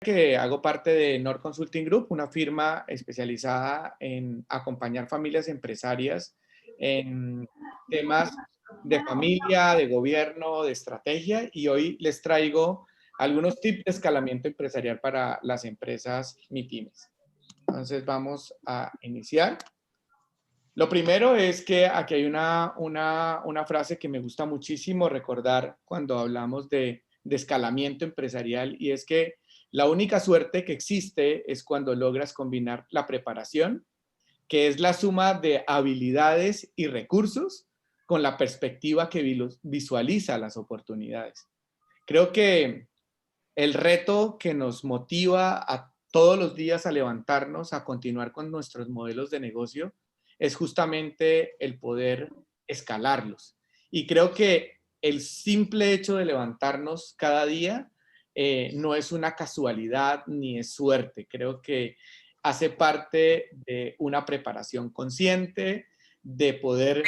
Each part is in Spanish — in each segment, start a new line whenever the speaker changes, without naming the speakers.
Que hago parte de Nord Consulting Group, una firma especializada en acompañar familias empresarias en temas de familia, de gobierno, de estrategia, y hoy les traigo algunos tips de escalamiento empresarial para las empresas MIPYMES. Entonces vamos a iniciar. Lo primero es que aquí hay una frase que me gusta muchísimo recordar cuando hablamos de escalamiento empresarial, y es que la única suerte que existe es cuando logras combinar la preparación, que es la suma de habilidades y recursos, con la perspectiva que visualiza las oportunidades. Creo que el reto que nos motiva a todos los días a levantarnos, a continuar con nuestros modelos de negocio, es justamente el poder escalarlos. Y creo que el simple hecho de levantarnos cada día no es una casualidad ni es suerte. Creo que hace parte de una preparación consciente, de poder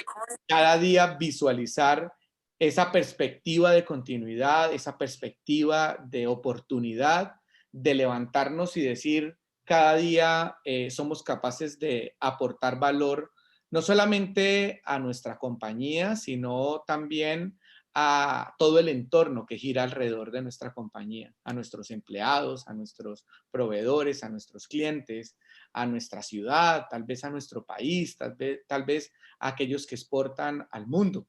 cada día visualizar esa perspectiva de continuidad, esa perspectiva de oportunidad, de levantarnos y decir cada día somos capaces de aportar valor, no solamente a nuestra compañía, sino también a todo el entorno que gira alrededor de nuestra compañía, a nuestros empleados, a nuestros proveedores, a nuestros clientes, a nuestra ciudad, tal vez a nuestro país, tal vez a aquellos que exportan al mundo.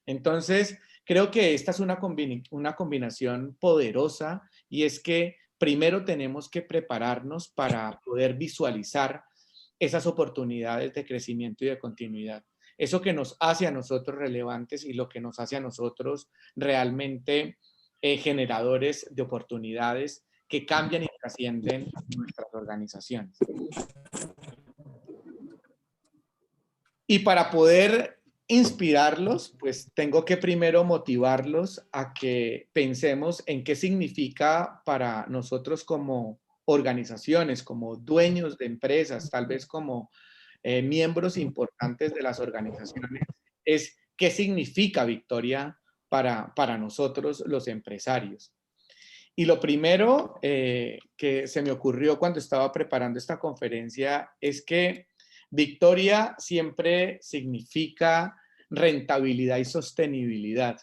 Entonces, creo que esta es una combinación poderosa, y es que primero tenemos que prepararnos para poder visualizar esas oportunidades de crecimiento y de continuidad. Eso que nos hace a nosotros relevantes y lo que nos hace a nosotros realmente generadores de oportunidades que cambian y trascienden nuestras organizaciones. Y para poder inspirarlos, pues tengo que primero motivarlos a que pensemos en qué significa para nosotros como organizaciones, como dueños de empresas, tal vez como miembros importantes de las organizaciones, es qué significa victoria para nosotros los empresarios. Y lo primero que se me ocurrió cuando estaba preparando esta conferencia es que victoria siempre significa rentabilidad y sostenibilidad.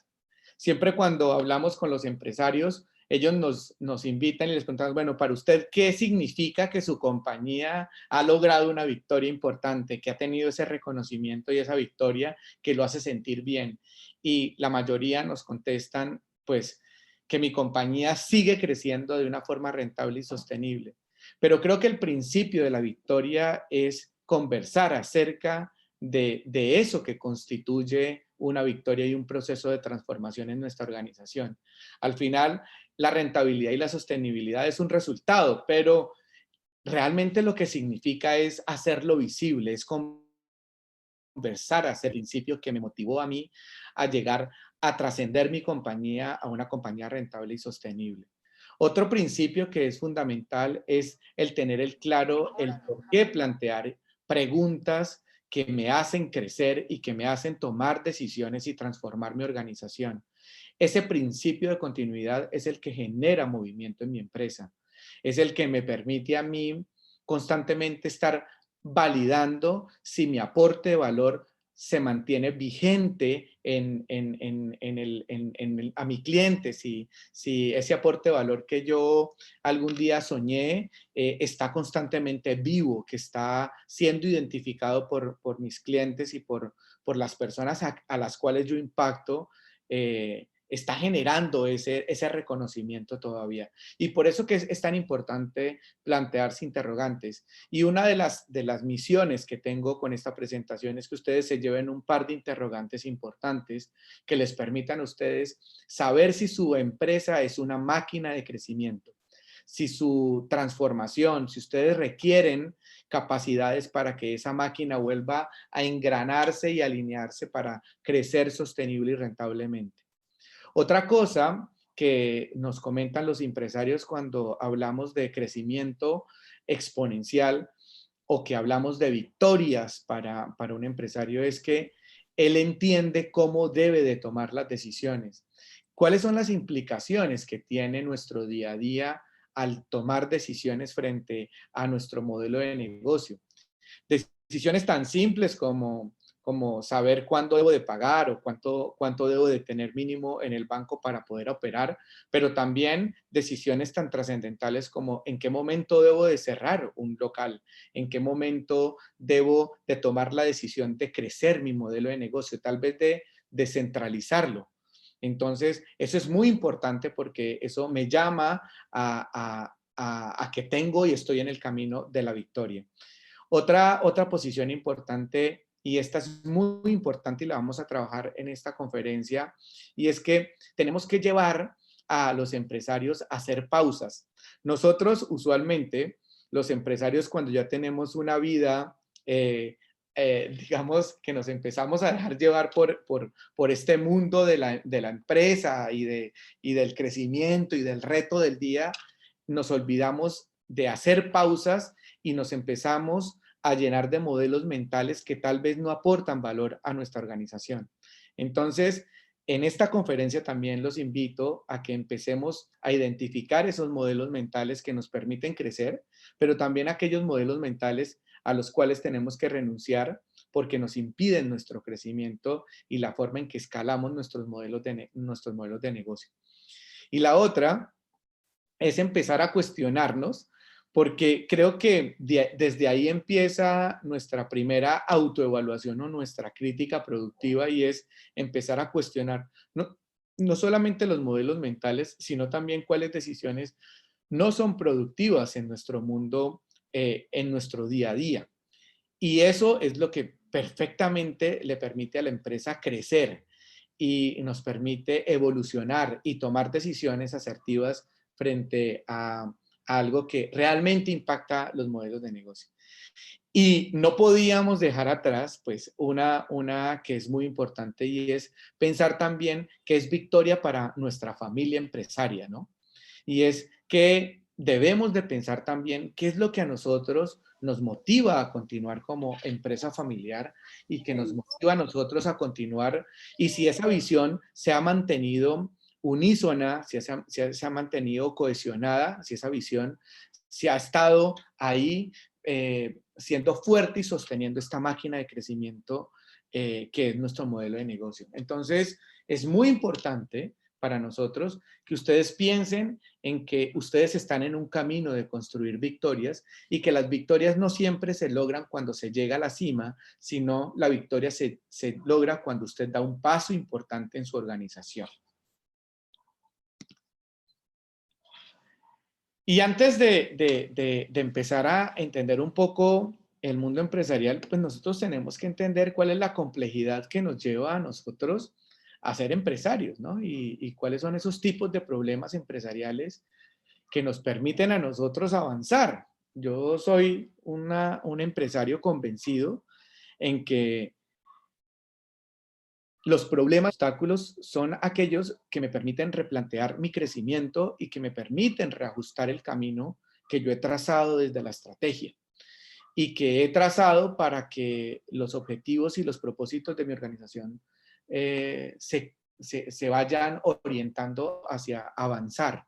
Siempre cuando hablamos con los empresarios, ellos nos invitan y les preguntamos, bueno, para usted, ¿qué significa que su compañía ha logrado una victoria importante, que ha tenido ese reconocimiento y esa victoria que lo hace sentir bien? Y la mayoría nos contestan, pues, que mi compañía sigue creciendo de una forma rentable y sostenible. Pero creo que el principio de la victoria es conversar acerca de eso que constituye una victoria y un proceso de transformación en nuestra organización. Al final, la rentabilidad y la sostenibilidad es un resultado, pero realmente lo que significa es hacerlo visible, es conversar hacia el principio que me motivó a mí a llegar a trascender mi compañía a una compañía rentable y sostenible. Otro principio que es fundamental es el tener el claro el por qué plantear preguntas que me hacen crecer y que me hacen tomar decisiones y transformar mi organización. Ese principio de continuidad es el que genera movimiento en mi empresa. Es el que me permite a mí constantemente estar validando si mi aporte de valor se mantiene vigente a mi cliente, si ese aporte de valor que yo algún día soñé está constantemente vivo, que está siendo identificado por mis clientes y por las personas a las cuales yo impacto, está generando ese reconocimiento todavía. Y por eso que es tan importante plantearse interrogantes. Y una de las misiones que tengo con esta presentación es que ustedes se lleven un par de interrogantes importantes que les permitan a ustedes saber si su empresa es una máquina de crecimiento, si su transformación, si ustedes requieren capacidades para que esa máquina vuelva a engranarse y alinearse para crecer sostenible y rentablemente. Otra cosa que nos comentan los empresarios cuando hablamos de crecimiento exponencial o que hablamos de victorias para un empresario es que él entiende cómo debe de tomar las decisiones. ¿Cuáles son las implicaciones que tiene nuestro día a día al tomar decisiones frente a nuestro modelo de negocio. Decisiones tan simples como saber cuándo debo de pagar o cuánto debo de tener mínimo en el banco para poder operar, pero también decisiones tan trascendentales como en qué momento debo de cerrar un local, en qué momento debo de tomar la decisión de crecer mi modelo de negocio, tal vez de descentralizarlo. Entonces, eso es muy importante porque eso me llama a que tengo y estoy en el camino de la victoria. Otra posición importante, y esta es muy importante y la vamos a trabajar en esta conferencia, y es que tenemos que llevar a los empresarios a hacer pausas. Nosotros usualmente, los empresarios, cuando ya tenemos una vida, digamos que nos empezamos a dejar llevar por este mundo de la empresa y del crecimiento y del reto del día, nos olvidamos de hacer pausas y nos empezamos a llenar de modelos mentales que tal vez no aportan valor a nuestra organización. Entonces, en esta conferencia también los invito a que empecemos a identificar esos modelos mentales que nos permiten crecer, pero también aquellos modelos mentales a los cuales tenemos que renunciar porque nos impiden nuestro crecimiento y la forma en que escalamos nuestros modelos de negocio. Y la otra es empezar a cuestionarnos, porque creo que desde ahí empieza nuestra primera autoevaluación o nuestra crítica productiva, y es empezar a cuestionar no solamente los modelos mentales, sino también cuáles decisiones no son productivas en nuestro mundo, en nuestro día a día. Y eso es lo que perfectamente le permite a la empresa crecer y nos permite evolucionar y tomar decisiones asertivas frente a algo que realmente impacta los modelos de negocio. Y no podíamos dejar atrás, pues, una que es muy importante, y es pensar también que es victoria para nuestra familia empresaria, ¿no? Y es que debemos de pensar también qué es lo que a nosotros nos motiva a continuar como empresa familiar y que nos motiva a nosotros a continuar, y si esa visión se ha mantenido unísona, si se ha mantenido cohesionada, si esa visión se ha estado ahí siendo fuerte y sosteniendo esta máquina de crecimiento que es nuestro modelo de negocio. Entonces, es muy importante para nosotros que ustedes piensen en que ustedes están en un camino de construir victorias y que las victorias no siempre se logran cuando se llega a la cima, sino la victoria se logra cuando usted da un paso importante en su organización. Y antes de empezar a entender un poco el mundo empresarial, pues nosotros tenemos que entender cuál es la complejidad que nos lleva a nosotros a ser empresarios, ¿no? Y cuáles son esos tipos de problemas empresariales que nos permiten a nosotros avanzar. Yo soy un empresario convencido en que los problemas, obstáculos, son aquellos que me permiten replantear mi crecimiento y que me permiten reajustar el camino que yo he trazado desde la estrategia y que he trazado para que los objetivos y los propósitos de mi organización se vayan orientando hacia avanzar.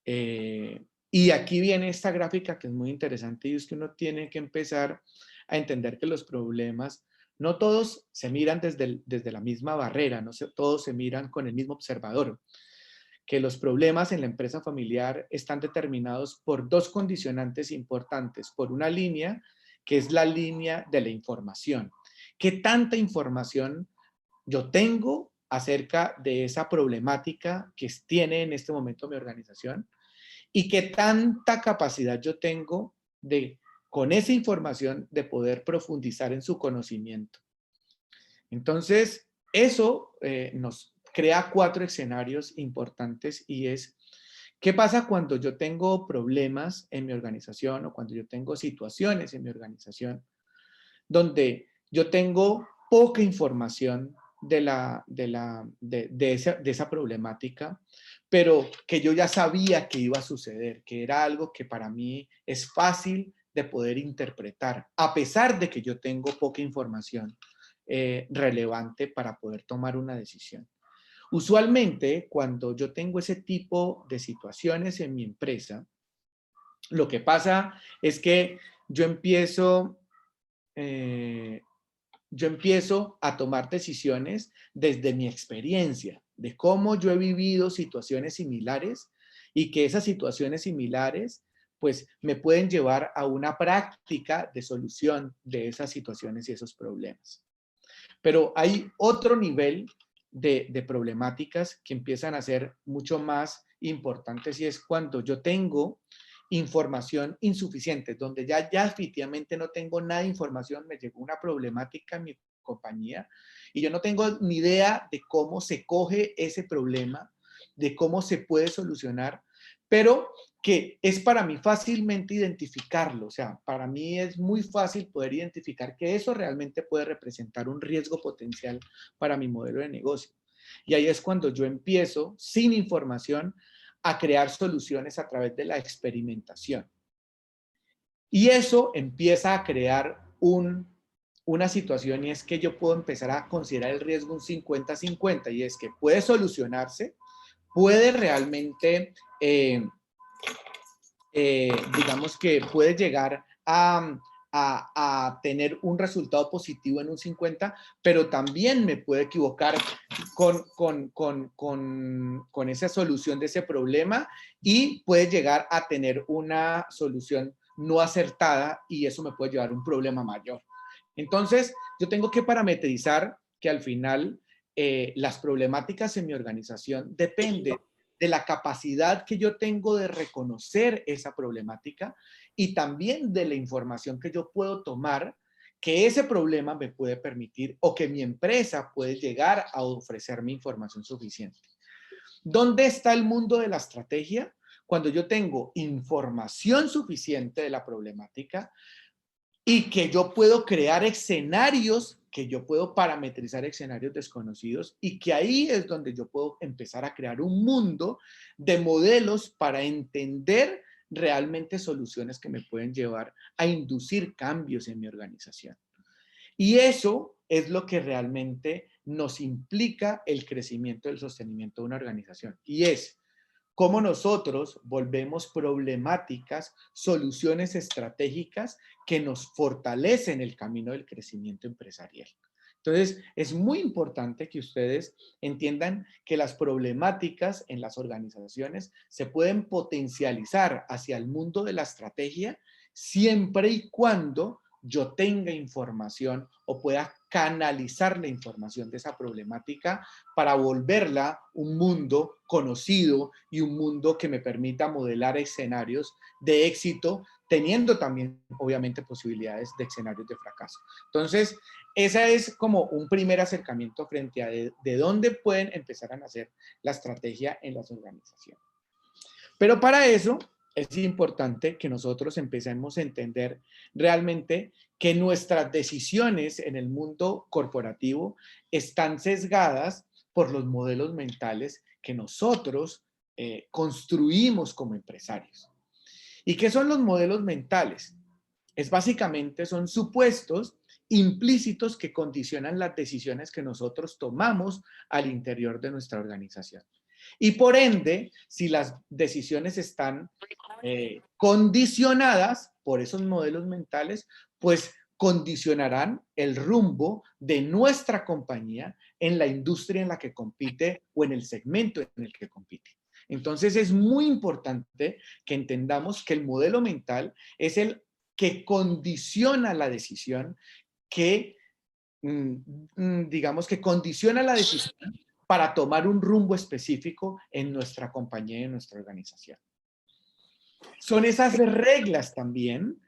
Y aquí viene esta gráfica que es muy interesante, y es que uno tiene que empezar a entender que los problemas no todos se miran desde la misma barrera, no todos se miran con el mismo observador, que los problemas en la empresa familiar están determinados por dos condicionantes importantes. Por una línea, que es la línea de la información. ¿Qué tanta información yo tengo acerca de esa problemática que tiene en este momento mi organización? ¿Y qué tanta capacidad yo tengo de, con esa información, de poder profundizar en su conocimiento? Entonces, eso nos crea 4 escenarios importantes, y es, ¿qué pasa cuando yo tengo problemas en mi organización o cuando yo tengo situaciones en mi organización donde yo tengo poca información de esa problemática, pero que yo ya sabía que iba a suceder, que era algo que para mí es fácil de poder interpretar, a pesar de que yo tengo poca información relevante para poder tomar una decisión? Usualmente, cuando yo tengo ese tipo de situaciones en mi empresa, Lo que pasa es que yo empiezo, eh, yo empiezo a tomar decisiones desde mi experiencia, de cómo yo he vivido situaciones similares y que esas situaciones similares pues me pueden llevar a una práctica de solución de esas situaciones y esos problemas. Pero hay otro nivel de problemáticas que empiezan a ser mucho más importantes y es cuando yo tengo información insuficiente, donde ya definitivamente no tengo nada de información, me llegó una problemática en mi compañía y yo no tengo ni idea de cómo se coge ese problema, de cómo se puede solucionar, pero que es para mí fácilmente identificarlo. O sea, para mí es muy fácil poder identificar que eso realmente puede representar un riesgo potencial para mi modelo de negocio. Y ahí es cuando yo empiezo, sin información, a crear soluciones a través de la experimentación. Y eso empieza a crear una situación y es que yo puedo empezar a considerar el riesgo un 50-50 y es que puede solucionarse, puede realmente digamos que puede llegar a tener un resultado positivo en un 50, pero también me puedo equivocar con esa solución de ese problema y puede llegar a tener una solución no acertada y eso me puede llevar a un problema mayor. Entonces, yo tengo que parametrizar que al final las problemáticas en mi organización dependen de la capacidad que yo tengo de reconocer esa problemática y también de la información que yo puedo tomar que ese problema me puede permitir o que mi empresa puede llegar a ofrecerme información suficiente. ¿Dónde está el mundo de la estrategia? Cuando yo tengo información suficiente de la problemática y que yo puedo crear escenarios, que yo puedo parametrizar escenarios desconocidos y que ahí es donde yo puedo empezar a crear un mundo de modelos para entender realmente soluciones que me pueden llevar a inducir cambios en mi organización. Y eso es lo que realmente nos implica el crecimiento y el sostenimiento de una organización. Y es cómo nosotros volvemos problemáticas, soluciones estratégicas que nos fortalecen el camino del crecimiento empresarial. Entonces, es muy importante que ustedes entiendan que las problemáticas en las organizaciones se pueden potencializar hacia el mundo de la estrategia siempre y cuando yo tenga información o pueda canalizar la información de esa problemática para volverla un mundo conocido y un mundo que me permita modelar escenarios de éxito, teniendo también, obviamente, posibilidades de escenarios de fracaso. Entonces, esa es como un primer acercamiento frente a de dónde pueden empezar a nacer la estrategia en las organizaciones. Pero para eso es importante que nosotros empecemos a entender realmente que nuestras decisiones en el mundo corporativo están sesgadas por los modelos mentales que nosotros construimos como empresarios. ¿Y qué son los modelos mentales? Es básicamente, son supuestos implícitos que condicionan las decisiones que nosotros tomamos al interior de nuestra organización. Y por ende, si las decisiones están condicionadas por esos modelos mentales, pues condicionarán el rumbo de nuestra compañía en la industria en la que compite o en el segmento en el que compite. Entonces es muy importante que entendamos que el modelo mental es el que condiciona la decisión, que digamos que condiciona la decisión para tomar un rumbo específico en nuestra compañía y en nuestra organización. Son esas reglas también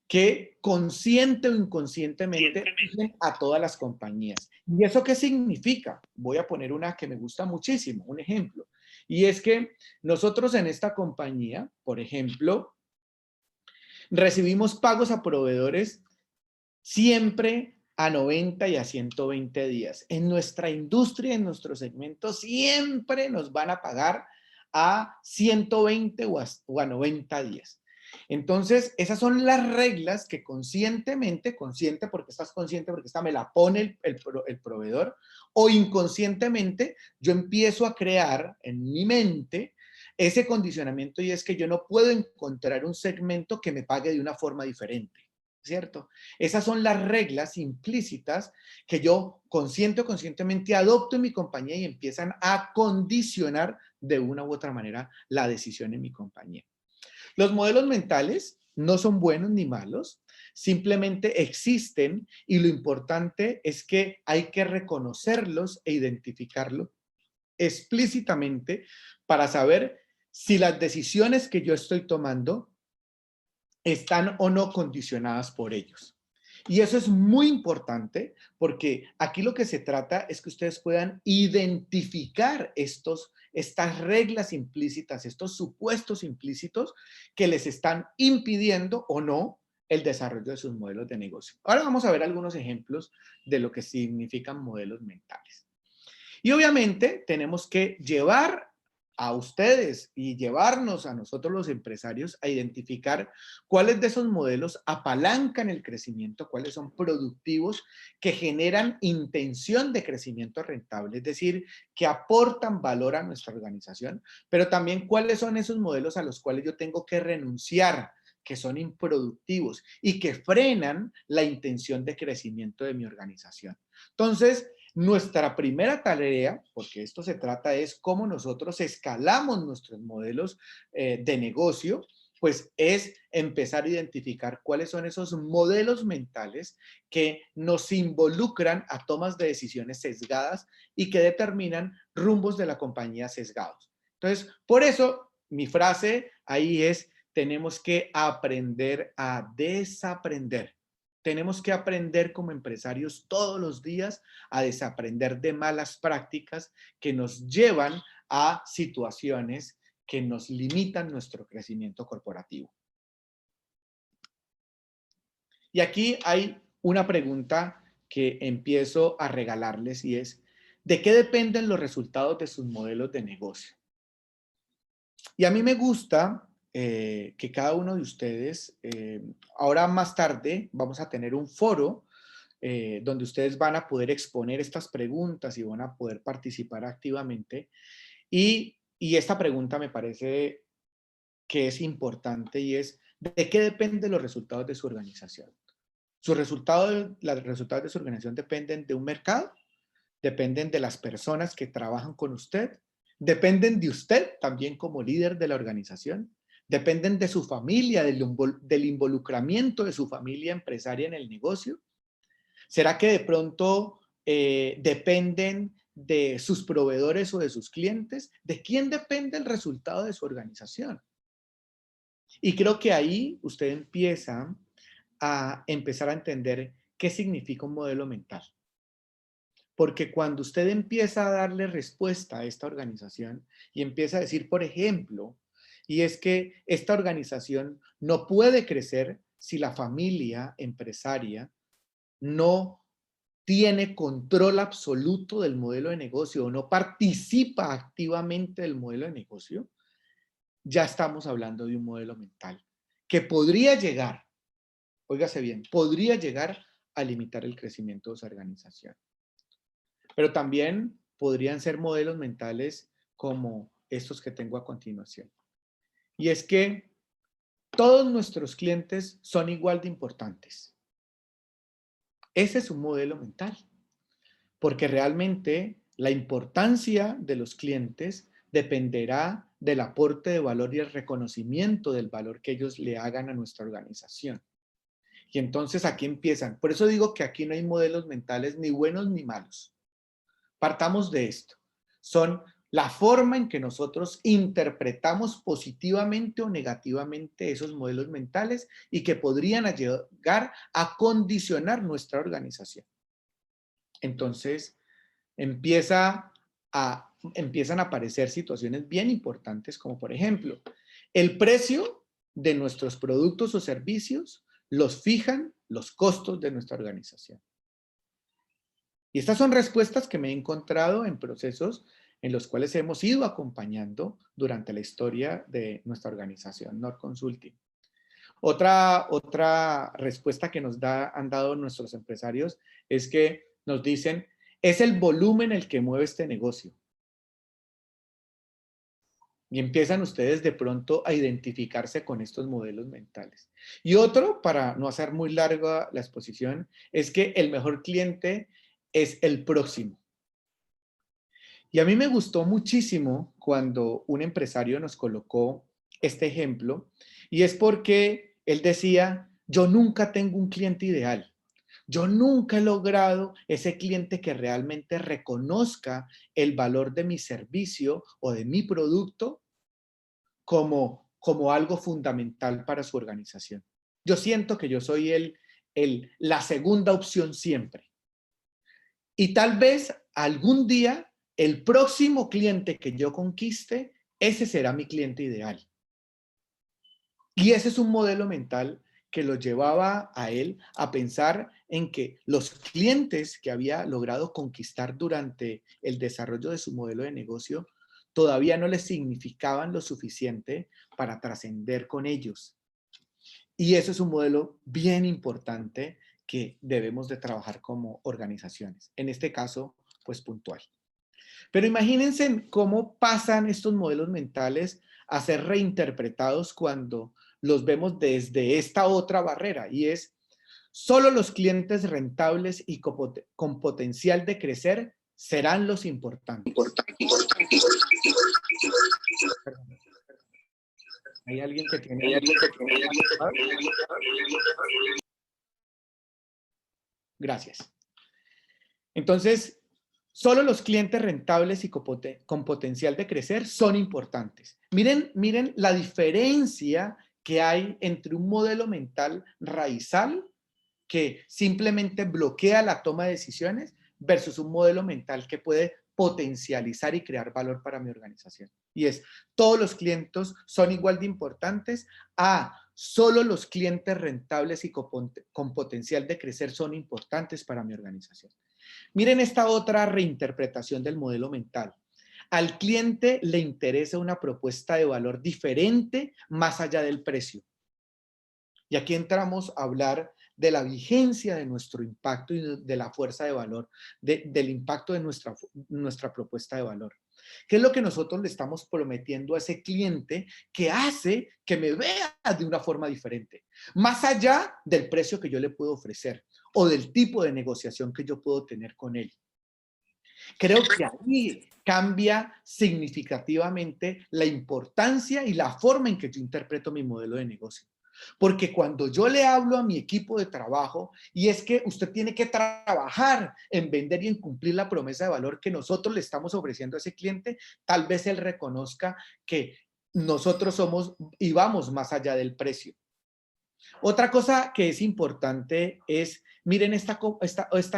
que consciente o inconscientemente rigen a todas las compañías. ¿Y eso qué significa? Voy a poner una que me gusta muchísimo, un ejemplo. Y es que nosotros en esta compañía, por ejemplo, recibimos pagos a proveedores siempre a 90 y a 120 días. En nuestra industria, en nuestro segmento, siempre nos van a pagar a 120 o a 90 días. Entonces, esas son las reglas que conscientemente, consciente porque estás consciente, porque esta me la pone el proveedor, o inconscientemente yo empiezo a crear en mi mente ese condicionamiento, y es que yo no puedo encontrar un segmento que me pague de una forma diferente, ¿cierto? Esas son las reglas implícitas que yo consciente o conscientemente adopto en mi compañía y empiezan a condicionar de una u otra manera la decisión en mi compañía. Los modelos mentales no son buenos ni malos, simplemente existen y lo importante es que hay que reconocerlos e identificarlos explícitamente para saber si las decisiones que yo estoy tomando están o no condicionadas por ellos. Y eso es muy importante porque aquí lo que se trata es que ustedes puedan identificar estas reglas implícitas, estos supuestos implícitos que les están impidiendo o no el desarrollo de sus modelos de negocio. Ahora vamos a ver algunos ejemplos de lo que significan modelos mentales. Y obviamente tenemos que llevar a ustedes y llevarnos a nosotros los empresarios a identificar cuáles de esos modelos apalancan el crecimiento, cuáles son productivos, que generan intención de crecimiento rentable, es decir, que aportan valor a nuestra organización, pero también cuáles son esos modelos a los cuales yo tengo que renunciar, que son improductivos y que frenan la intención de crecimiento de mi organización. Entonces, nuestra primera tarea, porque esto se trata es cómo nosotros escalamos nuestros modelos de negocio, pues es empezar a identificar cuáles son esos modelos mentales que nos involucran a tomas de decisiones sesgadas y que determinan rumbos de la compañía sesgados. Entonces, por eso mi frase ahí es, tenemos que aprender a desaprender. Tenemos que aprender como empresarios todos los días a desaprender de malas prácticas que nos llevan a situaciones que nos limitan nuestro crecimiento corporativo. Y aquí hay una pregunta que empiezo a regalarles y es, ¿de qué dependen los resultados de sus modelos de negocio? Y a mí me gusta que cada uno de ustedes, ahora más tarde vamos a tener un foro donde ustedes van a poder exponer estas preguntas y van a poder participar activamente. Y esta pregunta me parece que es importante y es, ¿de qué dependen los resultados de su organización? Los resultados de su organización dependen de un mercado, dependen de las personas que trabajan con usted, dependen de usted también como líder de la organización, dependen de su familia, del involucramiento de su familia empresaria en el negocio. ¿Será que de pronto dependen de sus proveedores o de sus clientes? ¿De quién depende el resultado de su organización? Y creo que ahí usted empieza a empezar a entender qué significa un modelo mental. Porque cuando usted empieza a darle respuesta a esta organización y empieza a decir, por ejemplo, y es que esta organización no puede crecer si la familia empresaria no tiene control absoluto del modelo de negocio o no participa activamente del modelo de negocio, ya estamos hablando de un modelo mental que podría llegar, óigase bien, podría llegar a limitar el crecimiento de su organización. Pero también podrían ser modelos mentales como estos que tengo a continuación. Y es que todos nuestros clientes son igual de importantes. Ese es un modelo mental, porque realmente la importancia de los clientes dependerá del aporte de valor y el reconocimiento del valor que ellos le hagan a nuestra organización. Y entonces aquí empiezan. Por eso digo que aquí no hay modelos mentales ni buenos ni malos. Partamos de esto. Son la forma en que nosotros interpretamos positivamente o negativamente esos modelos mentales y que podrían llegar a condicionar nuestra organización. Entonces, empiezan a aparecer situaciones bien importantes como, por ejemplo, el precio de nuestros productos o servicios los fijan los costos de nuestra organización. Y estas son respuestas que me he encontrado en procesos en los cuales hemos ido acompañando durante la historia de nuestra organización, Nord Consulting. Otra respuesta que han dado nuestros empresarios es que nos dicen, es el volumen el que mueve este negocio. Y empiezan ustedes de pronto a identificarse con estos modelos mentales. Y otro, para no hacer muy larga la exposición, es que el mejor cliente es el próximo. Y a mí me gustó muchísimo cuando un empresario nos colocó este ejemplo, y es porque él decía, yo nunca tengo un cliente ideal. Yo nunca he logrado ese cliente que realmente reconozca el valor de mi servicio o de mi producto como algo fundamental para su organización. Yo siento que yo soy la segunda opción siempre. Y tal vez algún día el próximo cliente que yo conquiste, ese será mi cliente ideal. Y ese es un modelo mental que lo llevaba a él a pensar en que los clientes que había logrado conquistar durante el desarrollo de su modelo de negocio todavía no les significaban lo suficiente para trascender con ellos. Y eso es un modelo bien importante que debemos de trabajar como organizaciones. En este caso, pues puntual. Pero imagínense cómo pasan estos modelos mentales a ser reinterpretados cuando los vemos desde esta otra barrera, y es solo los clientes rentables y con potencial de crecer serán los importantes. ¿Hay alguien que tiene? Gracias. Entonces, solo los clientes rentables y con potencial de crecer son importantes. Miren la diferencia que hay entre un modelo mental raizal que simplemente bloquea la toma de decisiones versus un modelo mental que puede potencializar y crear valor para mi organización. Y es, todos los clientes son igual de importantes a solo los clientes rentables y con potencial de crecer son importantes para mi organización. Miren esta otra reinterpretación del modelo mental. Al cliente le interesa una propuesta de valor diferente más allá del precio. Y aquí entramos a hablar de la vigencia de nuestro impacto y de la fuerza de valor, del impacto de nuestra propuesta de valor. ¿Qué es lo que nosotros le estamos prometiendo a ese cliente que hace que me vea de una forma diferente? Más allá del precio que yo le puedo ofrecer o del tipo de negociación que yo puedo tener con él. Creo que ahí cambia significativamente la importancia y la forma en que yo interpreto mi modelo de negocio. Porque cuando yo le hablo a mi equipo de trabajo, y es que usted tiene que trabajar en vender y en cumplir la promesa de valor que nosotros le estamos ofreciendo a ese cliente, tal vez él reconozca que nosotros somos y vamos más allá del precio. Otra cosa que es importante es, miren esta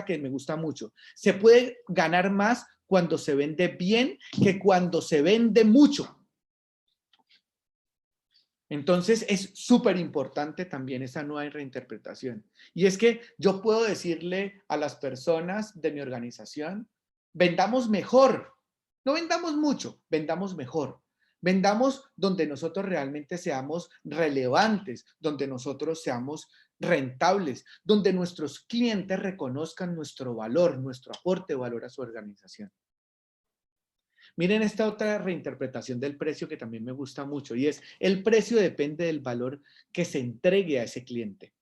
que me gusta mucho, se puede ganar más cuando se vende bien que cuando se vende mucho. Entonces es súper importante también esa nueva reinterpretación. Y es que yo puedo decirle a las personas de mi organización, vendamos mejor, no vendamos mucho, vendamos mejor. Vendamos donde nosotros realmente seamos relevantes, donde nosotros seamos rentables, donde nuestros clientes reconozcan nuestro valor, nuestro aporte de valor a su organización. Miren esta otra reinterpretación del precio que también me gusta mucho, y es el precio depende del valor que se entregue a ese cliente.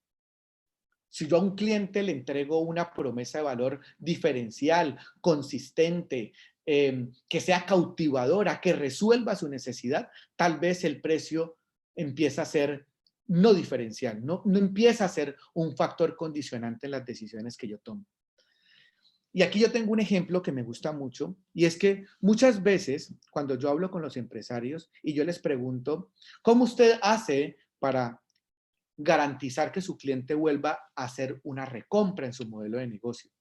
Si yo a un cliente le entrego una promesa de valor diferencial, consistente, que sea cautivadora, que resuelva su necesidad, tal vez el precio empieza a ser no diferencial, no empieza a ser un factor condicionante en las decisiones que yo tomo. Y aquí yo tengo un ejemplo que me gusta mucho, y es que muchas veces cuando yo hablo con los empresarios y yo les pregunto, ¿cómo usted hace para garantizar que su cliente vuelva a hacer una recompra en su modelo de negocio?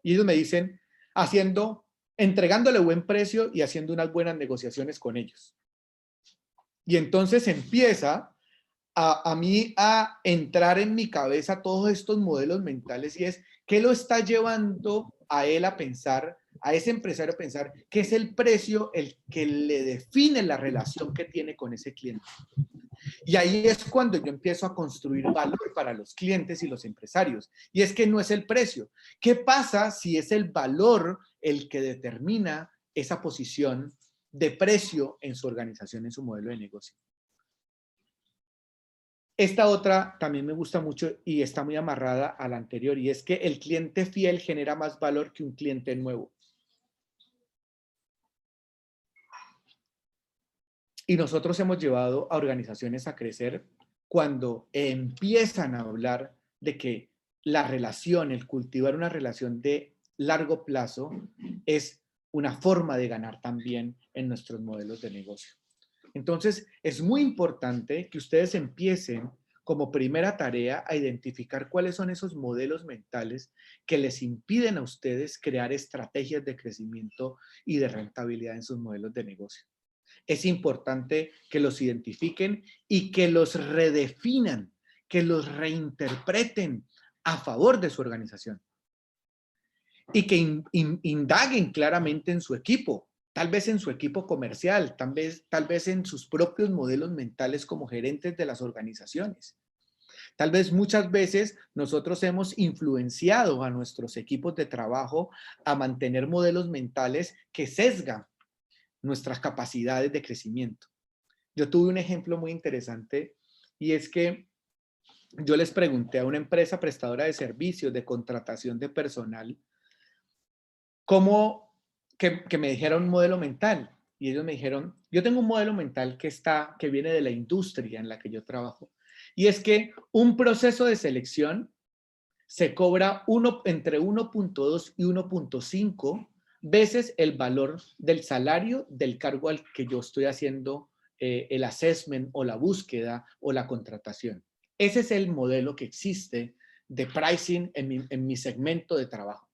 Y ellos me dicen, entregándole buen precio y haciendo unas buenas negociaciones con ellos. Y entonces empieza a mí a entrar en mi cabeza todos estos modelos mentales, y es, ¿qué lo está llevando a él a pensar, a ese empresario a pensar que es el precio el que le define la relación que tiene con ese cliente? Y ahí es cuando yo empiezo a construir valor para los clientes y los empresarios. Y es que no es el precio. ¿Qué pasa si es el valor el que determina esa posición de precio en su organización, en su modelo de negocio. Esta otra también me gusta mucho y está muy amarrada a la anterior, y es que el cliente fiel genera más valor que un cliente nuevo. Y nosotros hemos llevado a organizaciones a crecer cuando empiezan a hablar de que la relación, el cultivar una relación de largo plazo es una forma de ganar también en nuestros modelos de negocio. Entonces, es muy importante que ustedes empiecen como primera tarea a identificar cuáles son esos modelos mentales que les impiden a ustedes crear estrategias de crecimiento y de rentabilidad en sus modelos de negocio. Es importante que los identifiquen y que los redefinan, que los reinterpreten a favor de su organización y que indaguen claramente en su equipo, tal vez en su equipo comercial, tal vez en sus propios modelos mentales como gerentes de las organizaciones. Tal vez muchas veces nosotros hemos influenciado a nuestros equipos de trabajo a mantener modelos mentales que sesgan nuestras capacidades de crecimiento. Yo tuve un ejemplo muy interesante y es que yo les pregunté a una empresa prestadora de servicios de contratación de personal cómo que me dijera un modelo mental, y ellos me dijeron, yo tengo un modelo mental que viene de la industria en la que yo trabajo, y es que un proceso de selección se cobra entre 1.2 y 1.5 veces el valor del salario del cargo al que yo estoy haciendo el assessment o la búsqueda o la contratación. Ese es el modelo que existe de pricing en mi segmento de trabajo.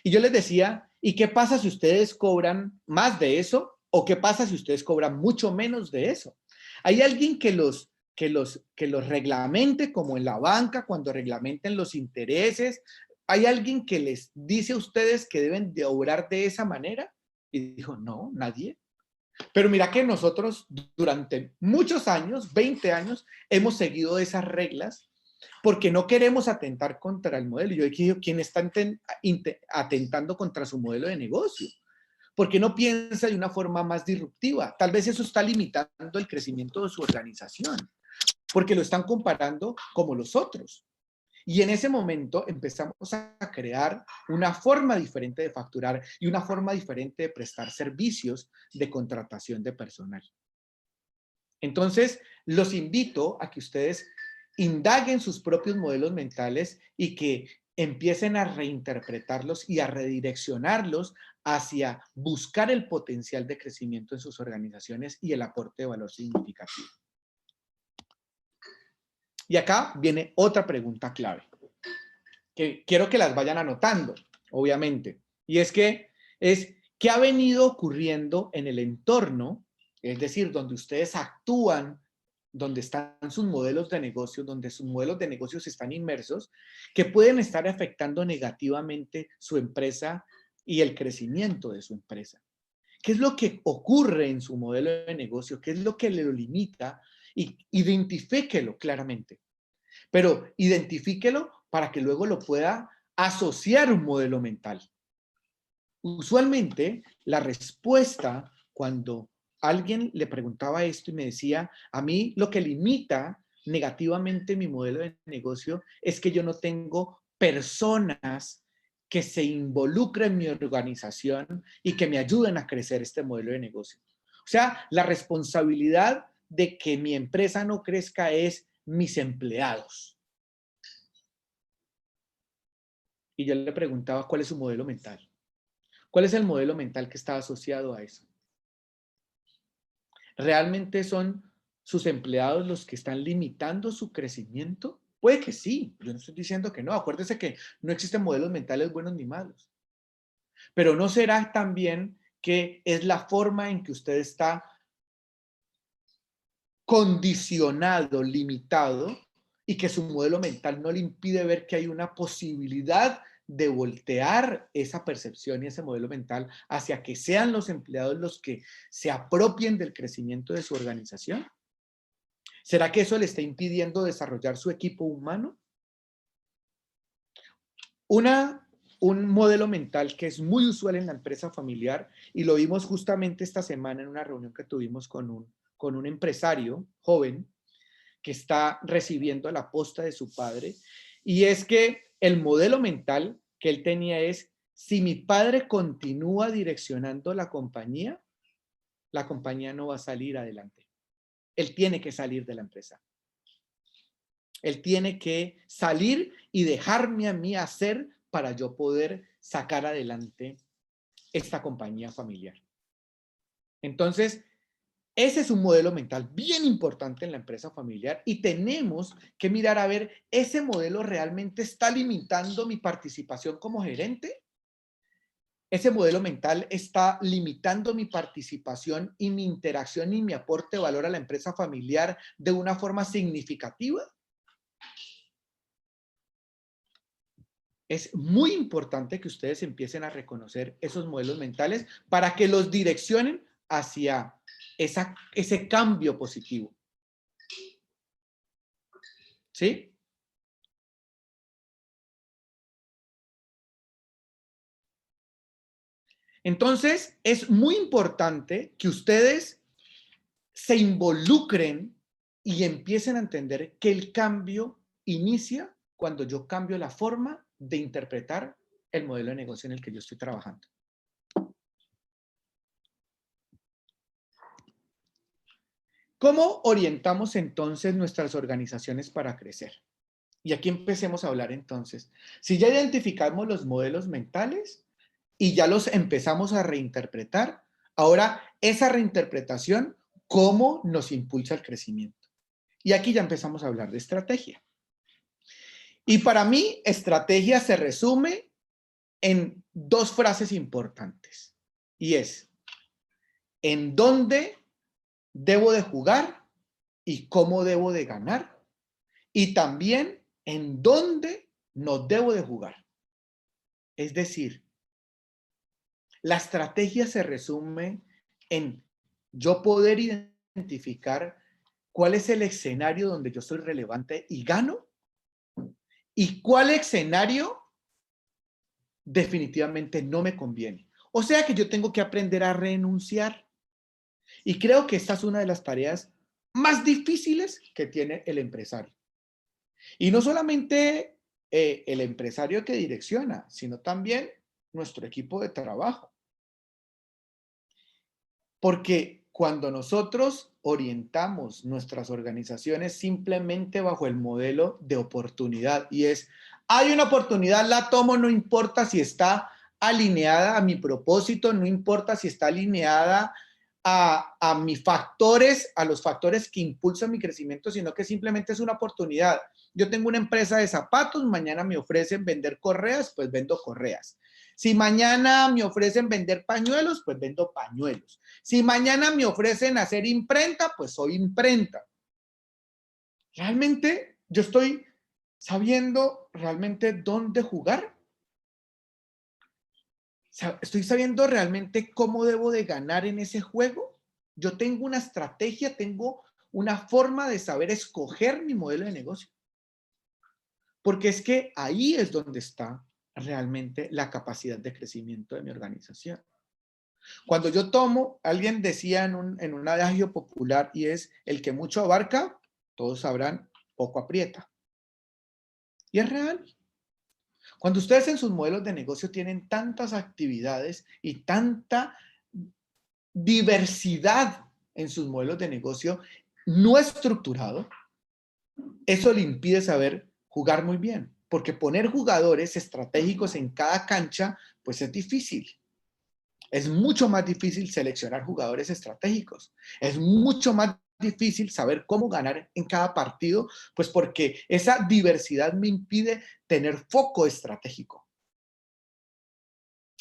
Y yo les decía, ¿y qué pasa si ustedes cobran más de eso? ¿O qué pasa si ustedes cobran mucho menos de eso? ¿Hay alguien que los reglamente, como en la banca, cuando reglamenten los intereses? ¿Hay alguien que les dice a ustedes que deben de obrar de esa manera? Y dijo, no, nadie. Pero mira que nosotros durante muchos años, 20 años, hemos seguido esas reglas porque no queremos atentar contra el modelo. Yo he dicho, ¿quién está atentando contra su modelo de negocio? Porque no piensa de una forma más disruptiva. Tal vez eso está limitando el crecimiento de su organización, porque lo están comparando como los otros. Y en ese momento empezamos a crear una forma diferente de facturar y una forma diferente de prestar servicios de contratación de personal. Entonces, los invito a que ustedes indaguen sus propios modelos mentales y que empiecen a reinterpretarlos y a redireccionarlos hacia buscar el potencial de crecimiento en sus organizaciones y el aporte de valor significativo. Y acá viene otra pregunta clave, que quiero que las vayan anotando, obviamente. Y es ¿qué ha venido ocurriendo en el entorno? Es decir, donde ustedes actúan, donde están sus modelos de negocio, donde sus modelos de negocios están inmersos, que pueden estar afectando negativamente su empresa y el crecimiento de su empresa. ¿Qué es lo que ocurre en su modelo de negocio? ¿Qué es lo que le lo limita? Y identifíquelo claramente. Pero identifíquelo para que luego lo pueda asociar a un modelo mental. Usualmente, la respuesta cuando alguien le preguntaba esto y me decía, a mí lo que limita negativamente mi modelo de negocio es que yo no tengo personas que se involucren en mi organización y que me ayuden a crecer este modelo de negocio. O sea, la responsabilidad de que mi empresa no crezca es mis empleados. Y yo le preguntaba, ¿cuál es su modelo mental? ¿Cuál es el modelo mental que está asociado a eso? ¿Realmente son sus empleados los que están limitando su crecimiento? Puede que sí, yo no estoy diciendo que no. Acuérdese que no existen modelos mentales buenos ni malos. Pero ¿no será también que es la forma en que usted está condicionado, limitado, y que su modelo mental no le impide ver que hay una posibilidad de voltear esa percepción y ese modelo mental hacia que sean los empleados los que se apropien del crecimiento de su organización? ¿Será que eso le está impidiendo desarrollar su equipo humano? Una un modelo mental que es muy usual en la empresa familiar y lo vimos justamente esta semana en una reunión que tuvimos con un empresario joven que está recibiendo la posta de su padre, y es que el modelo mental que él tenía es: si mi padre continúa direccionando la compañía no va a salir adelante. Él tiene que salir de la empresa. Él tiene que salir y dejarme a mí hacer para yo poder sacar adelante esta compañía familiar. Entonces, ese es un modelo mental bien importante en la empresa familiar y tenemos que mirar a ver, ¿ese modelo realmente está limitando mi participación como gerente? ¿Ese modelo mental está limitando mi participación y mi interacción y mi aporte de valor a la empresa familiar de una forma significativa? Es muy importante que ustedes empiecen a reconocer esos modelos mentales para que los direccionen hacia ese cambio positivo. ¿Sí? Entonces, es muy importante que ustedes se involucren y empiecen a entender que el cambio inicia cuando yo cambio la forma de interpretar el modelo de negocio en el que yo estoy trabajando. ¿Cómo orientamos entonces nuestras organizaciones para crecer? Y aquí empecemos a hablar entonces. Si ya identificamos los modelos mentales y ya los empezamos a reinterpretar, ahora esa reinterpretación, ¿cómo nos impulsa el crecimiento? Y aquí ya empezamos a hablar de estrategia. Y para mí, estrategia se resume en dos frases importantes. Y es: ¿en dónde debo de jugar y cómo debo de ganar? Y también, ¿en dónde no debo de jugar? Es decir, la estrategia se resume en yo poder identificar cuál es el escenario donde yo soy relevante y gano, y cuál escenario definitivamente no me conviene. O sea que yo tengo que aprender a renunciar. Y creo que esta es una de las tareas más difíciles que tiene el empresario. Y no solamente el empresario que direcciona, sino también nuestro equipo de trabajo. Porque cuando nosotros orientamos nuestras organizaciones simplemente bajo el modelo de oportunidad, y es: hay una oportunidad, la tomo, no importa si está alineada a mi propósito, no importa si está alineada a mis factores, a los factores que impulsan mi crecimiento, sino que simplemente es una oportunidad. Yo tengo una empresa de zapatos, mañana me ofrecen vender correas, pues vendo correas. Si mañana me ofrecen vender pañuelos, pues vendo pañuelos. Si mañana me ofrecen hacer imprenta, pues soy imprenta. ¿Realmente yo estoy sabiendo realmente dónde jugar? ¿Estoy sabiendo realmente cómo debo de ganar en ese juego? Yo tengo una estrategia, tengo una forma de saber escoger mi modelo de negocio. Porque es que ahí es donde está realmente la capacidad de crecimiento de mi organización. Cuando yo tomo, alguien decía en un adagio popular, y es: el que mucho abarca, todos sabrán, poco aprieta. Y es real. Cuando ustedes en sus modelos de negocio tienen tantas actividades y tanta diversidad en sus modelos de negocio no estructurado, eso le impide saber jugar muy bien, porque poner jugadores estratégicos en cada cancha, pues es difícil. Es mucho más difícil seleccionar jugadores estratégicos. Es mucho más difícil saber cómo ganar en cada partido, pues porque esa diversidad me impide tener foco estratégico.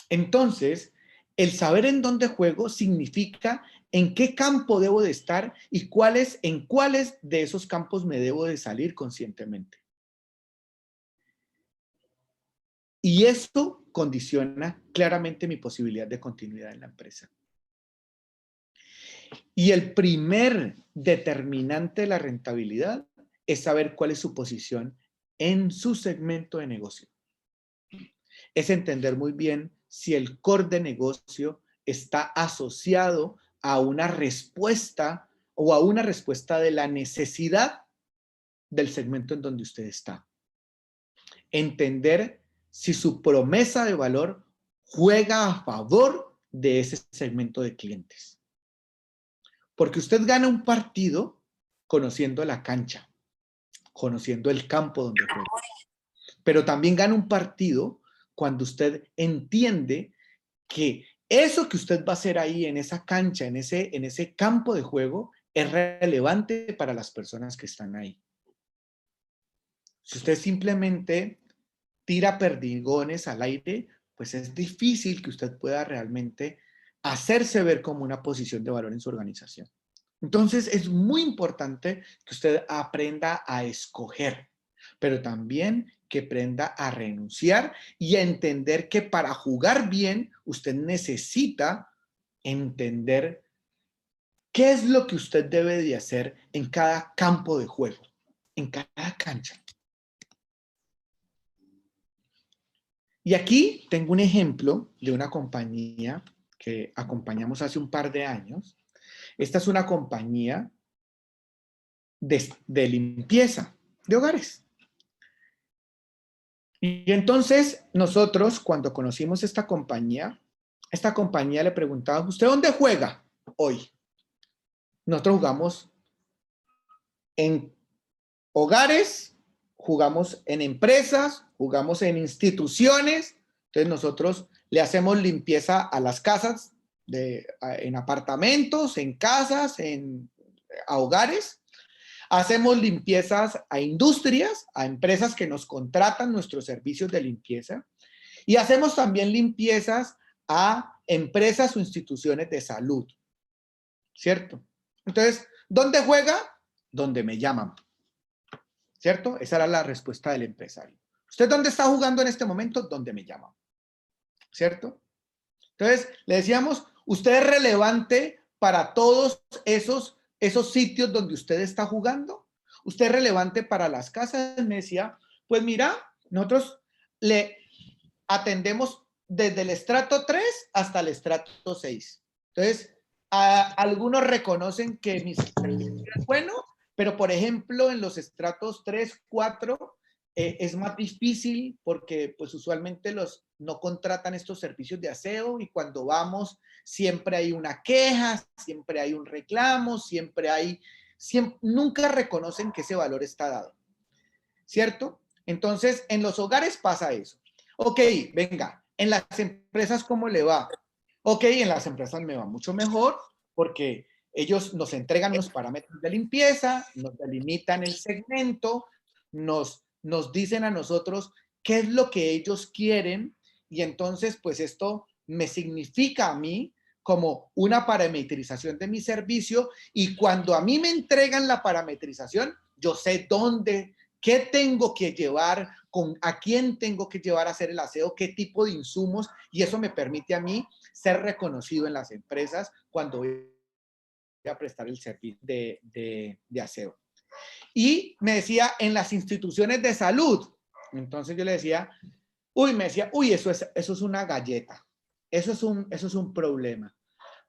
Entonces, el saber en dónde juego significa en qué campo debo de estar y en cuáles de esos campos me debo de salir conscientemente. Y esto condiciona claramente mi posibilidad de continuidad en la empresa. Y el primer determinante de la rentabilidad es saber cuál es su posición en su segmento de negocio. es entender muy bien si el core de negocio está asociado a una respuesta o a una respuesta de la necesidad del segmento en donde usted está. Entender si su promesa de valor juega a favor de ese segmento de clientes. Porque usted gana un partido conociendo la cancha, conociendo el campo donde juega. Pero también gana un partido cuando usted entiende que eso que usted va a hacer ahí en esa cancha, en ese campo de juego, es relevante para las personas que están ahí. Si usted simplemente tira perdigones al aire, pues es difícil que usted pueda realmente hacerse ver como una posición de valor en su organización. Entonces, es muy importante que usted aprenda a escoger, pero también que aprenda a renunciar y a entender que para jugar bien, usted necesita entender qué es lo que usted debe de hacer en cada campo de juego, en cada cancha. Y aquí tengo un ejemplo de una compañía que acompañamos hace un par de años. Esta es una compañía de limpieza de hogares. Y entonces nosotros, cuando conocimos esta compañía le preguntaba, ¿usted dónde juega hoy? Nosotros jugamos en hogares, jugamos en empresas, jugamos en instituciones. Entonces nosotros le hacemos limpieza a las casas, en apartamentos, en casas, a hogares. Hacemos limpiezas a industrias, a empresas que nos contratan nuestros servicios de limpieza. Y hacemos también limpiezas a empresas o instituciones de salud. ¿Cierto? Entonces, ¿dónde juega? Donde me llaman. ¿Cierto? Esa era la respuesta del empresario. ¿Usted dónde está jugando en este momento? Donde me llaman. ¿Cierto? Entonces, le decíamos, usted es relevante para todos esos sitios donde usted está jugando. Usted es relevante para las casas. Me decía, pues mira, nosotros le atendemos desde el estrato 3 hasta el estrato 6. Entonces, algunos reconocen que mi servicio es bueno, pero por ejemplo, en los estratos 3, 4, es más difícil porque pues usualmente no contratan estos servicios de aseo y cuando vamos siempre hay una queja, siempre hay un reclamo, nunca reconocen que ese valor está dado, ¿cierto? Entonces, en los hogares pasa eso. Ok, venga, en las empresas, ¿cómo le va? Ok, en las empresas me va mucho mejor porque ellos nos entregan los parámetros de limpieza, nos delimitan el segmento, nos dicen a nosotros qué es lo que ellos quieren y entonces pues esto me significa a mí como una parametrización de mi servicio y cuando a mí me entregan la parametrización, yo sé qué tengo que llevar, a quién tengo que llevar a hacer el aseo, qué tipo de insumos y eso me permite a mí ser reconocido en las empresas cuando voy a prestar el servicio de aseo. Y me decía, en las instituciones de salud, entonces yo le decía, eso es una galleta, eso es un problema.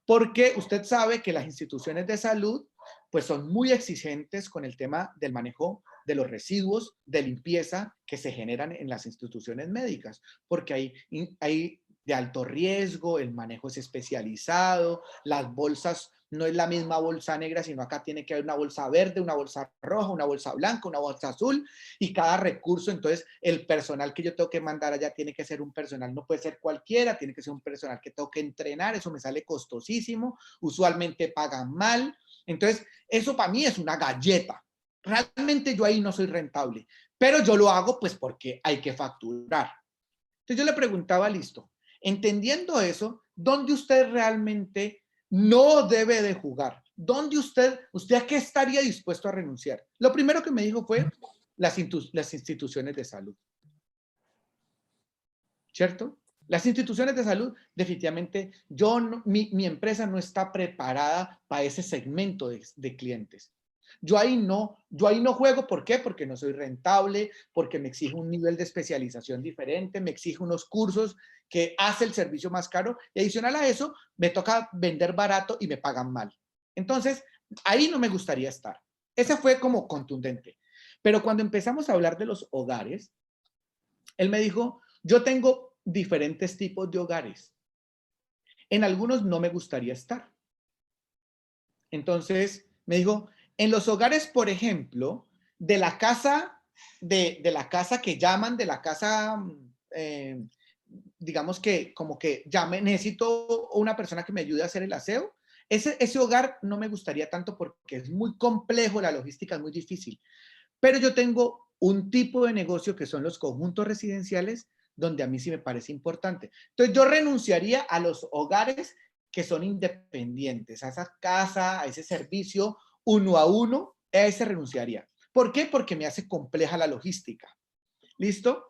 Porque usted sabe que las instituciones de salud pues son muy exigentes con el tema del manejo de los residuos de limpieza que se generan en las instituciones médicas, porque hay de alto riesgo, el manejo es especializado, las bolsas no es la misma bolsa negra, sino acá tiene que haber una bolsa verde, una bolsa roja, una bolsa blanca, una bolsa azul y cada recurso, entonces el personal que yo tengo que mandar allá tiene que ser un personal, no puede ser cualquiera, tiene que ser un personal que tengo que entrenar, eso me sale costosísimo, usualmente pagan mal, entonces eso para mí es una galleta. Realmente yo ahí no soy rentable, pero yo lo hago pues porque hay que facturar. Entonces yo le preguntaba, listo, entendiendo eso, ¿dónde usted realmente no debe de jugar? ¿Dónde usted a qué estaría dispuesto a renunciar? Lo primero que me dijo fue las instituciones de salud. ¿Cierto? Las instituciones de salud, definitivamente, mi empresa no está preparada para ese segmento de clientes. Yo ahí no juego. ¿Por qué? Porque no soy rentable, porque me exige un nivel de especialización diferente, me exige unos cursos que hace el servicio más caro y adicional a eso me toca vender barato y me pagan mal. Entonces, ahí no me gustaría estar. Ese fue como contundente. Pero cuando empezamos a hablar de los hogares, él me dijo, yo tengo diferentes tipos de hogares. En algunos no me gustaría estar. Entonces, me dijo, en los hogares, por ejemplo, de la casa, de la casa que llaman, de la casa, digamos que como que llame, necesito una persona que me ayude a hacer el aseo. Ese hogar no me gustaría tanto porque es muy complejo, la logística es muy difícil. Pero yo tengo un tipo de negocio que son los conjuntos residenciales, donde a mí sí me parece importante. Entonces yo renunciaría a los hogares que son independientes, a esa casa, a ese servicio uno a uno, a ese renunciaría. ¿Por qué? Porque me hace compleja la logística. ¿Listo?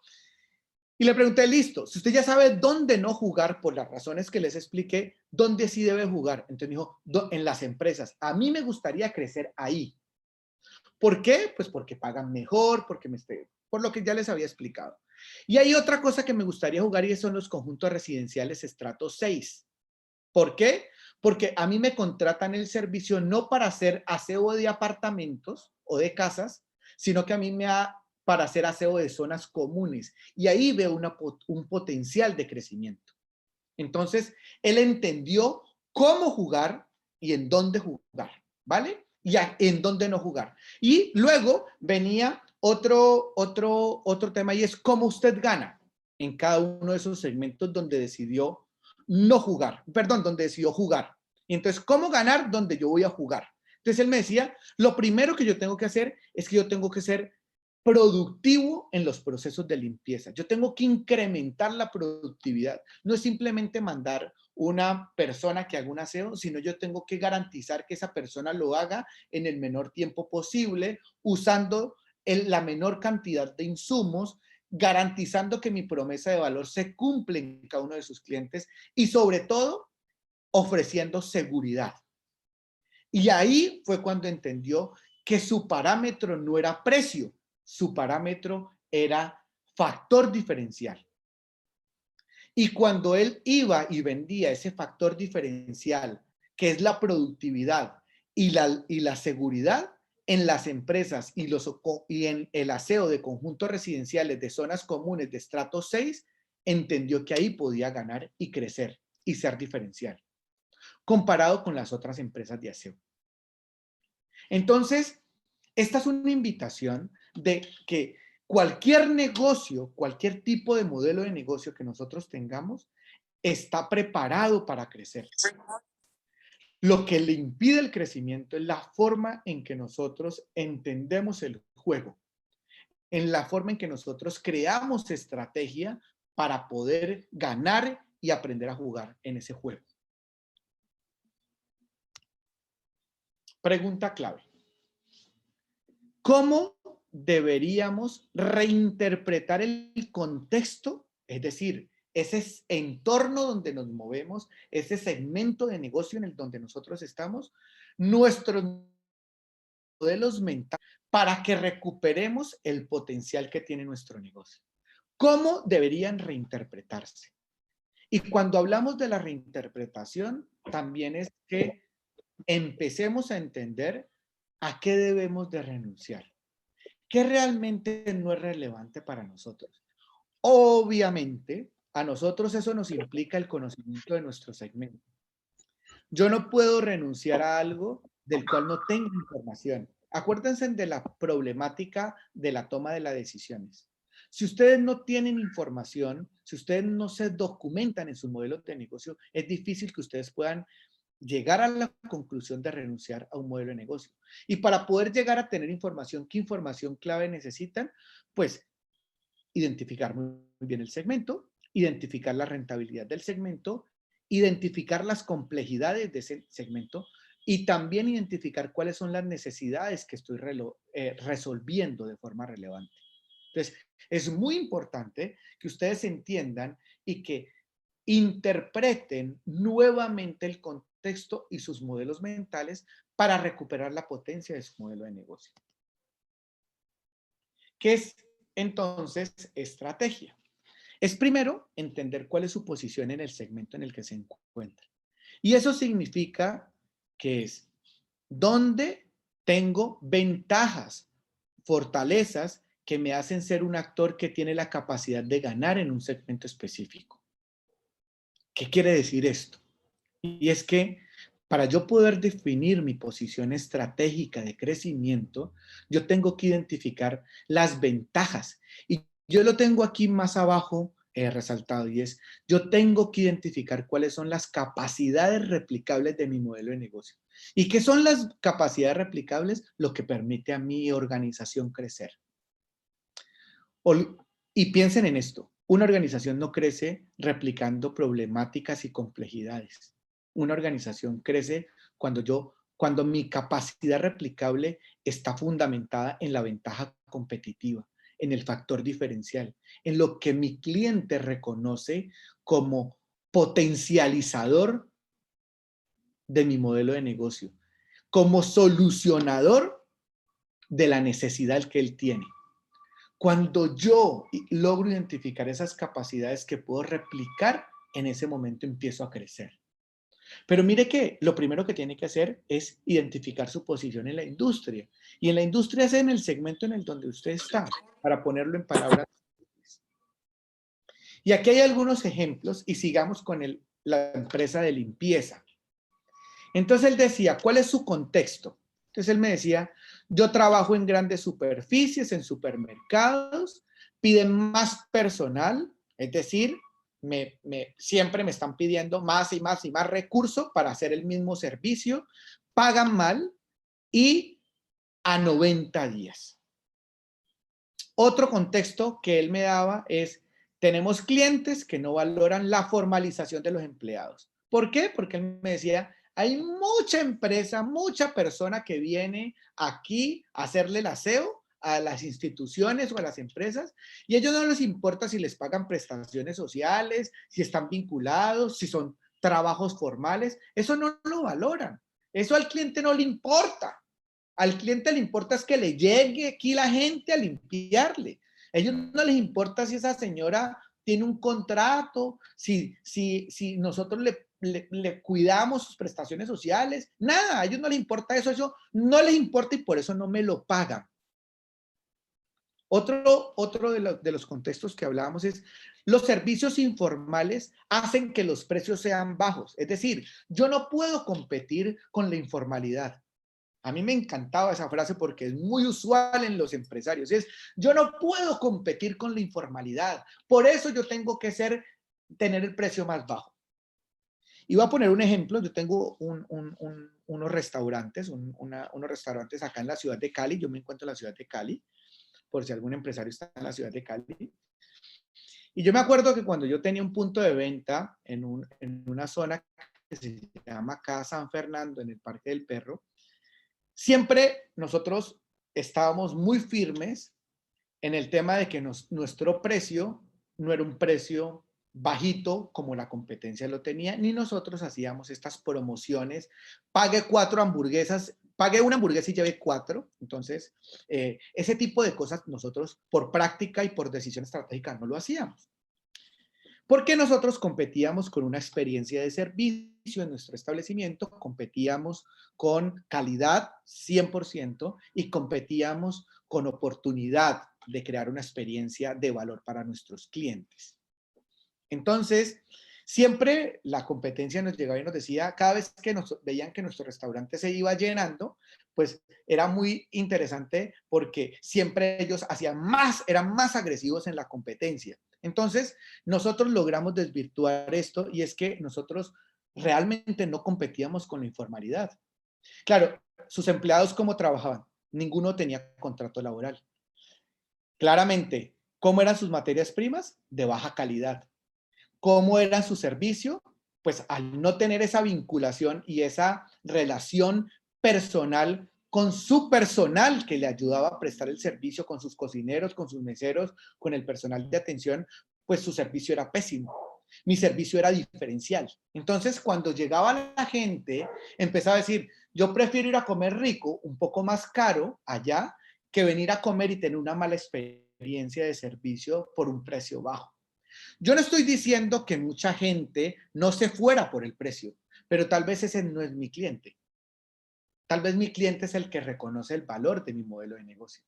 Y le pregunté, listo, si usted ya sabe dónde no jugar por las razones que les expliqué, ¿dónde sí debe jugar? Entonces me dijo, en las empresas. A mí me gustaría crecer ahí. ¿Por qué? Pues porque pagan mejor, por lo que ya les había explicado. Y hay otra cosa que me gustaría jugar y son los conjuntos residenciales estrato 6. ¿Por qué? Porque a mí me contratan el servicio no para hacer aseo de apartamentos o de casas, sino que a mí para hacer aseo de zonas comunes. Y ahí veo un potencial de crecimiento. Entonces, él entendió cómo jugar y en dónde jugar, ¿vale? Y en dónde no jugar. Y luego venía otro tema y es cómo usted gana en cada uno de esos segmentos donde decidió no jugar, perdón, donde decidió jugar. Y entonces, ¿cómo ganar donde yo voy a jugar? Entonces él me decía, lo primero que yo tengo que hacer es que yo tengo que ser productivo en los procesos de limpieza. Yo tengo que incrementar la productividad. No es simplemente mandar una persona que haga un aseo, sino yo tengo que garantizar que esa persona lo haga en el menor tiempo posible, usando la menor cantidad de insumos, garantizando que mi promesa de valor se cumple en cada uno de sus clientes y sobre todo ofreciendo seguridad. Y ahí fue cuando entendió que su parámetro no era precio, su parámetro era factor diferencial. Y cuando él iba y vendía ese factor diferencial, que es la productividad y la seguridad en las empresas y en el aseo de conjuntos residenciales de zonas comunes de estrato 6, entendió que ahí podía ganar y crecer y ser diferencial, comparado con las otras empresas de aseo. Entonces, esta es una invitación de que cualquier negocio, cualquier tipo de modelo de negocio que nosotros tengamos, está preparado para crecer. Lo que le impide el crecimiento es la forma en que nosotros entendemos el juego, en la forma en que nosotros creamos estrategia para poder ganar y aprender a jugar en ese juego. Pregunta clave. ¿Cómo deberíamos reinterpretar el contexto? Es decir, ese entorno donde nos movemos, ese segmento de negocio en el donde nosotros estamos, nuestros modelos mentales para que recuperemos el potencial que tiene nuestro negocio. ¿Cómo deberían reinterpretarse? Y cuando hablamos de la reinterpretación, también es que empecemos a entender a qué debemos de renunciar. ¿Qué realmente no es relevante para nosotros? Obviamente, a nosotros eso nos implica el conocimiento de nuestro segmento. Yo no puedo renunciar a algo del cual no tengo información. Acuérdense de la problemática de la toma de las decisiones. Si ustedes no tienen información, si ustedes no se documentan en su modelo de negocio, es difícil que ustedes puedan llegar a la conclusión de renunciar a un modelo de negocio. Y para poder llegar a tener información, ¿qué información clave necesitan? Pues identificar muy bien el segmento, identificar la rentabilidad del segmento, identificar las complejidades de ese segmento y también identificar cuáles son las necesidades que estoy resolviendo de forma relevante. Entonces, es muy importante que ustedes entiendan y que interpreten nuevamente el contexto contexto y sus modelos mentales para recuperar la potencia de su modelo de negocio. ¿Qué es entonces estrategia? Es primero entender cuál es su posición en el segmento en el que se encuentra. Y eso significa que es dónde tengo ventajas, fortalezas que me hacen ser un actor que tiene la capacidad de ganar en un segmento específico. ¿Qué quiere decir esto? Y es que para yo poder definir mi posición estratégica de crecimiento, yo tengo que identificar las ventajas. Y yo lo tengo aquí más abajo resaltado, y es, yo tengo que identificar cuáles son las capacidades replicables de mi modelo de negocio. ¿Y qué son las capacidades replicables? Lo que permite a mi organización crecer. Y piensen en esto, una organización no crece replicando problemáticas y complejidades. Una organización crece cuando mi capacidad replicable está fundamentada en la ventaja competitiva, en el factor diferencial, en lo que mi cliente reconoce como potencializador de mi modelo de negocio, como solucionador de la necesidad que él tiene. Cuando yo logro identificar esas capacidades que puedo replicar, en ese momento empiezo a crecer. Pero mire que lo primero que tiene que hacer es identificar su posición en la industria. Y en la industria es en el segmento en el donde usted está, para ponerlo en palabras. Y aquí hay algunos ejemplos y sigamos con la empresa de limpieza. Entonces él decía, ¿cuál es su contexto? Entonces él me decía, yo trabajo en grandes superficies, en supermercados, piden más personal, es decir, siempre me están pidiendo más y más y más recursos para hacer el mismo servicio, pagan mal y a 90 días. Otro contexto que él me daba es, tenemos clientes que no valoran la formalización de los empleados. ¿Por qué? Porque él me decía, hay mucha empresa, mucha persona que viene aquí a hacerle el aseo a las instituciones o a las empresas y a ellos no les importa si les pagan prestaciones sociales, si están vinculados, si son trabajos formales. Eso no lo valoran. Eso al cliente no le importa. Al cliente le importa es que le llegue aquí la gente a limpiarle. A ellos no les importa si esa señora tiene un contrato, si nosotros le cuidamos sus prestaciones sociales. Nada, a ellos no les importa eso, eso no les importa y por eso no me lo pagan. Otro de los contextos que hablábamos es los servicios informales hacen que los precios sean bajos. Es decir, yo no puedo competir con la informalidad. A mí me encantaba esa frase porque es muy usual en los empresarios. Es, yo no puedo competir con la informalidad. Por eso yo tengo que tener el precio más bajo. Y voy a poner un ejemplo. Yo tengo unos restaurantes, unos restaurantes acá en la ciudad de Cali. Yo me encuentro en la ciudad de Cali, por si algún empresario está en la ciudad de Cali. Y yo me acuerdo que cuando yo tenía un punto de venta en una zona que se llama acá San Fernando, en el Parque del Perro, siempre nosotros estábamos muy firmes en el tema de que nuestro precio no era un precio bajito como la competencia lo tenía, ni nosotros hacíamos estas promociones, pague 4 hamburguesas, pague una hamburguesa y lleve 4. Entonces, ese tipo de cosas nosotros por práctica y por decisión estratégica no lo hacíamos. Porque nosotros competíamos con una experiencia de servicio en nuestro establecimiento, competíamos con calidad 100% y competíamos con oportunidad de crear una experiencia de valor para nuestros clientes. Entonces, siempre la competencia nos llegaba y nos decía, cada vez que veían que nuestro restaurante se iba llenando, pues era muy interesante porque siempre ellos eran más agresivos en la competencia. Entonces, nosotros logramos desvirtuar esto y es que nosotros realmente no competíamos con la informalidad. Claro, sus empleados, ¿cómo trabajaban? Ninguno tenía contrato laboral. Claramente, ¿cómo eran sus materias primas? De baja calidad. ¿Cómo era su servicio? Pues al no tener esa vinculación y esa relación personal con su personal que le ayudaba a prestar el servicio, con sus cocineros, con sus meseros, con el personal de atención, pues su servicio era pésimo.
Mi servicio era diferencial. Entonces, cuando llegaba la gente, empezaba a decir, yo prefiero ir a comer rico, un poco más caro allá, que venir a comer y tener una mala experiencia de servicio por un precio bajo. Yo no estoy diciendo que mucha gente no se fuera por el precio, pero tal vez ese no es mi cliente. Tal vez mi cliente es el que reconoce el valor de mi modelo de negocio.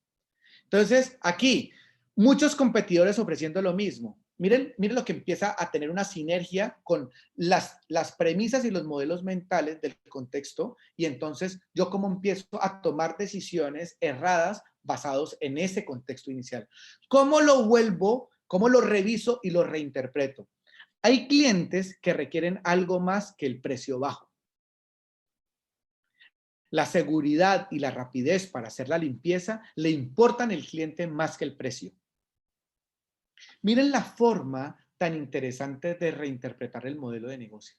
Entonces, aquí, muchos competidores ofreciendo lo mismo. Miren lo que empieza a tener una sinergia con las premisas y los modelos mentales del contexto, y entonces yo cómo empiezo a tomar decisiones erradas basados en ese contexto inicial. ¿Cómo lo vuelvo? ¿Cómo lo reviso y lo reinterpreto? Hay clientes que requieren algo más que el precio bajo. La seguridad y la rapidez para hacer la limpieza le importan al cliente más que el precio. Miren la forma tan interesante de reinterpretar el modelo de negocio.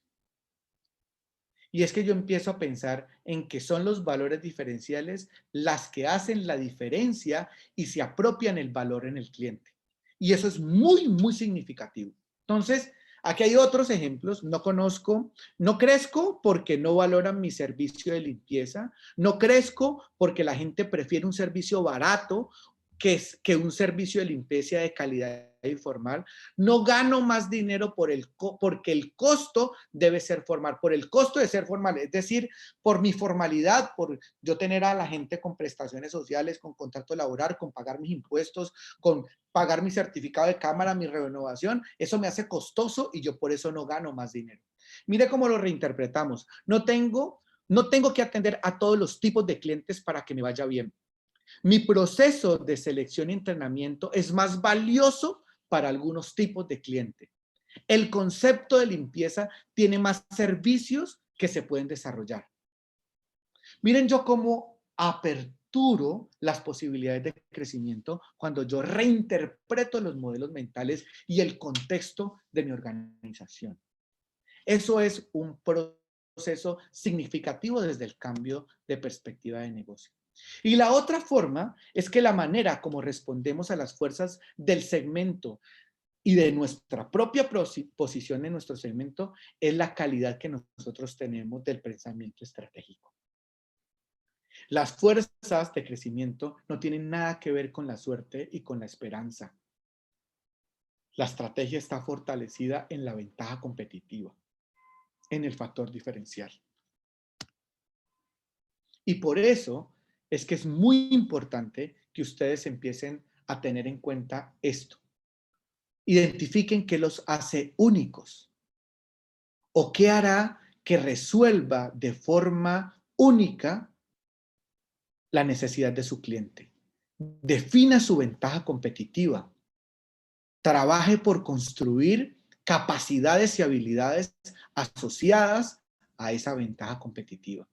Y es que yo empiezo a pensar en que son los valores diferenciales las que hacen la diferencia y se apropian el valor en el cliente. Y eso es muy, muy significativo. Entonces, aquí hay otros ejemplos. No crezco porque no valoran mi servicio de limpieza, no crezco porque la gente prefiere un servicio barato que un servicio de limpieza de calidad informal. No gano más dinero porque el costo debe ser formal, por el costo de ser formal, es decir, por mi formalidad, por yo tener a la gente con prestaciones sociales, con contrato laboral, con pagar mis impuestos, con pagar mi certificado de cámara, mi renovación, eso me hace costoso y yo por eso no gano más dinero. Mire cómo lo reinterpretamos. No tengo que atender a todos los tipos de clientes para que me vaya bien. Mi proceso de selección y entrenamiento es más valioso para algunos tipos de cliente. El concepto de limpieza tiene más servicios que se pueden desarrollar. Miren yo cómo aperturo las posibilidades de crecimiento cuando yo reinterpreto los modelos mentales y el contexto de mi organización. Eso es un proceso significativo desde el cambio de perspectiva de negocio. Y la otra forma es que la manera como respondemos a las fuerzas del segmento y de nuestra propia posición en nuestro segmento es la calidad que nosotros tenemos del pensamiento estratégico. Las fuerzas de crecimiento no tienen nada que ver con la suerte y con la esperanza. La estrategia está fortalecida en la ventaja competitiva, en el factor diferencial. Y por eso es que es muy importante que ustedes empiecen a tener en cuenta esto. Identifiquen qué los hace únicos o qué hará que resuelva de forma única la necesidad de su cliente. Defina su ventaja competitiva. Trabaje por construir capacidades y habilidades asociadas a esa ventaja competitiva.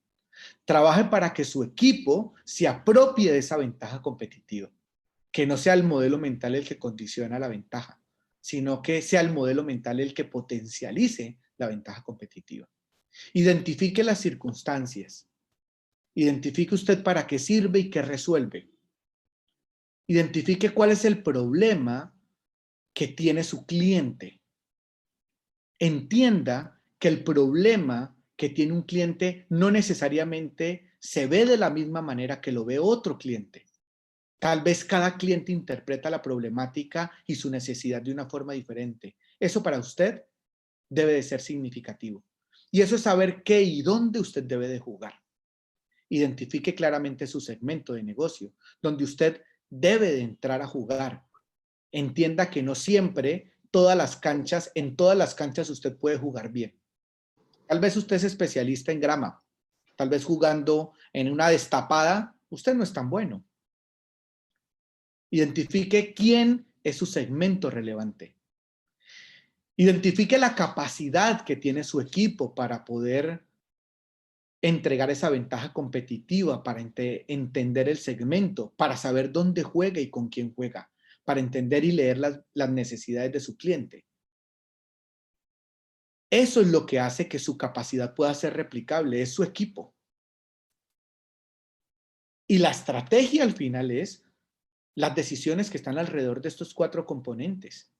Trabaje para que su equipo se apropie de esa ventaja competitiva. Que no sea el modelo mental el que condiciona la ventaja, sino que sea el modelo mental el que potencialice la ventaja competitiva. Identifique las circunstancias. Identifique usted para qué sirve y qué resuelve. Identifique cuál es el problema que tiene su cliente. Entienda que el problema que tiene un cliente no necesariamente se ve de la misma manera que lo ve otro cliente. Tal vez cada cliente interpreta la problemática y su necesidad de una forma diferente. Eso para usted debe de ser significativo. Y eso es saber qué y dónde usted debe de jugar. Identifique claramente su segmento de negocio, donde usted debe de entrar a jugar. Entienda que no siempre en todas las canchas usted puede jugar bien. Tal vez usted es especialista en grama. Tal vez jugando en una destapada, usted no es tan bueno. Identifique quién es su segmento relevante. Identifique la capacidad que tiene su equipo para poder entregar esa ventaja competitiva, para entender el segmento, para saber dónde juega y con quién juega, para entender y leer las necesidades de su cliente. Eso es lo que hace que su capacidad pueda ser replicable, es su equipo. Y la estrategia al final es las decisiones que están alrededor de estos 4 componentes.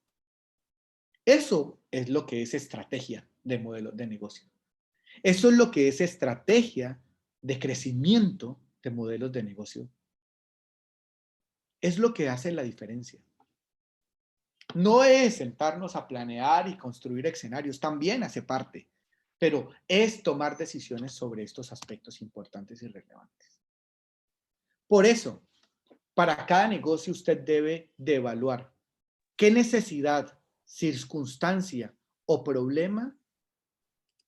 Eso es lo que es estrategia de modelos de negocio. Eso es lo que es estrategia de crecimiento de modelos de negocio. Es lo que hace la diferencia. No es sentarnos a planear y construir escenarios, también hace parte, pero es tomar decisiones sobre estos aspectos importantes y relevantes. Por eso, para cada negocio usted debe de evaluar qué necesidad, circunstancia o problema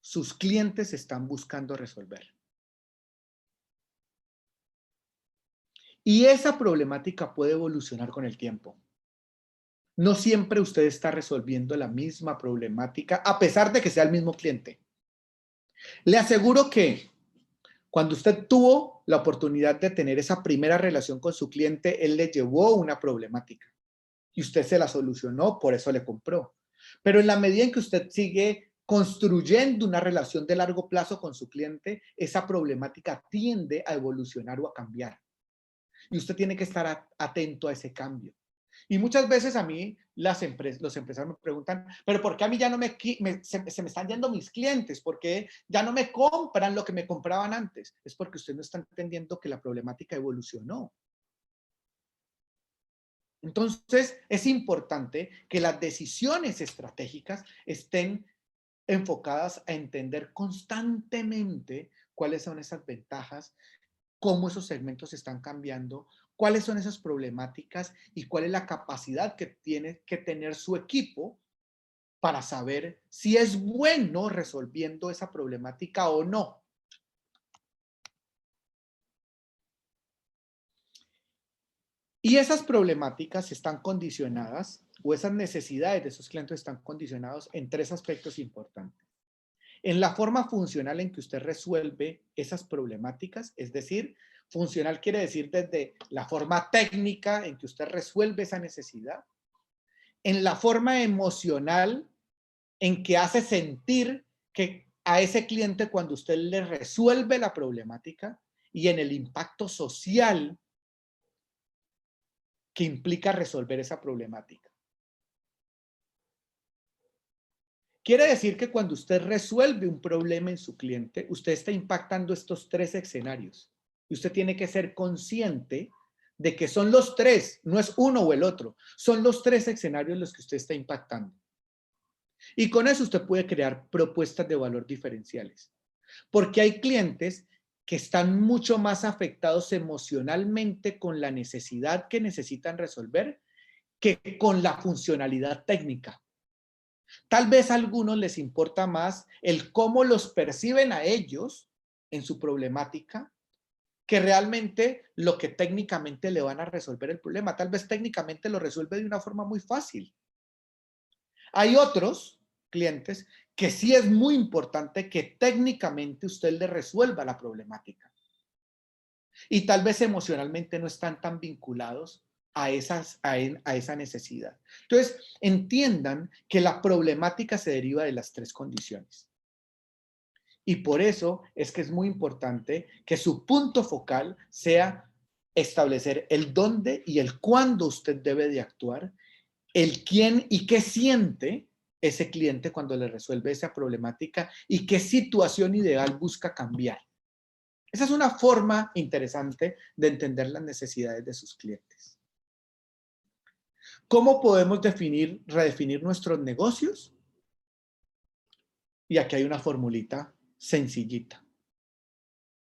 sus clientes están buscando resolver. Y esa problemática puede evolucionar con el tiempo. No siempre usted está resolviendo la misma problemática, a pesar de que sea el mismo cliente. Le aseguro que cuando usted tuvo la oportunidad de tener esa primera relación con su cliente, él le llevó una problemática y usted se la solucionó, por eso le compró. Pero en la medida en que usted sigue construyendo una relación de largo plazo con su cliente, esa problemática tiende a evolucionar o a cambiar. Y usted tiene que estar atento a ese cambio. Y muchas veces a mí los empresarios me preguntan, pero ¿por qué a mí ya no se me están yendo mis clientes? ¿Por qué ya no me compran lo que me compraban antes? Es porque usted no está entendiendo que la problemática evolucionó. Entonces, es importante que las decisiones estratégicas estén enfocadas a entender constantemente cuáles son esas ventajas, cómo esos segmentos están cambiando, cuáles son esas problemáticas y cuál es la capacidad que tiene que tener su equipo para saber si es bueno resolviendo esa problemática o no. Y esas problemáticas están condicionadas, o esas necesidades de esos clientes están condicionados en tres aspectos importantes. En la forma funcional en que usted resuelve esas problemáticas, es decir, funcional quiere decir desde la forma técnica en que usted resuelve esa necesidad, en la forma emocional en que hace sentir que a ese cliente cuando usted le resuelve la problemática y en el impacto social que implica resolver esa problemática. Quiere decir que cuando usted resuelve un problema en su cliente, usted está impactando estos tres escenarios. Y usted tiene que ser consciente de que son los tres, no es uno o el otro, son los tres escenarios los que usted está impactando. Y con eso usted puede crear propuestas de valor diferenciales. Porque hay clientes que están mucho más afectados emocionalmente con la necesidad que necesitan resolver que con la funcionalidad técnica. Tal vez a algunos les importa más el cómo los perciben a ellos en su problemática que realmente lo que técnicamente le van a resolver el problema. Tal vez técnicamente lo resuelve de una forma muy fácil. Hay otros clientes que sí es muy importante que técnicamente usted le resuelva la problemática. Y tal vez emocionalmente no están tan vinculados a esa necesidad. Entonces, entiendan que la problemática se deriva de las tres condiciones. Y por eso es que es muy importante que su punto focal sea establecer el dónde y el cuándo usted debe de actuar, el quién y qué siente ese cliente cuando le resuelve esa problemática y qué situación ideal busca cambiar. Esa es una forma interesante de entender las necesidades de sus clientes. ¿Cómo podemos redefinir nuestros negocios? Y aquí hay una formulita sencillita.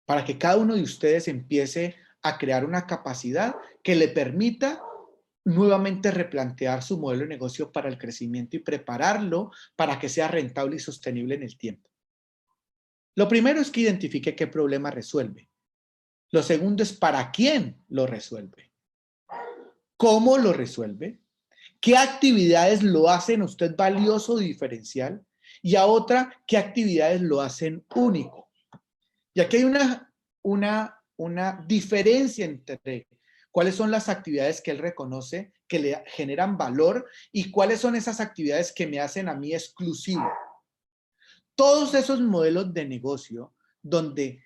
Para que cada uno de ustedes empiece a crear una capacidad que le permita nuevamente replantear su modelo de negocio para el crecimiento y prepararlo para que sea rentable y sostenible en el tiempo. Lo primero es que identifique qué problema resuelve. Lo segundo es para quién lo resuelve. ¿Cómo lo resuelve? ¿Qué actividades lo hacen a usted valioso y diferencial? Y a otra, ¿qué actividades lo hacen único? Y aquí hay una diferencia entre cuáles son las actividades que él reconoce que le generan valor y cuáles son esas actividades que me hacen a mí exclusivo. Todos esos modelos de negocio donde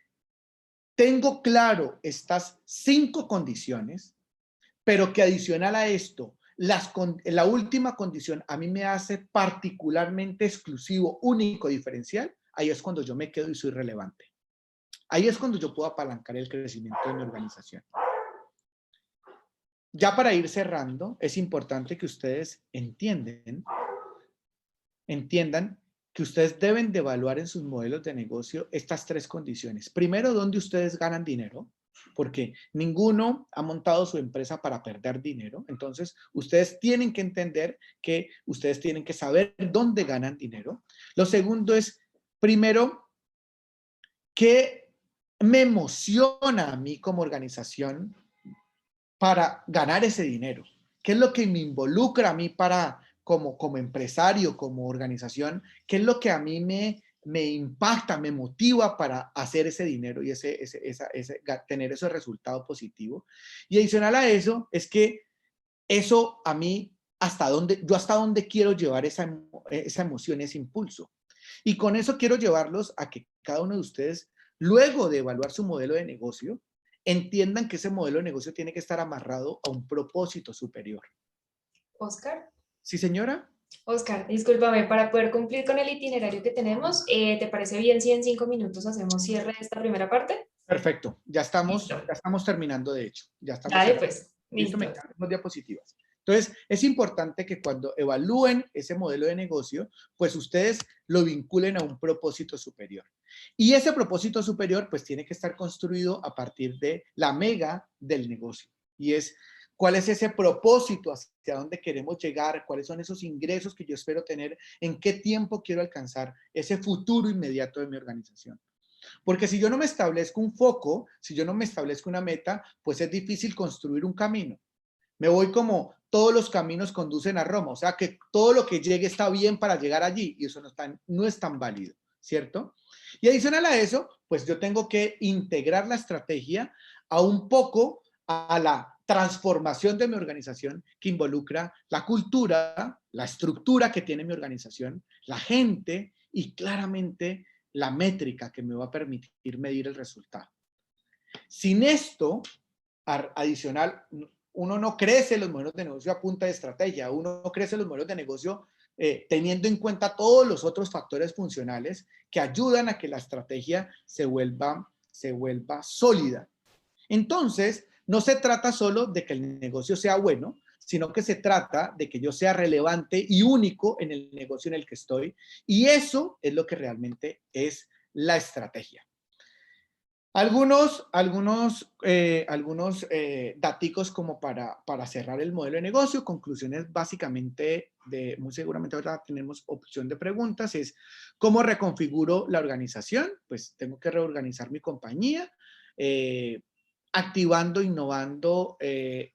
tengo claro estas 5 condiciones, pero que adicional a esto La última condición a mí me hace particularmente exclusivo, único, diferencial, ahí es cuando yo me quedo y soy relevante. Ahí es cuando yo puedo apalancar el crecimiento de mi organización. Ya para ir cerrando, es importante que ustedes entiendan que ustedes deben de evaluar en sus modelos de negocio estas 3 condiciones. Primero, ¿dónde ustedes ganan dinero? Porque ninguno ha montado su empresa para perder dinero. Entonces, ustedes tienen que entender que ustedes tienen que saber dónde ganan dinero. Lo segundo es, primero, ¿qué me emociona a mí como organización para ganar ese dinero? ¿Qué es lo que me involucra a mí como empresario, como organización? ¿Qué es lo que a mí me impacta, me motiva para hacer ese dinero y tener ese resultado positivo? Y adicional a eso, es que eso a mí, hasta dónde quiero llevar esa emoción, ese impulso. Y con eso quiero llevarlos a que cada uno de ustedes, luego de evaluar su modelo de negocio, entiendan que ese modelo de negocio tiene que estar amarrado a un propósito superior.
Oscar.
¿Sí, señora?
Oscar, discúlpame, para poder cumplir con el itinerario que tenemos, ¿te parece bien si en 5 minutos hacemos cierre de esta primera parte?
Perfecto, ya estamos
Listo.
terminando, de hecho. Ya estamos
Dale,
terminando.
pues,
Listo, me
listo.
quedan 2 diapositivas. Entonces, es importante que cuando evalúen ese modelo de negocio, pues ustedes lo vinculen a un propósito superior. Y ese propósito superior, pues tiene que estar construido a partir de la mega del negocio. Y es, ¿cuál es ese propósito? ¿Hacia dónde queremos llegar? ¿Cuáles son esos ingresos que yo espero tener? ¿En qué tiempo quiero alcanzar ese futuro inmediato de mi organización? Porque si yo no me establezco un foco, si yo no me establezco una meta, pues es difícil construir un camino. Me voy como todos los caminos conducen a Roma, o sea que todo lo que llegue está bien para llegar allí y eso no es tan válido, ¿cierto? Y adicional a eso, pues yo tengo que integrar la estrategia a un poco a la transformación de mi organización que involucra la cultura, la estructura que tiene mi organización, la gente y claramente la métrica que me va a permitir medir el resultado. Sin esto, adicional, uno no crece los modelos de negocio a punta de estrategia, uno no crece los modelos de negocio teniendo en cuenta todos los otros factores funcionales que ayudan a que la estrategia se vuelva sólida. Entonces, no se trata solo de que el negocio sea bueno, sino que se trata de que yo sea relevante y único en el negocio en el que estoy. Y eso es lo que realmente es la estrategia. Algunos daticos como para cerrar el modelo de negocio, conclusiones básicamente muy seguramente ahora tenemos opción de preguntas, es ¿cómo reconfiguro la organización? Pues tengo que reorganizar mi compañía, activando, innovando,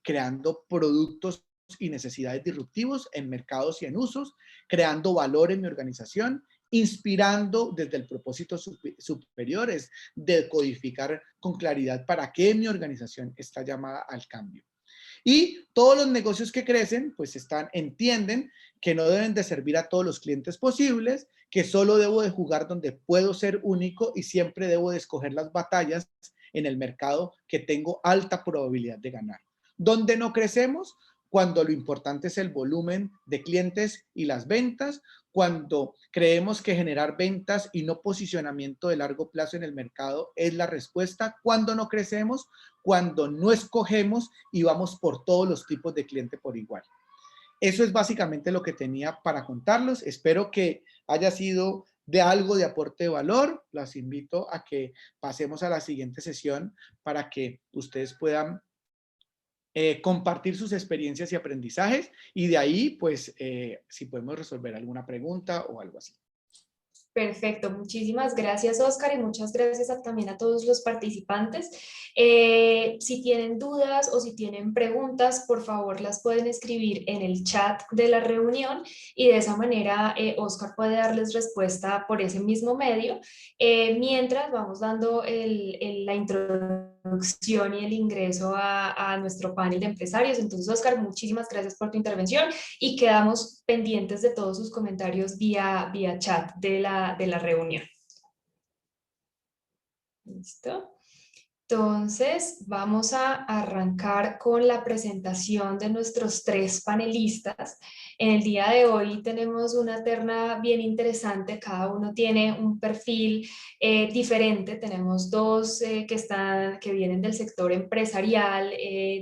creando productos y necesidades disruptivos en mercados y en usos, creando valor en mi organización, inspirando desde el propósito superior, es decodificar con claridad para qué mi organización está llamada al cambio. Y todos los negocios que crecen, pues entienden que no deben de servir a todos los clientes posibles, que solo debo de jugar donde puedo ser único y siempre debo de escoger las batallas en el mercado que tengo alta probabilidad de ganar. ¿Dónde no crecemos? Cuando lo importante es el volumen de clientes y las ventas, cuando creemos que generar ventas y no posicionamiento de largo plazo en el mercado es la respuesta, cuando no crecemos, cuando no escogemos y vamos por todos los tipos de cliente por igual. Eso es básicamente lo que tenía para contarlos. Espero que haya sido de algo de aporte de valor. Las invito a que pasemos a la siguiente sesión para que ustedes puedan compartir sus experiencias y aprendizajes y de ahí, pues, si podemos resolver alguna pregunta o algo así.
Perfecto, muchísimas gracias Oscar y muchas gracias también a todos los participantes. Si tienen dudas o si tienen preguntas, por favor las pueden escribir en el chat de la reunión y de esa manera Oscar puede darles respuesta por ese mismo medio. Mientras vamos dando la introducción y el ingreso a nuestro panel de empresarios. Entonces Oscar, muchísimas gracias por tu intervención y quedamos pendientes de todos sus comentarios vía chat de la reunión. ¿Listo? Entonces, vamos a arrancar con la presentación de nuestros 3 panelistas. En el día de hoy tenemos una terna bien interesante, cada uno tiene un perfil diferente. Tenemos 2 que vienen del sector empresarial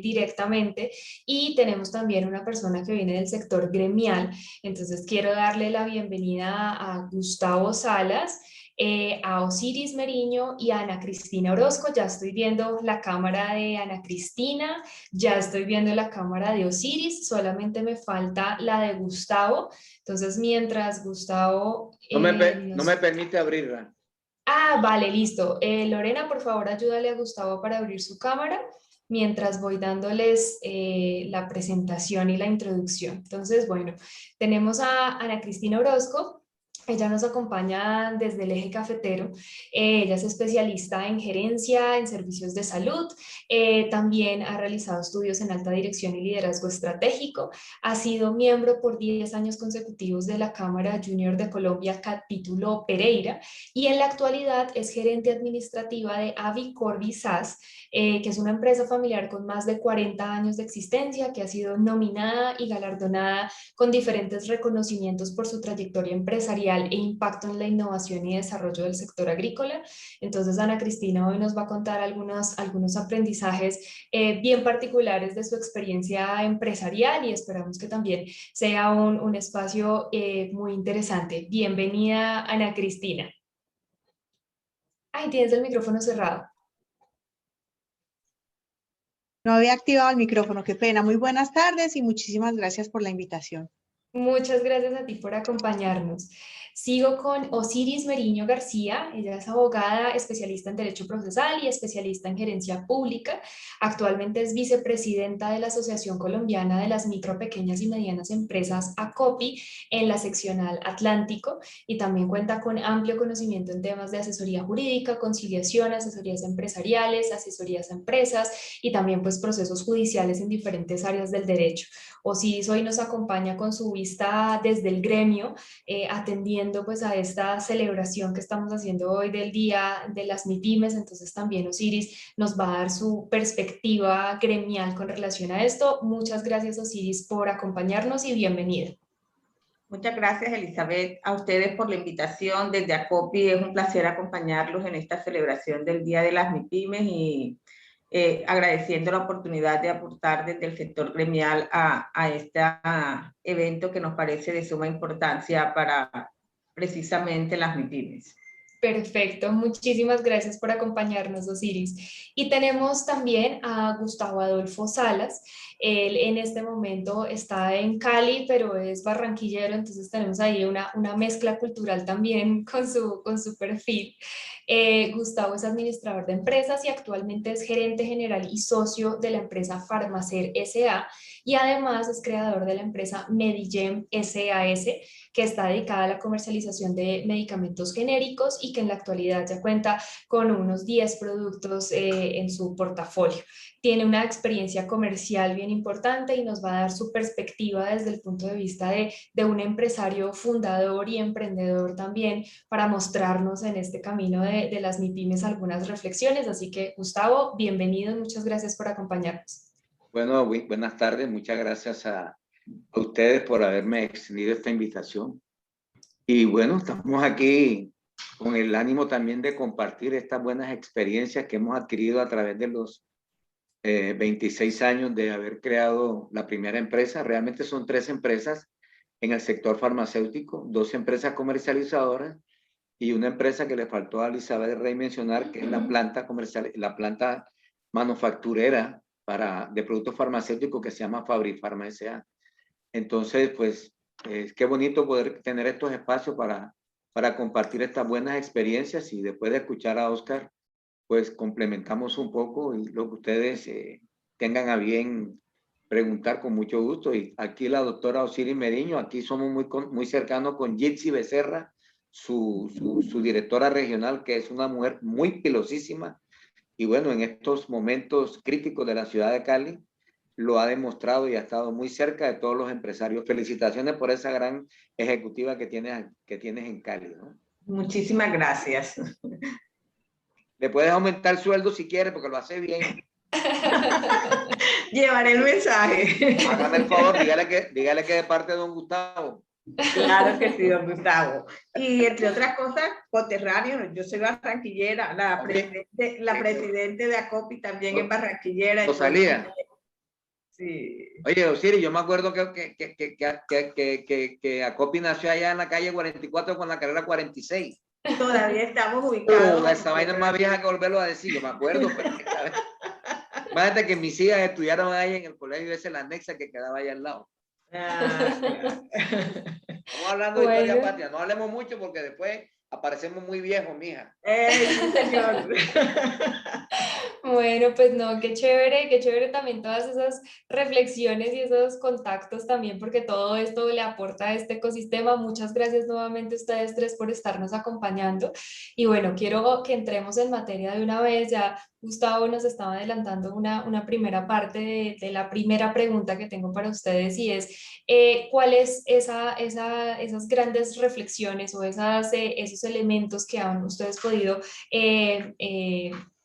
directamente, y tenemos también una persona que viene del sector gremial. Entonces, quiero darle la bienvenida a Gustavo Salas, a Osiris Meriño y a Ana Cristina Orozco. Ya estoy viendo la cámara de Ana Cristina, ya estoy viendo la cámara de Osiris, solamente me falta la de Gustavo. Entonces, mientras Gustavo...
No me permite abrirla.
Ah, vale, listo. Lorena, por favor, ayúdale a Gustavo para abrir su cámara mientras voy dándoles la presentación y la introducción. Entonces, bueno, tenemos a Ana Cristina Orozco. Ella nos acompaña desde el eje cafetero. Ella es especialista en gerencia, en servicios de salud. También ha realizado estudios en alta dirección y liderazgo estratégico. Ha sido miembro por 10 años consecutivos de la Cámara Junior de Colombia, capítulo Pereira, y en la actualidad es gerente administrativa de Avi Corby SAS, que es una empresa familiar con más de 40 años de existencia, que ha sido nominada y galardonada con diferentes reconocimientos por su trayectoria empresarial e impacto en la innovación y desarrollo del sector agrícola. Entonces, Ana Cristina hoy nos va a contar algunos aprendizajes bien particulares de su experiencia empresarial, y esperamos que también sea un espacio muy interesante. Bienvenida, Ana Cristina. Ay, tienes el micrófono cerrado.
No había activado el micrófono, qué pena. Muy buenas tardes y muchísimas gracias por la invitación.
Muchas gracias a ti por acompañarnos. Sigo con Osiris Meriño García. Ella es abogada, especialista en Derecho Procesal y especialista en Gerencia Pública. Actualmente es vicepresidenta de la Asociación Colombiana de las Micro, Pequeñas y Medianas Empresas, ACOPI, en la seccional Atlántico, y también cuenta con amplio conocimiento en temas de asesoría jurídica, conciliación, asesorías empresariales, asesorías a empresas y también pues procesos judiciales en diferentes áreas del derecho. Osiris hoy nos acompaña con su vista desde el gremio, atendiendo pues a esta celebración que estamos haciendo hoy del Día de las MIPYMES. Entonces también Osiris nos va a dar su perspectiva gremial con relación a esto. Muchas gracias, Osiris, por acompañarnos y bienvenida.
Muchas gracias, Elizabeth, a ustedes por la invitación. Desde ACOPI es un placer acompañarlos en esta celebración del Día de las MIPYMES y agradeciendo la oportunidad de aportar desde el sector gremial a este evento que nos parece de suma importancia para precisamente las MIPYMES.
Perfecto, muchísimas gracias por acompañarnos, Osiris. Y tenemos también a Gustavo Adolfo Salas. Él en este momento está en Cali, pero es barranquillero, entonces tenemos ahí una mezcla cultural también con su perfil. Gustavo es administrador de empresas y actualmente es gerente general y socio de la empresa Farmacer S.A., y además es creador de la empresa Medigem SAS, que está dedicada a la comercialización de medicamentos genéricos y que en la actualidad ya cuenta con unos 10 productos en su portafolio. Tiene una experiencia comercial bien importante y nos va a dar su perspectiva desde el punto de vista de un empresario fundador y emprendedor también, para mostrarnos en este camino de las MIPYMES algunas reflexiones. Así que, Gustavo, bienvenido, muchas gracias por acompañarnos.
Bueno, buenas tardes, muchas gracias a ustedes por haberme extendido esta invitación. Y bueno, estamos aquí con el ánimo también de compartir estas buenas experiencias que hemos adquirido a través de los 26 años de haber creado la primera empresa. Realmente son 3 empresas en el sector farmacéutico, 2 empresas comercializadoras y una empresa que le faltó a Elizabeth Rey mencionar, que es la planta comercial, la planta manufacturera de productos farmacéuticos que se llama Fabrifarma S.A. Entonces, pues, qué bonito poder tener estos espacios para compartir estas buenas experiencias, y después de escuchar a Oscar, pues complementamos un poco y lo que ustedes tengan a bien preguntar con mucho gusto. Y aquí la doctora Osiris Meriño, aquí somos muy cercanos con Jitsi Becerra, su directora regional, que es una mujer muy pilosísima. Y bueno, en estos momentos críticos de la ciudad de Cali, lo ha demostrado y ha estado muy cerca de todos los empresarios. Felicitaciones por esa gran ejecutiva que tienes en Cali, ¿no?
Muchísimas gracias.
Le puedes aumentar el sueldo si quieres porque lo hace bien.
Llevaré el mensaje.
Hágame el favor, dígale que de parte de don Gustavo.
Claro que sí, don Gustavo. Y entre otras cosas, coterráneo, yo soy barranquillera, la presidente de ACOPI también es barranquillera.
Rosalía.
Sí.
Oye, Osiris, yo me acuerdo que ACOPI nació allá en la calle 44 con la carrera 46.
Todavía estamos ubicados.
Esa vaina es más vieja que volverlo a decir, yo me acuerdo. Imagínate que mis hijas estudiaron ahí en el colegio ese, la anexa que quedaba allá al lado. Estamos hablando de historia patria, no hablemos mucho porque después aparecemos muy viejos, mija.
Sí, señor.
Bueno, pues no, qué chévere también todas esas reflexiones y esos contactos también, porque todo esto le aporta a este ecosistema. Muchas gracias nuevamente a ustedes tres por estarnos acompañando. Y bueno, quiero que entremos en materia de una vez. Ya Gustavo nos estaba adelantando una primera parte de la primera pregunta que tengo para ustedes, y es ¿cuál es esas grandes reflexiones o esos elementos que han ustedes podido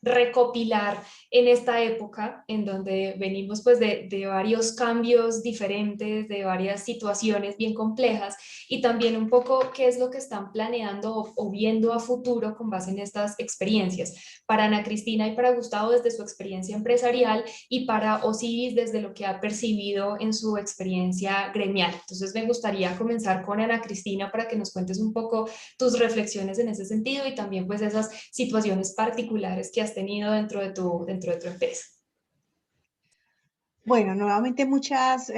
recopilar en esta época en donde venimos pues de varios cambios diferentes, de varias situaciones bien complejas, y también un poco qué es lo que están planeando o viendo a futuro con base en estas experiencias? Para Ana Cristina y para Gustavo desde su experiencia empresarial, y para Osiris desde lo que ha percibido en su experiencia gremial. Entonces me gustaría comenzar con Ana Cristina para que nos cuentes un poco tus reflexiones en ese sentido y también pues esas situaciones particulares que has tenido dentro de tu empresa.
Bueno, nuevamente muchísimas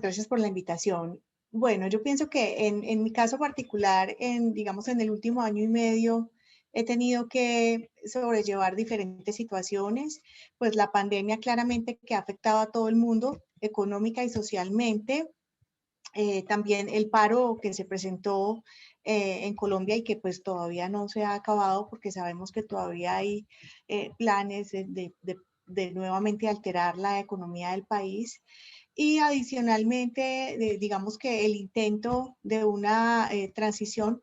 gracias por la invitación. Bueno, yo pienso que en mi caso particular, digamos en el último año y medio, he tenido que sobrellevar diferentes situaciones, pues la pandemia claramente que ha afectado a todo el mundo, económica y socialmente. También el paro que se presentó en Colombia y que pues todavía no se ha acabado, porque sabemos que todavía hay planes de nuevamente alterar la economía del país. Y adicionalmente, digamos que el intento de una transición,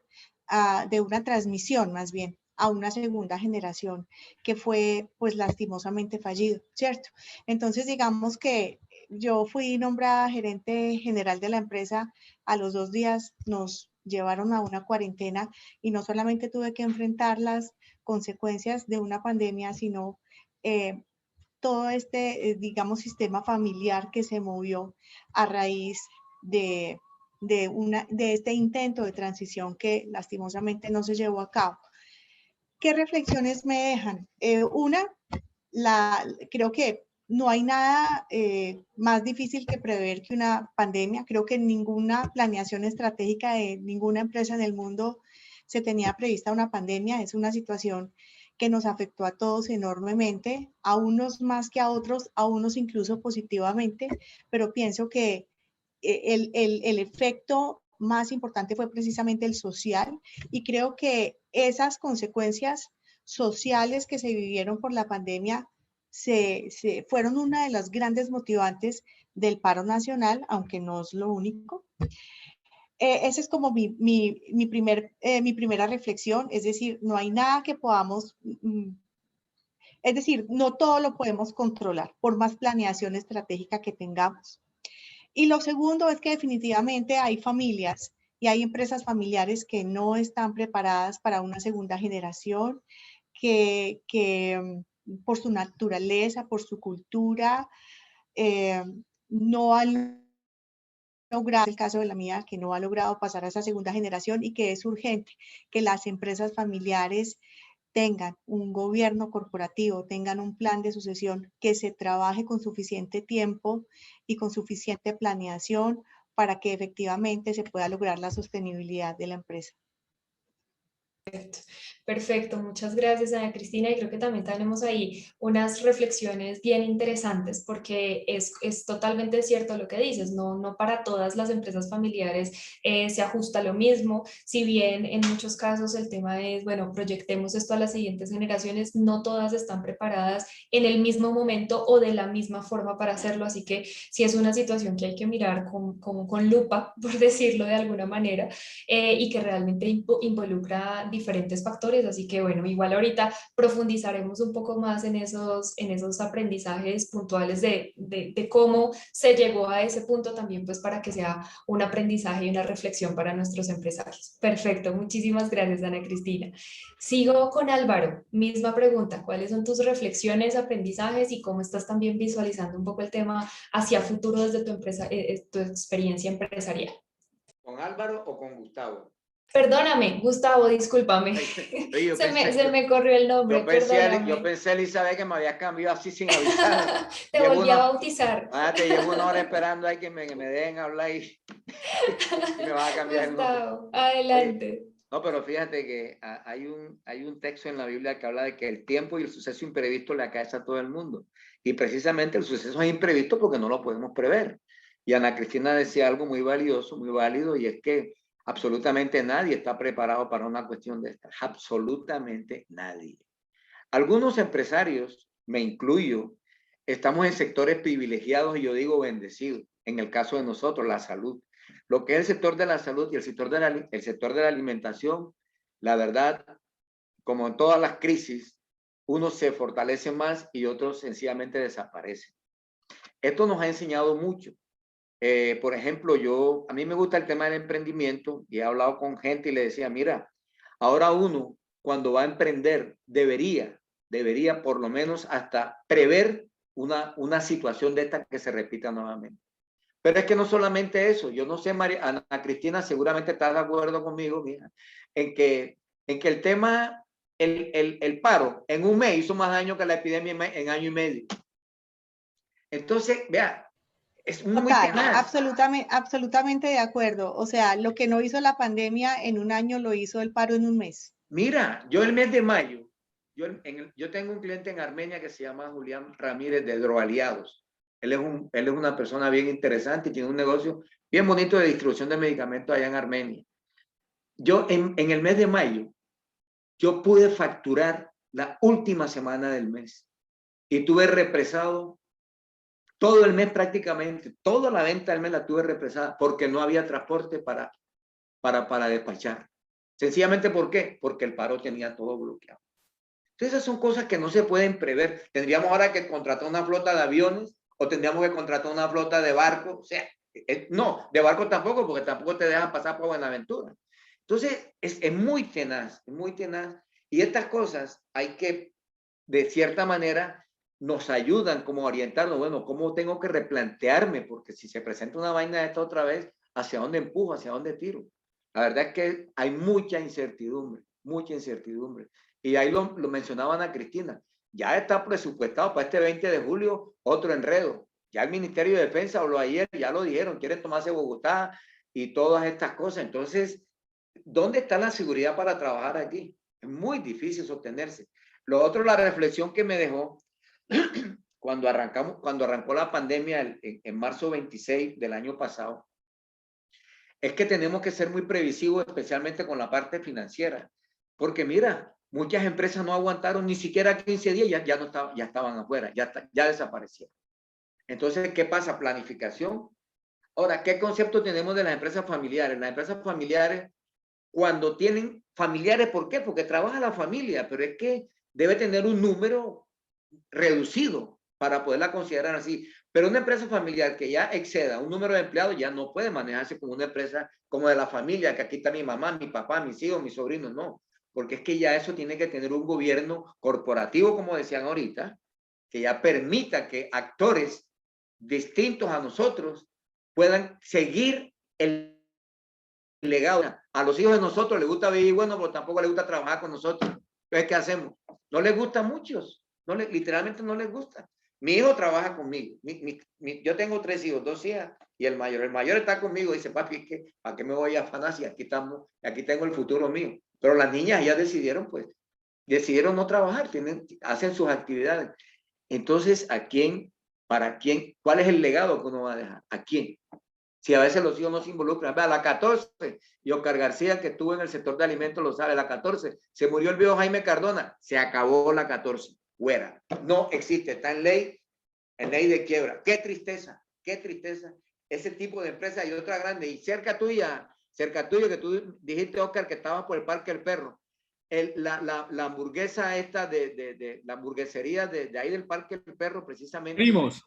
de una transmisión más bien, a una segunda generación que fue pues lastimosamente fallido, ¿cierto? Entonces digamos que yo fui nombrada gerente general de la empresa. A los 2 días nos llevaron a una cuarentena y no solamente tuve que enfrentar las consecuencias de una pandemia, sino todo este, digamos, sistema familiar que se movió a raíz de este intento de transición que lastimosamente no se llevó a cabo. ¿Qué reflexiones me dejan? Creo que no hay nada más difícil que prever que una pandemia. Creo que en ninguna planeación estratégica de ninguna empresa en el mundo se tenía prevista una pandemia. Es una situación que nos afectó a todos enormemente, a unos más que a otros, a unos incluso positivamente, pero pienso que el efecto más importante fue precisamente el social, y creo que esas consecuencias sociales que se vivieron por la pandemia fueron una de las grandes motivantes del paro nacional, aunque no es lo único. Esa es como mi primera reflexión, es decir, no hay nada que podamos, es decir, no todo lo podemos controlar, por más planeación estratégica que tengamos. Y lo segundo es que definitivamente hay familias y hay empresas familiares que no están preparadas para una segunda generación, que por su naturaleza, por su cultura, no han logrado, el caso de la mía, que no ha logrado pasar a esa segunda generación, y que es urgente que las empresas familiares tengan un gobierno corporativo, tengan un plan de sucesión, que se trabaje con suficiente tiempo y con suficiente planeación para que efectivamente se pueda lograr la sostenibilidad de la empresa.
Perfecto, muchas gracias Ana Cristina, y creo que también tenemos ahí unas reflexiones bien interesantes, porque es totalmente cierto lo que dices, no para todas las empresas familiares se ajusta lo mismo. Si bien en muchos casos el tema es, bueno, proyectemos esto a las siguientes generaciones, no todas están preparadas en el mismo momento o de la misma forma para hacerlo, así que sí es una situación que hay que mirar con lupa, por decirlo de alguna manera, y que realmente involucra diferentes factores, así que bueno, igual ahorita profundizaremos un poco más en esos aprendizajes puntuales de cómo se llegó a ese punto también, pues para que sea un aprendizaje y una reflexión para nuestros empresarios. Perfecto, muchísimas gracias, Ana Cristina. Sigo con Álvaro, misma pregunta, ¿cuáles son tus reflexiones, aprendizajes y cómo estás también visualizando un poco el tema hacia futuro desde tu empresa, tu experiencia empresarial?
¿Con Álvaro o con Gustavo?
Perdóname, Gustavo, discúlpame.
Oye,
se me corrió el nombre, perdóname.
Yo pensé, Elizabeth, que me había cambiado así sin avisar.
Te volví a bautizar.
Te llevo una hora esperando ahí que me dejen hablar y me va a cambiar el nombre.
Gustavo, adelante.
Oye, no, pero fíjate que hay un texto en la Biblia que habla de que el tiempo y el suceso imprevisto le acaece a todo el mundo. Y precisamente el suceso es imprevisto porque no lo podemos prever. Y Ana Cristina decía algo muy valioso, muy válido, y es que absolutamente nadie está preparado para una cuestión de esta. Absolutamente nadie. Algunos empresarios, me incluyo, estamos en sectores privilegiados y yo digo bendecidos. En el caso de nosotros, la salud. Lo que es el sector de la salud y el sector de la alimentación, la verdad, como en todas las crisis, unos se fortalecen más y otros sencillamente desaparecen. Esto nos ha enseñado mucho. Por ejemplo, a mí me gusta el tema del emprendimiento y he hablado con gente y le decía, mira, ahora uno cuando va a emprender debería por lo menos hasta prever una situación de esta que se repita nuevamente. Pero es que no solamente eso, yo no sé, Ana Cristina, seguramente estás de acuerdo conmigo, mija, en que el tema, el paro en un mes hizo más daño que la epidemia en año y medio. Entonces, vea, es muy tenaz.
Absolutamente de acuerdo. O sea, lo que no hizo la pandemia en un año lo hizo el paro en un mes.
Mira, yo el mes de mayo, yo tengo un cliente en Armenia que se llama Julián Ramírez de Droaliados. Él es una persona bien interesante y tiene un negocio bien bonito de distribución de medicamentos allá en Armenia. Yo en el mes de mayo, yo pude facturar la última semana del mes y tuve represado todo el mes prácticamente, toda la venta del mes la tuve represada porque no había transporte para despachar. Sencillamente, ¿por qué? Porque el paro tenía todo bloqueado. Entonces, esas son cosas que no se pueden prever. Tendríamos ahora que contratar una flota de aviones o tendríamos que contratar una flota de barcos. O sea, no, de barcos tampoco, porque tampoco te dejan pasar por Buenaventura. Entonces, es muy tenaz, muy tenaz. Y estas cosas hay que, de cierta manera, nos ayudan como a orientarnos. Bueno, ¿cómo tengo que replantearme? Porque si se presenta una vaina de esta otra vez, ¿hacia dónde empujo? ¿Hacia dónde tiro? La verdad es que hay mucha incertidumbre, mucha incertidumbre. Y ahí lo mencionaba Ana Cristina. Ya está presupuestado para este 20 de julio otro enredo. Ya el Ministerio de Defensa habló ayer, ya lo dijeron, quieren tomarse Bogotá y todas estas cosas. Entonces, ¿dónde está la seguridad para trabajar aquí? Es muy difícil sostenerse. Lo otro, la reflexión que me dejó cuando arrancó la pandemia en marzo 26 del año pasado, es que tenemos que ser muy previsivos, especialmente con la parte financiera. Porque mira, muchas empresas no aguantaron ni siquiera 15 días, ya estaban afuera, ya desaparecieron. Entonces, ¿qué pasa? Planificación. Ahora, ¿qué concepto tenemos de las empresas familiares? Las empresas familiares, cuando tienen familiares, ¿por qué? Porque trabaja la familia, pero es que debe tener un número reducido para poderla considerar así. Pero una empresa familiar que ya exceda un número de empleados ya no puede manejarse como una empresa como de la familia, que aquí está mi mamá, mi papá, mis hijos, mis sobrinos, no. Porque es que ya eso tiene que tener un gobierno corporativo, como decían ahorita, que ya permita que actores distintos a nosotros puedan seguir el legado. A los hijos de nosotros les gusta vivir bueno, pero tampoco les gusta trabajar con nosotros. Entonces, ¿qué hacemos? No les gusta a muchos, literalmente no les gusta. Mi hijo trabaja conmigo. Yo tengo 3 hijos, 2 hijas y el mayor está conmigo. Dice, papi, ¿para qué me voy a afanar si aquí tengo el futuro mío? Pero las niñas ya decidieron no trabajar, hacen sus actividades. Entonces, ¿para quién? ¿Cuál es el legado que uno va a dejar? ¿A quién? Si a veces los hijos no se involucran. Vea, la 14, y Oscar García, que estuvo en el sector de alimentos, lo sabe, la 14, se murió el viejo Jaime Cardona, se acabó la 14, fuera. No existe, está en ley de quiebra. Qué tristeza ese tipo de empresa y otra grande. Y cerca tuyo, que tú dijiste, Oscar, que estabas por el Parque del Perro. la hamburguesa esta de la hamburguesería de ahí del Parque del Perro, precisamente.
Primos.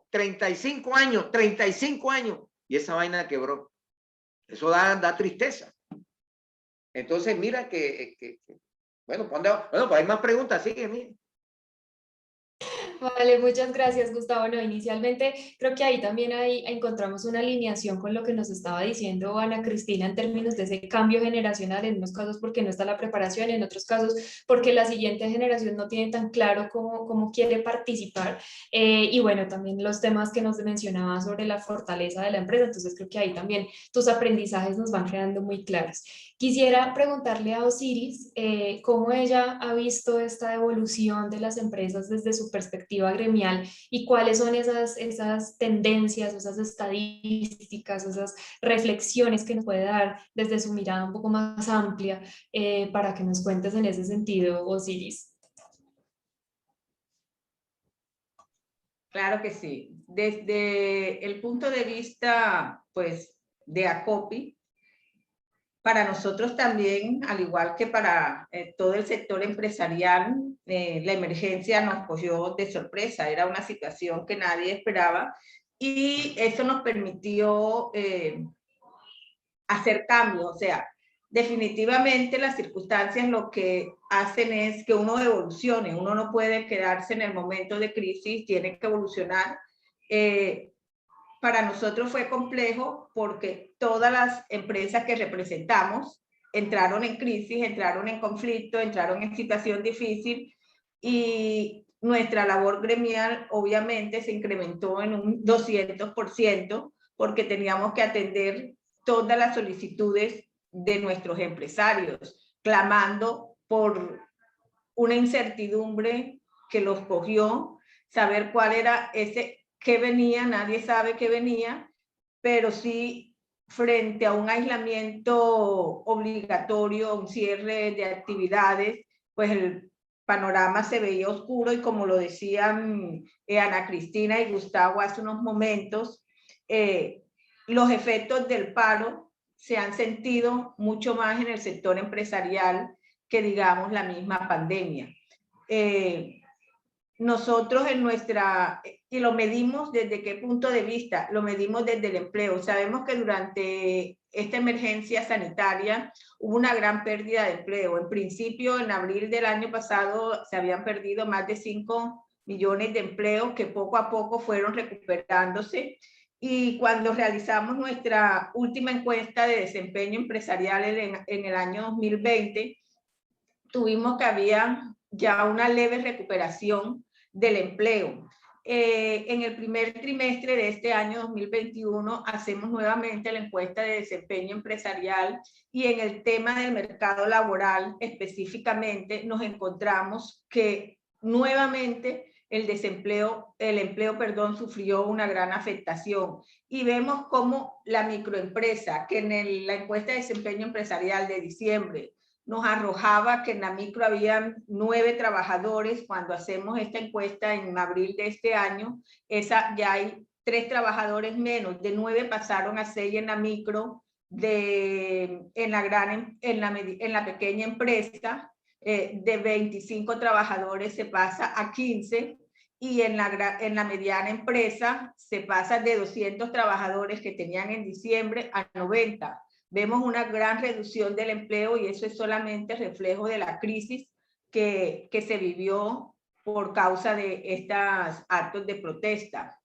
35 años. Y esa vaina quebró. Eso da tristeza. Entonces, mira bueno, pues hay más preguntas, sigue, mira.
Vale, muchas gracias, Gustavo. No, inicialmente creo que ahí también encontramos una alineación con lo que nos estaba diciendo Ana Cristina en términos de ese cambio generacional, en unos casos porque no está la preparación, en otros casos porque la siguiente generación no tiene tan claro cómo quiere participar. Y bueno, también los temas que nos mencionaba sobre la fortaleza de la empresa, entonces creo que ahí también tus aprendizajes nos van quedando muy claros. Quisiera preguntarle a Osiris cómo ella ha visto esta evolución de las empresas desde su perspectiva gremial y cuáles son esas tendencias, esas estadísticas, esas reflexiones que nos puede dar desde su mirada un poco más amplia para que nos cuentes en ese sentido, Osiris.
Claro que sí. Desde el punto de vista, pues, de ACOPI, para nosotros también, al igual que para todo el sector empresarial, la emergencia nos cogió de sorpresa. Era una situación que nadie esperaba y eso nos permitió hacer cambios. O sea, definitivamente las circunstancias lo que hacen es que uno evolucione. Uno no puede quedarse en el momento de crisis, tiene que evolucionar. Para nosotros fue complejo porque todas las empresas que representamos entraron en crisis, entraron en conflicto, entraron en situación difícil y nuestra labor gremial obviamente se incrementó en un 200% porque teníamos que atender todas las solicitudes de nuestros empresarios, clamando por una incertidumbre que los cogió, saber cuál era qué venía, nadie sabe qué venía, pero sí frente a un aislamiento obligatorio, un cierre de actividades, pues el panorama se veía oscuro y como lo decían Ana Cristina y Gustavo hace unos momentos, los efectos del paro se han sentido mucho más en el sector empresarial que digamos la misma pandemia. Nosotros y lo medimos desde qué punto de vista, lo medimos desde el empleo. Sabemos que durante esta emergencia sanitaria hubo una gran pérdida de empleo. En principio, en abril del año pasado se habían perdido más de 5 millones de empleos que poco a poco fueron recuperándose. Y cuando realizamos nuestra última encuesta de desempeño empresarial en el año 2020, tuvimos que había ya una leve recuperación del empleo. En el primer trimestre de este año 2021 hacemos nuevamente la encuesta de desempeño empresarial y en el tema del mercado laboral específicamente nos encontramos que nuevamente el empleo, sufrió una gran afectación y vemos cómo la microempresa que en la encuesta de desempeño empresarial de diciembre nos arrojaba que en la micro habían 9 trabajadores. Cuando hacemos esta encuesta en abril de este año, ya hay 3 trabajadores menos, de 9 pasaron a 6 en la micro, en la pequeña empresa, de 25 trabajadores se pasa a 15 y en la mediana empresa se pasa de 200 trabajadores que tenían en diciembre a 90. Vemos una gran reducción del empleo y eso es solamente reflejo de la crisis que se vivió por causa de estos actos de protesta.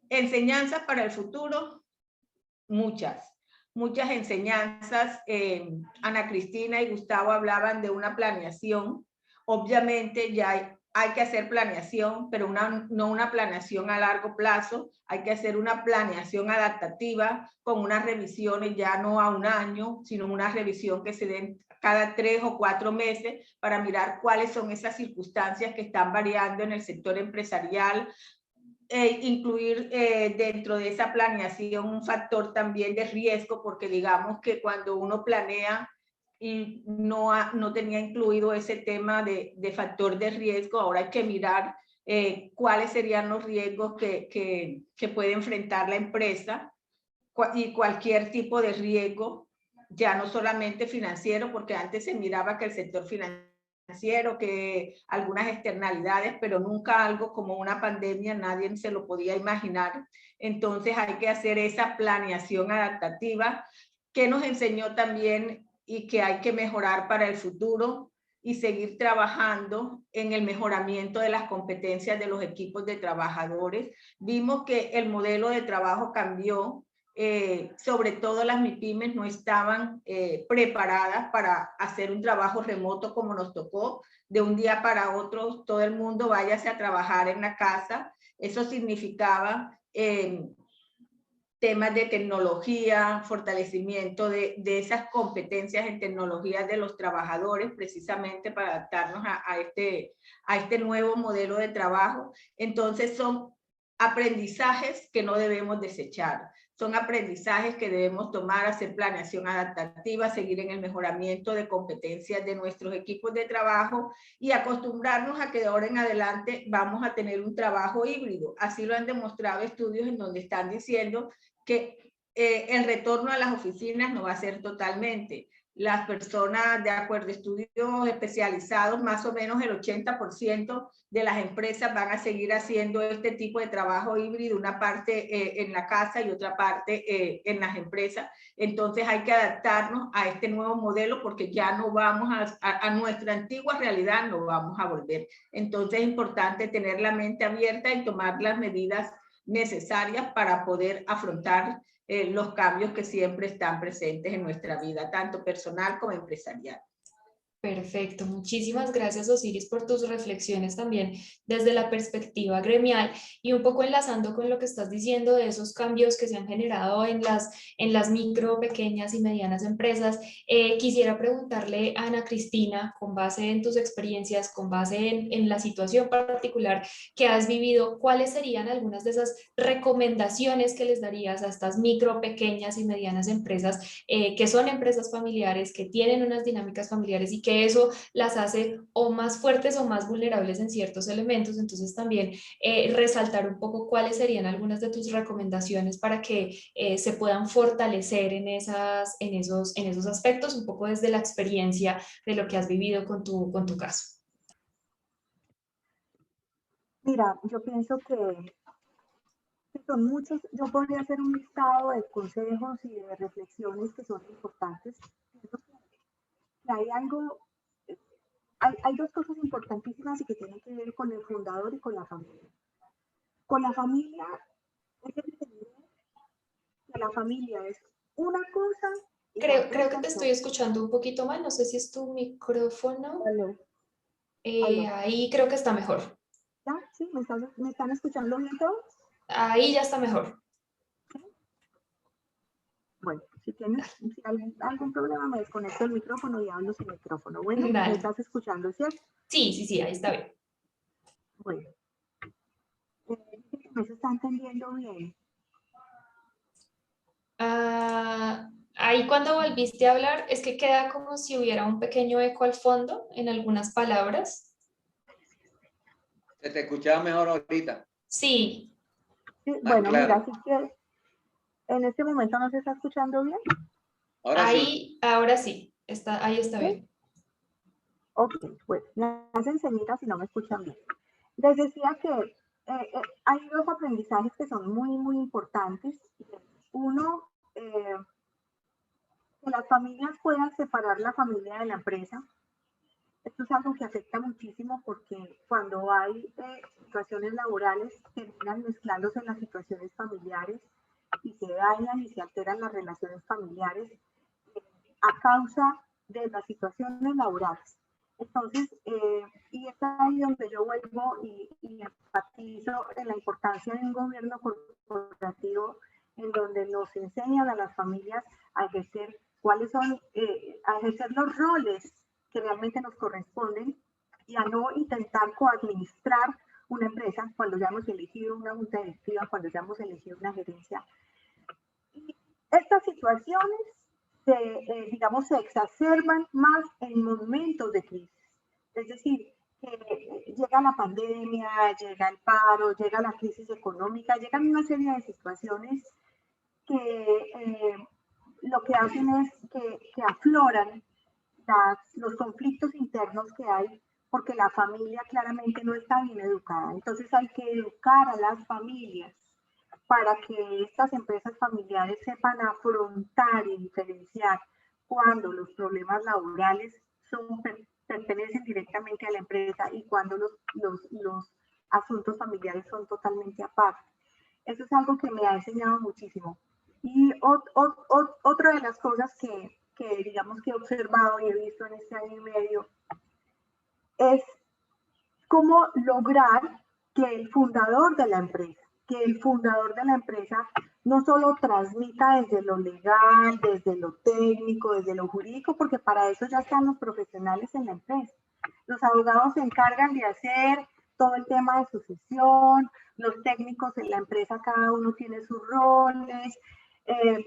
Enseñanzas para el futuro, muchas enseñanzas. Ana Cristina y Gustavo hablaban de una planeación. Obviamente ya hay que hacer planeación, pero no una planeación a largo plazo. Hay que hacer una planeación adaptativa con unas revisiones ya no a un año, sino una revisión que se den cada 3 o 4 meses para mirar cuáles son esas circunstancias que están variando en el sector empresarial. Incluir dentro de esa planeación un factor también de riesgo, porque digamos que cuando uno planea y no tenía incluido ese tema de factor de riesgo, ahora hay que mirar cuáles serían los riesgos que puede enfrentar la empresa y cualquier tipo de riesgo ya no solamente financiero, porque antes se miraba que el sector financiero, que algunas externalidades, pero nunca algo como una pandemia, nadie se lo podía imaginar. Entonces hay que hacer esa planeación adaptativa que nos enseñó también y que hay que mejorar para el futuro y seguir trabajando en el mejoramiento de las competencias de los equipos de trabajadores. Vimos que el modelo de trabajo cambió, sobre todo las MIPYMES no estaban preparadas para hacer un trabajo remoto como nos tocó. De un día para otro, todo el mundo váyase a trabajar en la casa. Eso significaba temas de tecnología, fortalecimiento de esas competencias en tecnologías de los trabajadores, precisamente para adaptarnos a este nuevo modelo de trabajo. Entonces son aprendizajes que no debemos desechar. Son aprendizajes que debemos tomar, hacer planeación adaptativa, seguir en el mejoramiento de competencias de nuestros equipos de trabajo y acostumbrarnos a que de ahora en adelante vamos a tener un trabajo híbrido. Así lo han demostrado estudios en donde están diciendo que el retorno a las oficinas no va a ser totalmente. Las personas, de acuerdo a estudios especializados, más o menos el 80% de las empresas van a seguir haciendo este tipo de trabajo híbrido, una parte en la casa y otra parte en las empresas. Entonces hay que adaptarnos a este nuevo modelo porque ya no vamos a nuestra antigua realidad, no vamos a volver. Entonces es importante tener la mente abierta y tomar las medidas necesarias para poder afrontar los cambios que siempre están presentes en nuestra vida, tanto personal como empresarial.
Perfecto, muchísimas gracias Osiris por tus reflexiones también desde la perspectiva gremial y un poco enlazando con lo que estás diciendo de esos cambios que se han generado en las micro, pequeñas y medianas empresas. Quisiera preguntarle a Ana Cristina, con base en tus experiencias, con base en la situación particular que has vivido, ¿cuáles serían algunas de esas recomendaciones que les darías a estas micro, pequeñas y medianas empresas que son empresas familiares, que tienen unas dinámicas familiares y que eso las hace o más fuertes o más vulnerables en ciertos elementos? Entonces también resaltar un poco cuáles serían algunas de tus recomendaciones para que se puedan fortalecer en esos aspectos, un poco desde la experiencia de lo que has vivido con tu caso.
Mira, yo pienso que son muchos, yo podría hacer un listado de consejos y de reflexiones que son importantes. Pienso que hay algo, hay dos cosas importantísimas y que tienen que ver con el fundador y con la familia. Con la familia, hay que entender que la familia es una cosa.
Creo que te estoy escuchando un poquito mal, no sé si es tu micrófono.
Aló.
Ahí creo que está mejor.
¿Ya? ¿Sí? ¿Me están escuchando bien todos?
Ahí ya está mejor.
¿Sí? Bueno, si hay algún problema me desconecto el micrófono y hablo sin micrófono. Bueno,
Dale.
¿me estás escuchando, cierto?
Sí, ahí está bien.
Bueno, ¿me se está entendiendo bien?
Ahí cuando volviste a hablar es que queda como si hubiera un pequeño eco al fondo en algunas palabras.
¿Se te escuchaba mejor ahorita?
Sí.
Sí, bueno, claro. Mira, así que en este momento no se está escuchando bien.
Ahora
ahí,
sí.
Ahora sí, ahí está
¿Sí?
bien.
Ok, pues me hacen señitas si no me escuchan bien. Les decía que hay dos aprendizajes que son muy, muy importantes. Uno, que las familias puedan separar la familia de la empresa. Esto es algo que afecta muchísimo porque cuando hay situaciones laborales terminan mezclándose en las situaciones familiares y se dañan y se alteran las relaciones familiares a causa de las situaciones laborales. Entonces, y es ahí donde yo vuelvo y enfatizo en la importancia de un gobierno corporativo en donde nos enseñan a las familias a ejercer cuáles son, a ejercer los roles que realmente nos corresponden y a no intentar coadministrar una empresa cuando ya hemos elegido una junta directiva, cuando ya hemos elegido una gerencia. Y estas situaciones digamos, se exacerban más en momentos de crisis. Es decir, que llega la pandemia, llega el paro, llega la crisis económica, llegan una serie de situaciones que lo que hacen es que afloran los conflictos internos que hay porque la familia claramente no está bien educada. Entonces hay que educar a las familias para que estas empresas familiares sepan afrontar y diferenciar cuando los problemas laborales pertenecen directamente a la empresa y cuando los asuntos familiares son totalmente aparte. Eso es algo que me ha enseñado muchísimo. Y otra de las cosas que digamos que he observado y he visto en este año y medio es cómo lograr que el fundador de la empresa, no solo transmita desde lo legal, desde lo técnico, desde lo jurídico, porque para eso ya están los profesionales en la empresa. Los abogados se encargan de hacer todo el tema de sucesión, los técnicos en la empresa, cada uno tiene sus roles,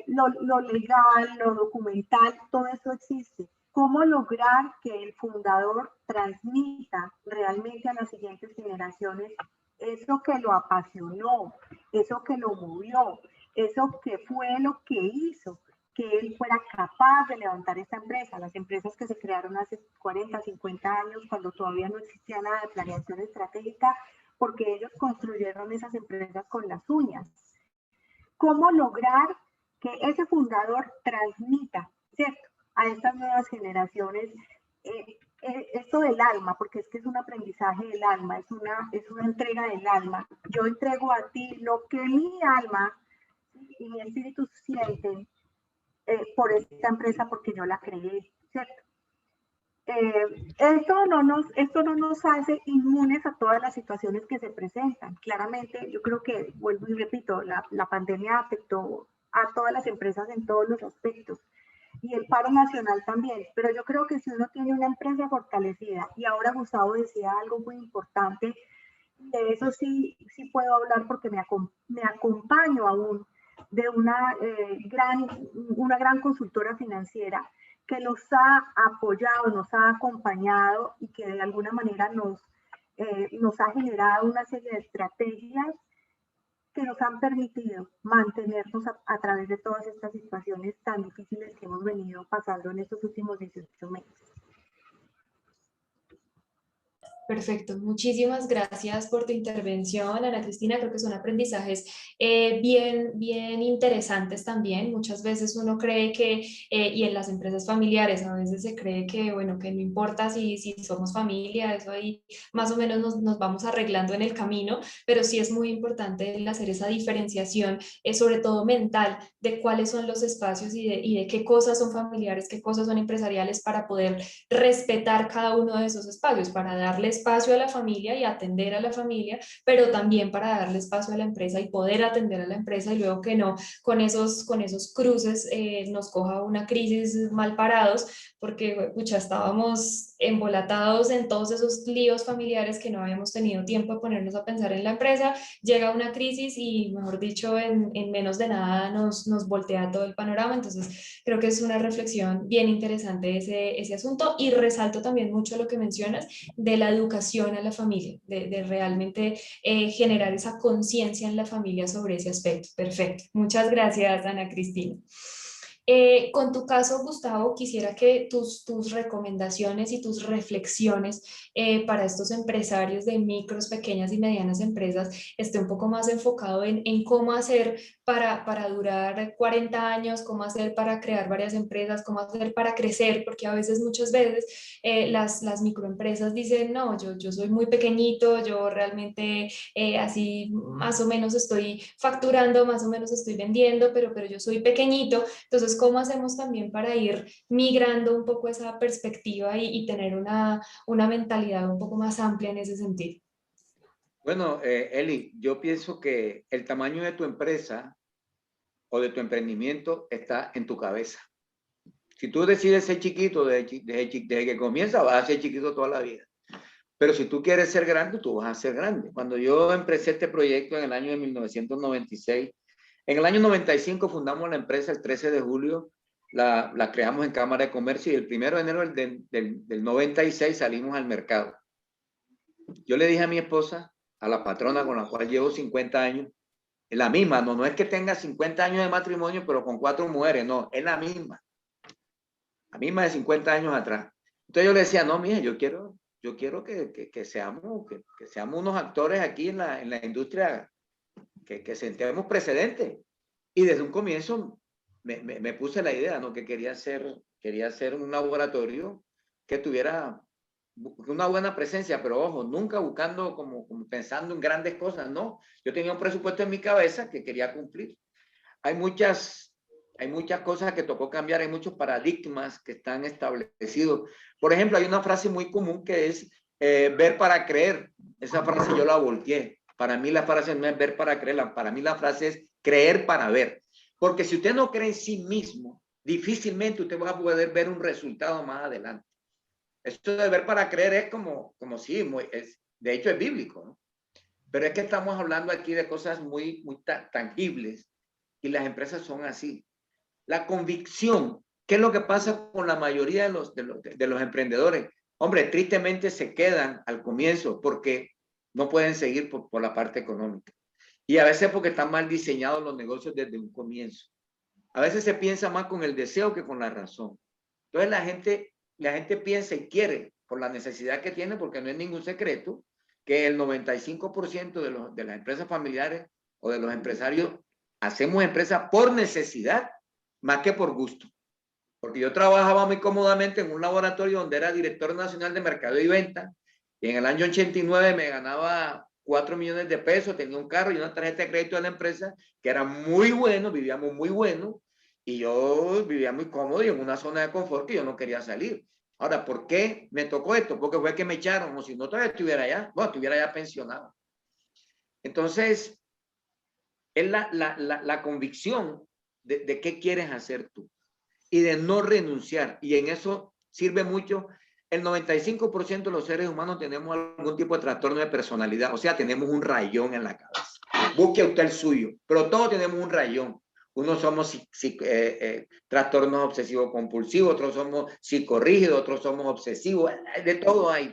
lo legal, lo documental, todo eso existe. ¿Cómo lograr que el fundador transmita realmente a las siguientes generaciones eso que lo apasionó, eso que lo movió, eso que fue lo que hizo que él fuera capaz de levantar esta empresa? Las empresas que se crearon hace 40, 50 años, cuando todavía no existía nada de planeación estratégica, porque ellos construyeron esas empresas con las uñas. ¿Cómo lograr que ese fundador transmita, ¿cierto?, a estas nuevas generaciones esto del alma, porque es que es un aprendizaje del alma, es una entrega del alma. Yo entrego a ti lo que mi alma y mi espíritu sienten por esta empresa, porque yo la creé, ¿cierto? Esto no nos hace inmunes a todas las situaciones que se presentan. Claramente, yo creo que, vuelvo y repito, la pandemia afectó a todas las empresas en todos los aspectos, y el paro nacional también, pero yo creo que si uno tiene una empresa fortalecida, y ahora Gustavo decía algo muy importante, de eso sí puedo hablar porque me acompaño aún de una gran consultora financiera que nos ha apoyado, nos ha acompañado y que de alguna manera nos ha generado una serie de estrategias que nos han permitido mantenernos a través de todas estas situaciones tan difíciles que hemos venido pasando en estos últimos 18 meses.
Perfecto, muchísimas gracias por tu intervención, Ana Cristina. Creo que son aprendizajes bien interesantes también. Muchas veces uno cree que, y en las empresas familiares a veces se cree que, bueno, que no importa si somos familia, eso ahí más o menos nos vamos arreglando en el camino, pero sí es muy importante el hacer esa diferenciación, sobre todo mental, de cuáles son los espacios y de qué cosas son familiares, qué cosas son empresariales, para poder respetar cada uno de esos espacios, para darles espacio a la familia y atender a la familia, pero también para darle espacio a la empresa y poder atender a la empresa, y luego que no con esos cruces nos coja una crisis mal parados, porque pucha, estábamos embolatados en todos esos líos familiares que no habíamos tenido tiempo de ponernos a pensar en la empresa. Llega una crisis y, mejor dicho, en menos de nada nos voltea todo el panorama. Entonces creo que es una reflexión bien interesante ese asunto, y resalto también mucho lo que mencionas de la educación a la familia, de realmente generar esa conciencia en la familia sobre ese aspecto. Perfecto. Muchas gracias, Ana Cristina. Con tu caso, Gustavo, quisiera que tus recomendaciones y tus reflexiones para estos empresarios de micros, pequeñas y medianas empresas esté un poco más enfocado en cómo hacer para durar 40 años, cómo hacer para crear varias empresas, cómo hacer para crecer, porque a veces, muchas veces, las microempresas dicen, no, yo soy muy pequeñito, yo realmente así más o menos estoy facturando, más o menos estoy vendiendo, pero yo soy pequeñito. Entonces, ¿cómo hacemos también para ir migrando un poco esa perspectiva y tener una mentalidad un poco más amplia en ese sentido?
Bueno, Eli, yo pienso que el tamaño de tu empresa o de tu emprendimiento está en tu cabeza. Si tú decides ser chiquito desde que comienza, vas a ser chiquito toda la vida. Pero si tú quieres ser grande, tú vas a ser grande. Cuando yo empecé este proyecto en el año de 1996, en el año 95 fundamos la empresa, el 13 de julio, la creamos en Cámara de Comercio, y el 1 de enero del 96 salimos al mercado. Yo le dije a mi esposa, a la patrona con la cual llevo 50 años, Es la misma, no es que tenga 50 años de matrimonio, pero con 4 mujeres, no, es la misma de 50 años atrás. Entonces yo le decía, no, mija, yo quiero que seamos unos actores aquí en la industria, que sentemos precedentes. Y desde un comienzo me puse la idea, ¿no? Que quería hacer un laboratorio que tuviera una buena presencia, pero ojo, nunca buscando como pensando en grandes cosas, no. Yo tenía un presupuesto en mi cabeza que quería cumplir. Hay muchas cosas que tocó cambiar, hay muchos paradigmas que están establecidos. Por ejemplo, hay una frase muy común que es ver para creer. Esa frase yo la volteé. Para mí la frase no es ver para creer, para mí la frase es creer para ver. Porque si usted no cree en sí mismo, difícilmente usted va a poder ver un resultado más adelante. Esto de ver para creer es como sí, de hecho es bíblico, ¿no? Pero es que estamos hablando aquí de cosas muy tangibles y las empresas son así. La convicción, ¿qué es lo que pasa con la mayoría de los emprendedores? Hombre, tristemente se quedan al comienzo porque no pueden seguir por la parte económica. Y a veces porque están mal diseñados los negocios desde un comienzo. A veces se piensa más con el deseo que con la razón. Entonces la gente piensa y quiere por la necesidad que tiene, porque no es ningún secreto que el 95% de las empresas familiares o de los empresarios hacemos empresas por necesidad más que por gusto. Porque yo trabajaba muy cómodamente en un laboratorio donde era director nacional de mercado y venta, y en el año 89 me ganaba 4 millones de pesos, tenía un carro y una tarjeta de crédito de la empresa que era muy bueno, vivíamos muy bueno, y yo vivía muy cómodo y en una zona de confort que yo no quería salir. Ahora, ¿por qué me tocó esto? Porque fue que me echaron, o si no todavía estuviera allá, bueno, estuviera ya pensionado. Entonces, es la convicción de qué quieres hacer tú y de no renunciar. Y en eso sirve mucho. El 95% de los seres humanos tenemos algún tipo de trastorno de personalidad, o sea, tenemos un rayón en la cabeza. Busque usted el suyo, pero todos tenemos un rayón. Unos somos trastornos obsesivos compulsivos, otros somos psicorrígidos, otros somos obsesivos, de todo hay.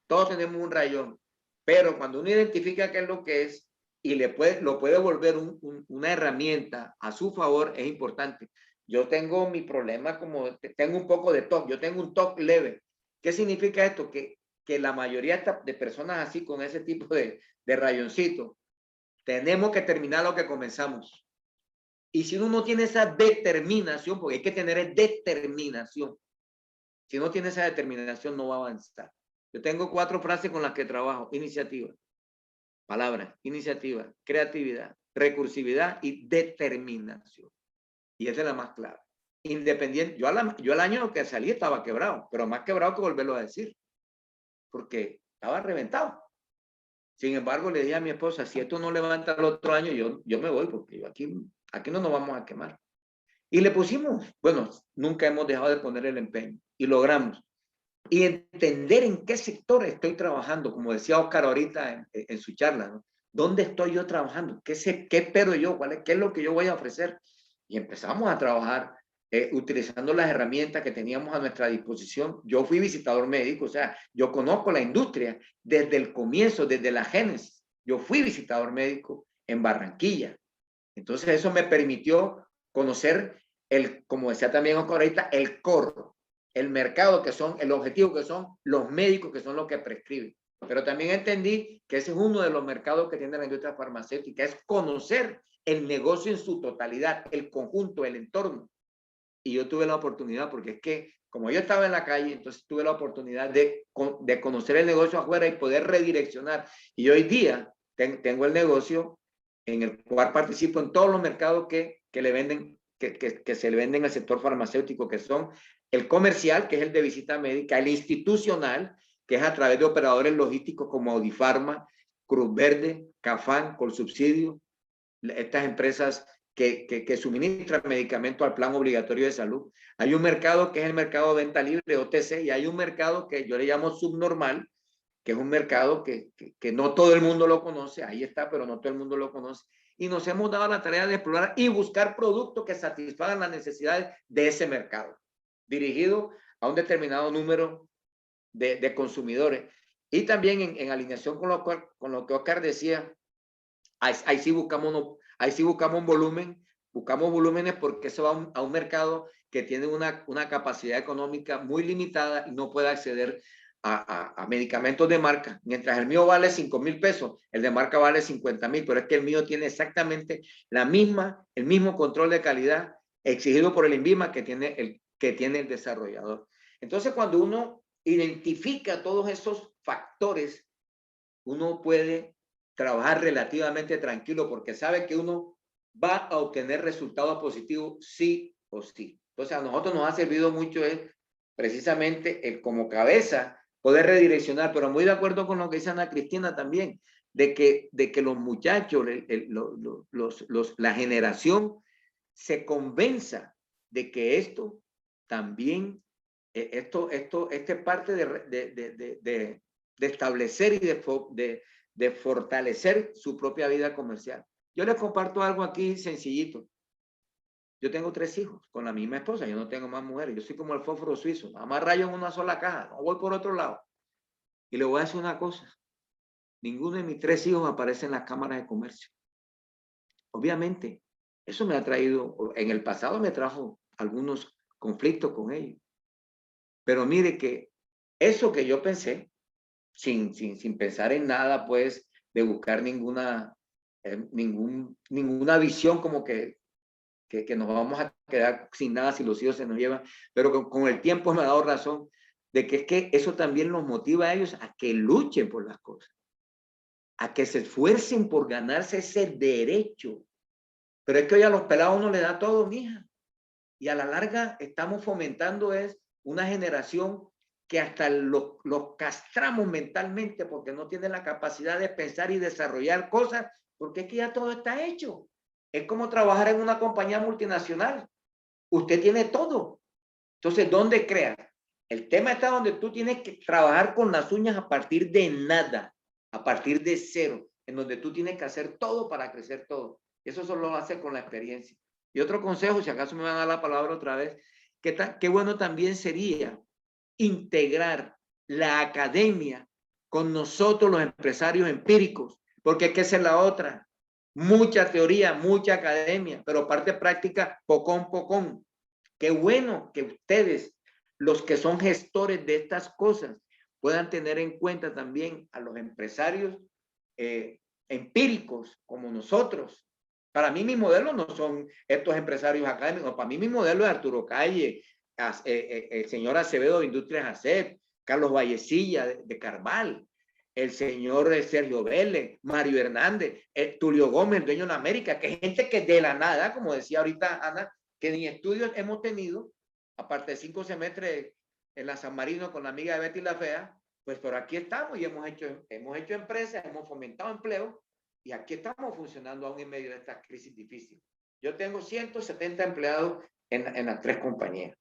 Todos tenemos un rayón. Pero cuando uno identifica qué es lo que es y lo puede volver una herramienta a su favor, es importante. Yo tengo mi problema tengo un poco de TOC, yo tengo un TOC leve. ¿Qué significa esto? Que la mayoría de personas así con ese tipo de rayoncito, tenemos que terminar lo que comenzamos. Y si uno no tiene esa determinación, porque hay que tener determinación, si no tiene esa determinación no va a avanzar. Yo tengo 4 frases con las que trabajo: iniciativa, palabra, iniciativa, creatividad, recursividad y determinación. Y esa es la más clara. Independiente, yo al año que salí estaba quebrado, pero más quebrado que volverlo a decir, porque estaba reventado. Sin embargo, le dije a mi esposa, si esto no levanta el otro año, yo me voy, porque aquí no nos vamos a quemar. Y le pusimos, bueno, nunca hemos dejado de poner el empeño y logramos. Y entender en qué sector estoy trabajando, como decía Oscar ahorita en su charla, ¿no? ¿Dónde estoy yo trabajando? ¿Qué espero yo? ¿Qué es lo que yo voy a ofrecer? Y empezamos a trabajar utilizando las herramientas que teníamos a nuestra disposición. Yo fui visitador médico, o sea, yo conozco la industria desde el comienzo, desde la génesis. Yo fui visitador médico en Barranquilla. Entonces eso me permitió conocer como decía también Oscar ahorita, el core, el mercado que son, el objetivo que son los médicos, que son los que prescriben. Pero también entendí que ese es uno de los mercados que tiene la industria farmacéutica, es conocer el negocio en su totalidad, el conjunto, el entorno. Y yo tuve la oportunidad, porque es que como yo estaba en la calle, entonces tuve la oportunidad de conocer el negocio afuera y poder redireccionar. Y hoy día tengo el negocio en el cual participo en todos los mercados que le venden, que se le venden al sector farmacéutico, que son el comercial, que es el de visita médica, el institucional, que es a través de operadores logísticos como Audifarma, Cruz Verde, Cafán, Colsubsidio, estas empresas que suministran medicamentos al plan obligatorio de salud. Hay un mercado que es el mercado de venta libre, OTC, y hay un mercado que yo le llamo subnormal, que es un mercado que no todo el mundo lo conoce, ahí está, pero no todo el mundo lo conoce. Y nos hemos dado la tarea de explorar y buscar productos que satisfagan las necesidades de ese mercado, dirigido a un determinado número de consumidores. Y también en alineación con lo que Oscar decía, ahí sí buscamos ahí sí buscamos volumen, buscamos volúmenes porque eso va a un mercado que tiene una capacidad económica muy limitada y no puede acceder a medicamentos de marca. Mientras el mío vale 5,000 pesos, el de marca vale 50,000, pero es que el mío tiene exactamente el mismo control de calidad exigido por el INVIMA que tiene el desarrollador. Entonces, cuando uno identifica todos esos factores, uno puede trabajar relativamente tranquilo porque sabe que uno va a obtener resultados positivos sí o sí. Entonces, a nosotros nos ha servido mucho precisamente el como cabeza poder redireccionar, pero muy de acuerdo con lo que dice Ana Cristina también, de que los muchachos, la generación se convenza de que esto también, esto es parte de establecer y de fortalecer su propia vida comercial. Yo les comparto algo aquí sencillito. Yo tengo 3 hijos con la misma esposa, yo no tengo más mujeres, yo soy como el fósforo suizo, nada más rayo en una sola caja, no voy por otro lado. Y le voy a decir una cosa, ninguno de mis 3 hijos aparece en las cámaras de comercio. Obviamente, eso me ha traído, en el pasado me trajo algunos conflictos con ellos. Pero mire que eso que yo pensé, sin pensar en nada, pues, de buscar ninguna visión como que nos vamos a quedar sin nada si los hijos se nos llevan, pero con el tiempo me ha dado razón de que es que eso también los motiva a ellos a que luchen por las cosas, a que se esfuercen por ganarse ese derecho. Pero es que hoy a los pelados uno le da todo, mija. Y a la larga estamos fomentando una generación que hasta los castramos mentalmente porque no tienen la capacidad de pensar y desarrollar cosas, porque es que ya todo está hecho. Es como trabajar en una compañía multinacional. Usted tiene todo. Entonces, ¿dónde creas? El tema está donde tú tienes que trabajar con las uñas a partir de nada, a partir de cero, en donde tú tienes que hacer todo para crecer todo. Eso solo lo hace con la experiencia. Y otro consejo, si acaso me van a dar la palabra otra vez, qué bueno también sería integrar la academia con nosotros los empresarios empíricos, porque es que esa es la otra. Mucha teoría, mucha academia, pero parte práctica, pocón. Qué bueno que ustedes, los que son gestores de estas cosas, puedan tener en cuenta también a los empresarios empíricos como nosotros. Para mí mi modelo no son estos empresarios académicos, para mí mi modelo es Arturo Calle, el señor Acevedo de Industrias ACEP, Carlos Vallecilla de Carval, el señor Sergio Vélez, Mario Hernández, Tulio Gómez, dueño de la América, que es gente que de la nada, como decía ahorita Ana, que ni estudios hemos tenido, aparte de 5 semestres en la San Marino con la amiga de Betty la Fea, pues por aquí estamos y hemos hecho empresas, hemos fomentado empleo y aquí estamos funcionando aún en medio de esta crisis difícil. Yo tengo 170 empleados en las 3 compañías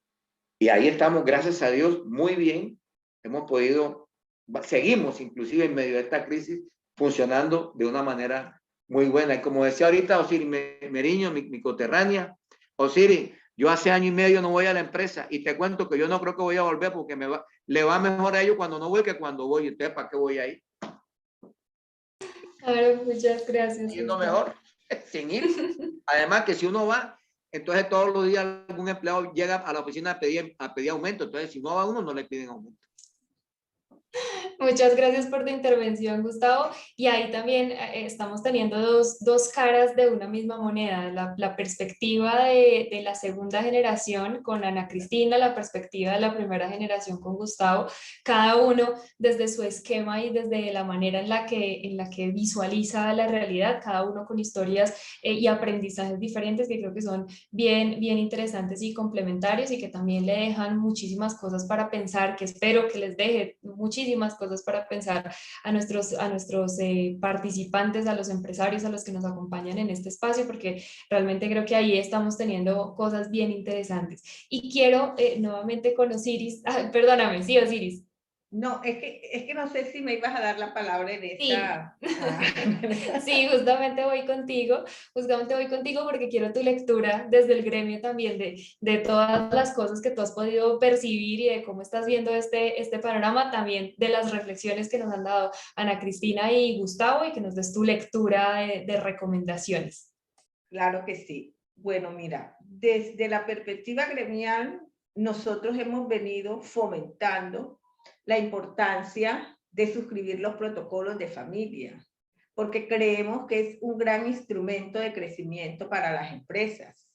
y ahí estamos, gracias a Dios, muy bien. Seguimos inclusive en medio de esta crisis funcionando de una manera muy buena. Y como decía ahorita Osiris Meriño, mi coterránea, Osiris, yo hace 1 año y medio no voy a la empresa y te cuento que yo no creo que voy a volver porque le va mejor a ellos cuando no voy que cuando voy. ¿Entonces para qué voy ahí?
Claro, muchas gracias.
Yendo mejor, sin ir. Además que si uno va, entonces todos los días algún empleado llega a la oficina a pedir aumento. Entonces si no va uno, no le piden aumento.
Muchas gracias por tu intervención, Gustavo. Y ahí también estamos teniendo dos caras de una misma moneda, la perspectiva de la segunda generación con Ana Cristina, la perspectiva de la primera generación con Gustavo, cada uno desde su esquema y desde la manera en la que visualiza la realidad, cada uno con historias y aprendizajes diferentes que creo que son bien interesantes y complementarios y que también le dejan muchísimas cosas para pensar, que espero que les deje muchísimas cosas para pensar a nuestros participantes, a los empresarios, a los que nos acompañan en este espacio, porque realmente creo que ahí estamos teniendo cosas bien interesantes. Y quiero nuevamente con Osiris, perdóname, sí, Osiris.
No, es que no sé si me ibas a dar la palabra en esta.
Sí, justamente voy contigo porque quiero tu lectura desde el gremio también de todas las cosas que tú has podido percibir y de cómo estás viendo este panorama, también de las reflexiones que nos han dado Ana Cristina y Gustavo y que nos des tu lectura de recomendaciones.
Claro que sí. Bueno, mira, desde la perspectiva gremial, nosotros hemos venido fomentando la importancia de suscribir los protocolos de familia, porque creemos que es un gran instrumento de crecimiento para las empresas.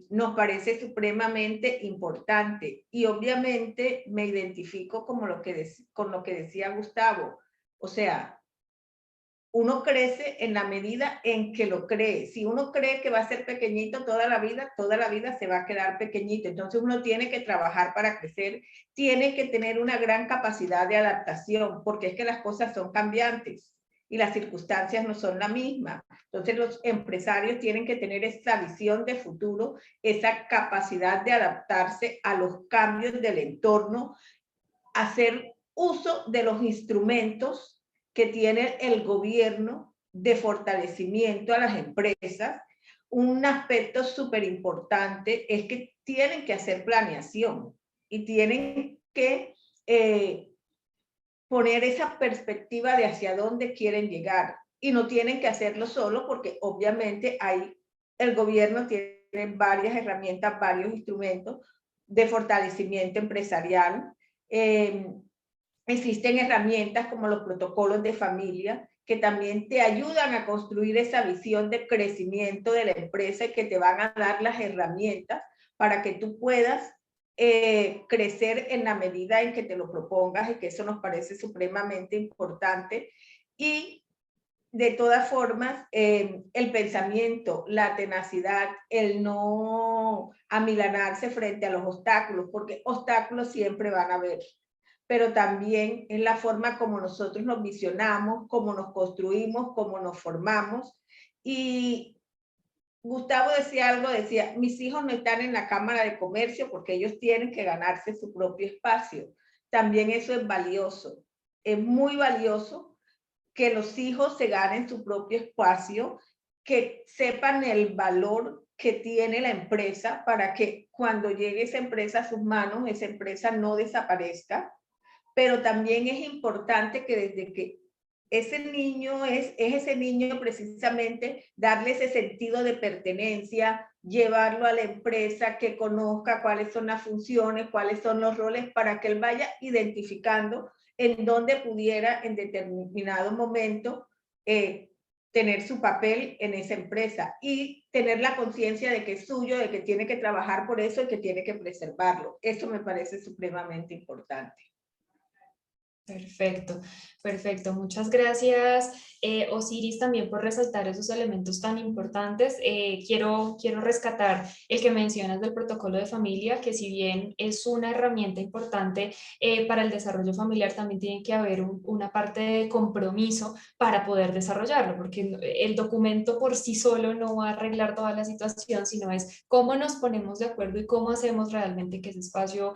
Nos parece supremamente importante y obviamente me identifico con lo que decía Gustavo. O sea, uno crece en la medida en que lo cree. Si uno cree que va a ser pequeñito toda la vida se va a quedar pequeñito. Entonces uno tiene que trabajar para crecer, tiene que tener una gran capacidad de adaptación, porque es que las cosas son cambiantes y las circunstancias no son la misma. Entonces los empresarios tienen que tener esa visión de futuro, esa capacidad de adaptarse a los cambios del entorno, hacer uso de los instrumentos que tiene el gobierno de fortalecimiento a las empresas. Un aspecto súper importante es que tienen que hacer planeación y tienen que poner esa perspectiva de hacia dónde quieren llegar. Y no tienen que hacerlo solo porque obviamente el gobierno tiene varias herramientas, varios instrumentos de fortalecimiento empresarial. Existen herramientas como los protocolos de familia que también te ayudan a construir esa visión de crecimiento de la empresa y que te van a dar las herramientas para que tú puedas crecer en la medida en que te lo propongas, y que eso nos parece supremamente importante. Y de todas formas, el pensamiento, la tenacidad, el no amilanarse frente a los obstáculos, porque obstáculos siempre van a haber, pero también es la forma como nosotros nos visionamos, cómo nos construimos, cómo nos formamos. Y Gustavo decía algo, decía, mis hijos no están en la Cámara de Comercio porque ellos tienen que ganarse su propio espacio. También eso es valioso, es muy valioso que los hijos se ganen su propio espacio, que sepan el valor que tiene la empresa para que cuando llegue esa empresa a sus manos, esa empresa no desaparezca. Pero también es importante que desde que ese niño es ese niño precisamente, darle ese sentido de pertenencia, llevarlo a la empresa, que conozca cuáles son las funciones, cuáles son los roles, para que él vaya identificando en dónde pudiera en determinado momento tener su papel en esa empresa y tener la conciencia de que es suyo, de que tiene que trabajar por eso y que tiene que preservarlo. Eso me parece supremamente importante.
Perfecto, perfecto. Muchas gracias, Osiris, también por resaltar esos elementos tan importantes. Quiero rescatar el que mencionas del protocolo de familia, que si bien es una herramienta importante para el desarrollo familiar, también tiene que haber una parte de compromiso para poder desarrollarlo, porque el documento por sí solo no va a arreglar toda la situación, sino es cómo nos ponemos de acuerdo y cómo hacemos realmente que ese espacio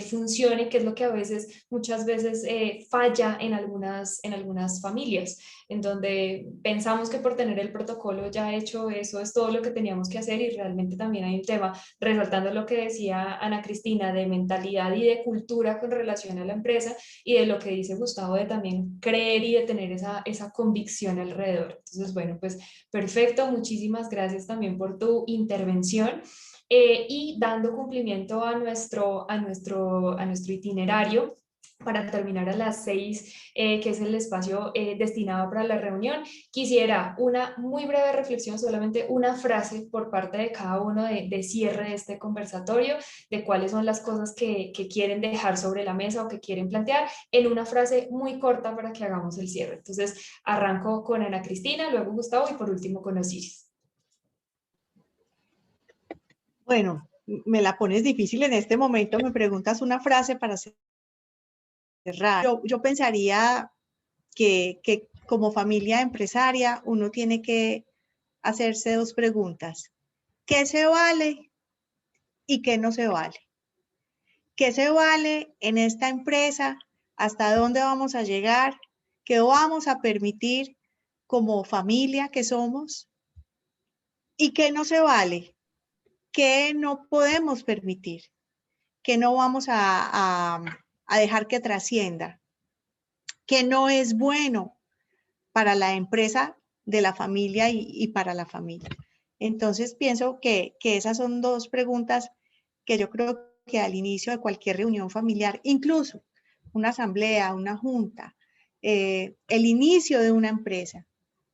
funcione, que es lo que a veces, muchas veces falla en algunas familias, en donde pensamos que por tener el protocolo ya hecho, eso es todo lo que teníamos que hacer, y realmente también hay un tema, resaltando lo que decía Ana Cristina, de mentalidad y de cultura con relación a la empresa, y de lo que dice Gustavo, de también creer y de tener esa convicción alrededor. Entonces, bueno, pues perfecto, muchísimas gracias también por tu intervención. Y dando cumplimiento a nuestro itinerario, para terminar a las 6, que es el espacio destinado para la reunión, quisiera una muy breve reflexión, solamente una frase por parte de cada uno de cierre de este conversatorio, de cuáles son las cosas que quieren dejar sobre la mesa o que quieren plantear, en una frase muy corta para que hagamos el cierre. Entonces, arranco con Ana Cristina, luego Gustavo y por último con Osiris.
Bueno, me la pones difícil en este momento, me preguntas una frase para cerrar. Yo pensaría que como familia empresaria uno tiene que hacerse dos preguntas. ¿Qué se vale y qué no se vale? ¿Qué se vale en esta empresa? ¿Hasta dónde vamos a llegar? ¿Qué vamos a permitir como familia que somos? ¿Y qué no se vale? ¿Qué no podemos permitir? ¿Qué no vamos a dejar que trascienda? ¿Qué no es bueno para la empresa de la familia y para la familia. Entonces pienso que esas son dos preguntas que yo creo que al inicio de cualquier reunión familiar, incluso una asamblea, una junta, el inicio de una empresa,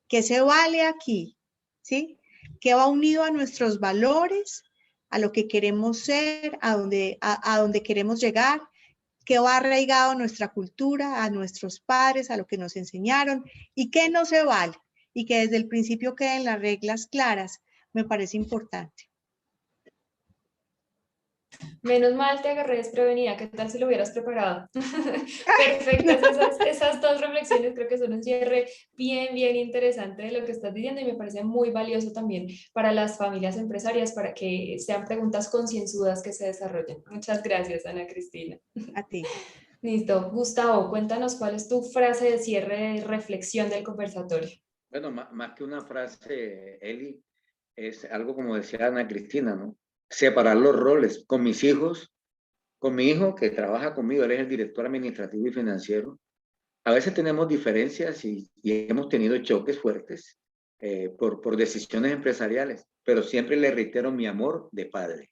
¿qué se vale aquí? ¿Sí? ¿Qué va unido a nuestros valores, a lo que queremos ser, a donde queremos llegar? ¿Qué va arraigado a nuestra cultura, a nuestros padres, a lo que nos enseñaron? ¿Y qué no se vale? Y que desde el principio queden las reglas claras, me parece importante.
Menos mal te agarré desprevenida, ¿qué tal si lo hubieras preparado? Perfectas esas dos reflexiones, creo que son un cierre bien interesante de lo que estás diciendo y me parece muy valioso también para las familias empresarias, para que sean preguntas concienzudas que se desarrollen. Muchas gracias, Ana Cristina.
A ti.
Listo. Gustavo, cuéntanos cuál es tu frase de cierre de reflexión del conversatorio.
Bueno, más que una frase, Eli, es algo como decía Ana Cristina, ¿no? Separar los roles con mis hijos, con mi hijo que trabaja conmigo, él es el director administrativo y financiero. A veces tenemos diferencias y hemos tenido choques fuertes por decisiones empresariales, pero siempre le reitero mi amor de padre.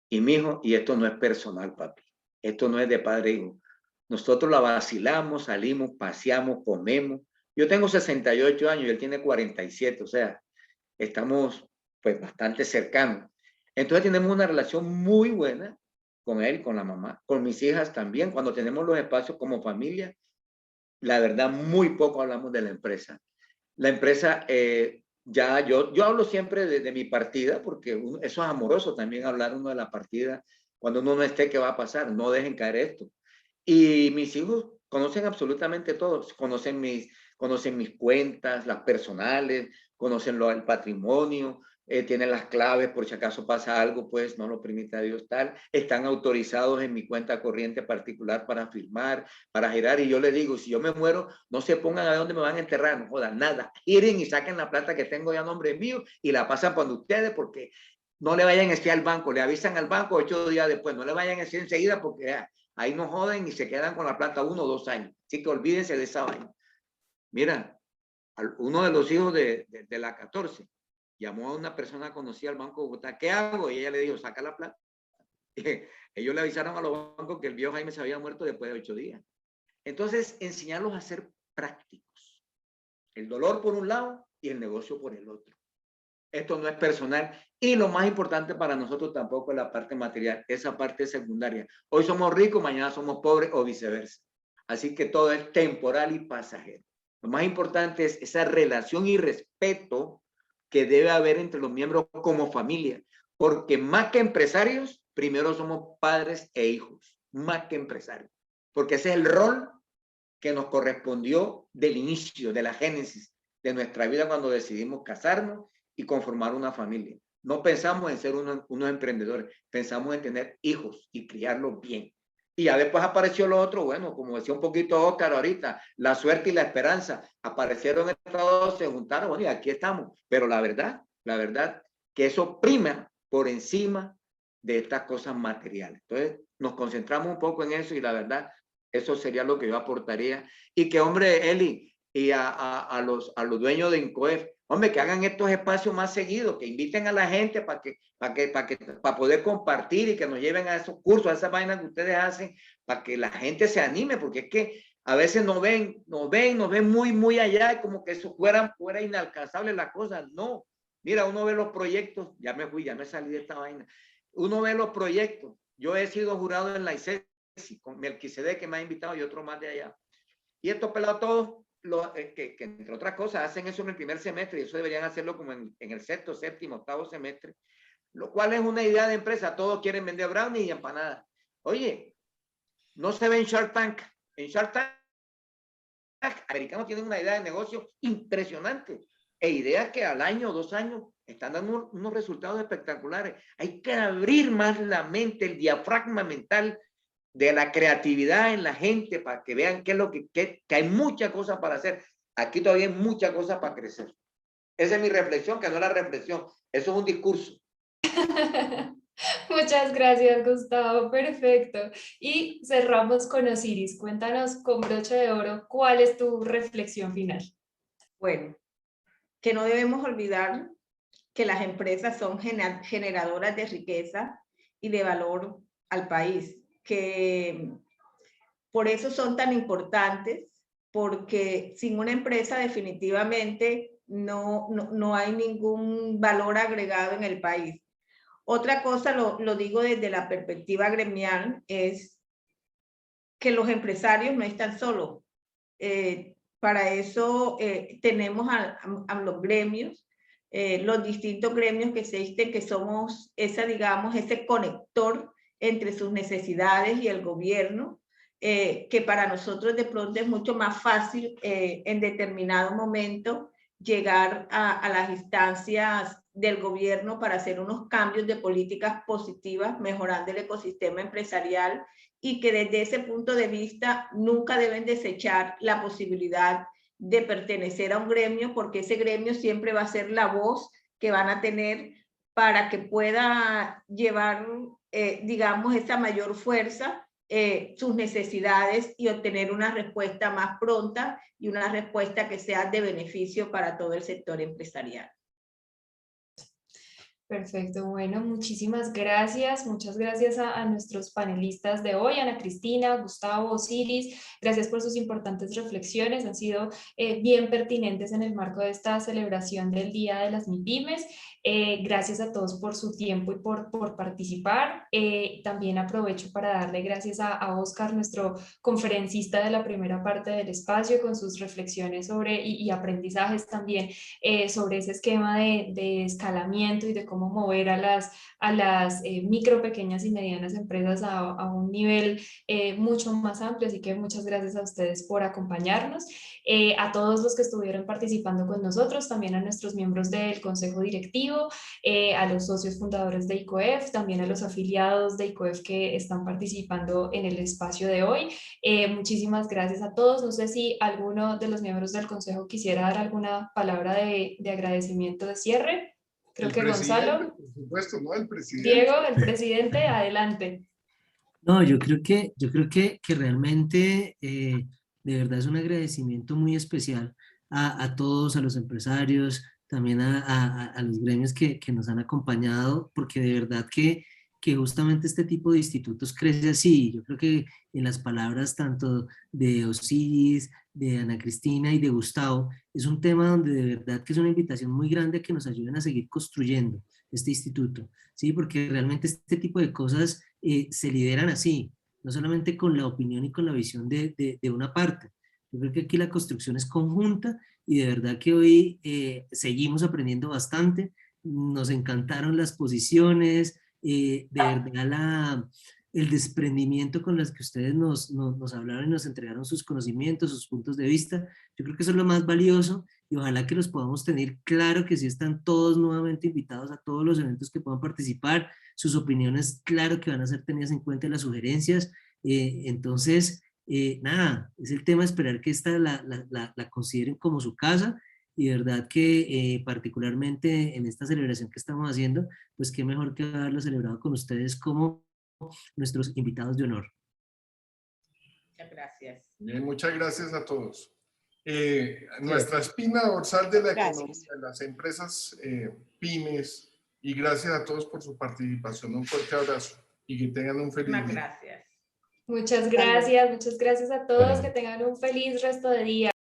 Y mi hijo, y esto no es personal, papi, esto no es de padre e hijo. Nosotros la vacilamos, salimos, paseamos, comemos. Yo tengo 68 años y él tiene 47, o sea, estamos pues bastante cercanos. Entonces tenemos una relación muy buena con él, con la mamá, con mis hijas también. Cuando tenemos los espacios como familia, la verdad, muy poco hablamos de la empresa. La empresa, yo hablo siempre de mi partida, porque eso es amoroso también hablar uno de la partida. Cuando uno no esté, ¿qué va a pasar? No dejen caer esto. Y mis hijos conocen absolutamente todo, conocen mis cuentas, las personales, conocen el patrimonio, tienen las claves por si acaso pasa algo, pues no lo permita Dios tal, están autorizados en mi cuenta corriente particular para firmar, para girar, y yo les digo, si yo me muero, no se pongan a dónde me van a enterrar, no jodan nada, giren y saquen la plata que tengo ya a nombre mío y la pasan para ustedes, porque no le vayan a decir al banco, le avisan al banco 8 días después, no le vayan a decir enseguida porque ahí no joden y se quedan con la plata 1 o 2 años. Así que olvídense de esa vaina. Mira, uno de los hijos de la 14 llamó a una persona conocida al Banco de Bogotá. ¿Qué hago? Y ella le dijo, saca la plata. Ellos le avisaron a los bancos que el viejo Jaime se había muerto después de 8 días. Entonces, enseñarlos a ser prácticos. El dolor por un lado y el negocio por el otro. Esto no es personal y lo más importante para nosotros tampoco es la parte material, esa parte secundaria. Hoy somos ricos, mañana somos pobres o viceversa. Así que todo es temporal y pasajero. Lo más importante es esa relación y respeto que debe haber entre los miembros como familia, porque más que empresarios, primero somos padres e hijos, más que empresarios, porque ese es el rol que nos correspondió del inicio, de la génesis de nuestra vida cuando decidimos casarnos y conformar una familia. No pensamos en ser unos emprendedores, pensamos en tener hijos y criarlos bien. Y ya después apareció lo otro, bueno, como decía un poquito Óscar ahorita, la suerte y la esperanza. Aparecieron estos dos, se juntaron, bueno, y aquí estamos. Pero la verdad que eso prima por encima de estas cosas materiales. Entonces, nos concentramos un poco en eso y la verdad, eso sería lo que yo aportaría. Y que, hombre, Eli, y a los dueños de INCOEF, hombre, que hagan estos espacios más seguidos, que inviten a la gente para poder compartir y que nos lleven a esos cursos, a esas vainas que ustedes hacen, para que la gente se anime, porque es que a veces nos ven muy allá, como que eso fuera inalcanzable la cosa. No, mira, uno ve los proyectos, ya me salí de esta vaina, uno ve los proyectos. Yo he sido jurado en la ICESI, con Melquisedec, que me ha invitado, y otro más de allá. Y estos pelados todos, que entre otras cosas hacen eso en el primer semestre, y eso deberían hacerlo como en el sexto, séptimo, octavo semestre, lo cual es una idea de empresa. Todos quieren vender brownies y empanadas. Oye, no se ve en Shark Tank. En Shark Tank, americanos tienen una idea de negocio impresionante e ideas que al año o 2 años están dando unos resultados espectaculares. Hay que abrir más la mente, el diafragma mental de la creatividad en la gente para que vean qué es lo que hay muchas cosas para hacer. Aquí todavía hay muchas cosas para crecer. Esa es mi reflexión, que no es la reflexión, eso es un discurso.
Muchas gracias, Gustavo, perfecto. Y cerramos con Osiris. Cuéntanos con broche de oro, ¿cuál es tu reflexión final?
Bueno, que no debemos olvidar que las empresas son generadoras de riqueza y de valor al país, que por eso son tan importantes, porque sin una empresa definitivamente no hay ningún valor agregado en el país. Otra cosa, lo digo desde la perspectiva gremial, es que los empresarios no están solos. Para eso tenemos a los gremios, los distintos gremios que existen, que somos ese conector entre sus necesidades y el gobierno, que para nosotros de pronto es mucho más fácil en determinado momento llegar a las instancias del gobierno para hacer unos cambios de políticas positivas, mejorando el ecosistema empresarial, y que desde ese punto de vista nunca deben desechar la posibilidad de pertenecer a un gremio, porque ese gremio siempre va a ser la voz que van a tener para que pueda llevar, digamos, esa mayor fuerza, sus necesidades, y obtener una respuesta más pronta y una respuesta que sea de beneficio para todo el sector empresarial.
Perfecto, bueno, muchísimas gracias. Muchas gracias a nuestros panelistas de hoy, Ana Cristina, Gustavo, Osiris. Gracias por sus importantes reflexiones, han sido bien pertinentes en el marco de esta celebración del Día de las MIPYMES. Gracias a todos por su tiempo y por participar. También aprovecho para darle gracias a Oscar, nuestro conferencista de la primera parte del espacio, con sus reflexiones sobre y aprendizajes también sobre ese esquema de escalamiento y de cómo mover a las micro, pequeñas y medianas empresas a un nivel mucho más amplio. Así que muchas gracias a ustedes por acompañarnos. A todos los que estuvieron participando con nosotros, también a nuestros miembros del Consejo Directivo, a los socios fundadores de ICOEF, también a los afiliados de ICOEF que están participando en el espacio de hoy. Muchísimas gracias a todos. No sé si alguno de los miembros del Consejo quisiera dar alguna palabra de agradecimiento de cierre. Creo que Gonzalo.
Por supuesto, ¿no? El presidente.
Diego, el presidente, adelante.
No, yo creo que realmente de verdad es un agradecimiento muy especial a todos, a los empresarios, también a los gremios que nos han acompañado, porque de verdad que justamente este tipo de institutos crece así. Yo creo que en las palabras tanto de Osiris, de Ana Cristina y de Gustavo, es un tema donde de verdad que es una invitación muy grande a que nos ayuden a seguir construyendo este instituto, ¿sí? Porque realmente este tipo de cosas se lideran así, no solamente con la opinión y con la visión de una parte. Yo creo que aquí la construcción es conjunta y de verdad que hoy seguimos aprendiendo bastante. Nos encantaron las posiciones, de verdad el desprendimiento con las que ustedes nos hablaron y nos entregaron sus conocimientos, sus puntos de vista. Yo creo que eso es lo más valioso y ojalá que los podamos tener claro, que sí están todos nuevamente invitados a todos los eventos que puedan participar, sus opiniones claro que van a ser tenidas en cuenta, las sugerencias. Entonces, nada, es el tema de esperar que esta la consideren como su casa. Y de verdad que particularmente en esta celebración que estamos haciendo, pues qué mejor que haberlo celebrado con ustedes como nuestros invitados de honor.
Muchas gracias.
Bien, muchas gracias a todos. Nuestra espina dorsal de la economía, de las empresas pymes, y gracias a todos por su participación. Un fuerte abrazo y que tengan un feliz día.
Gracias.
Muchas gracias a todos, que tengan un feliz resto de día.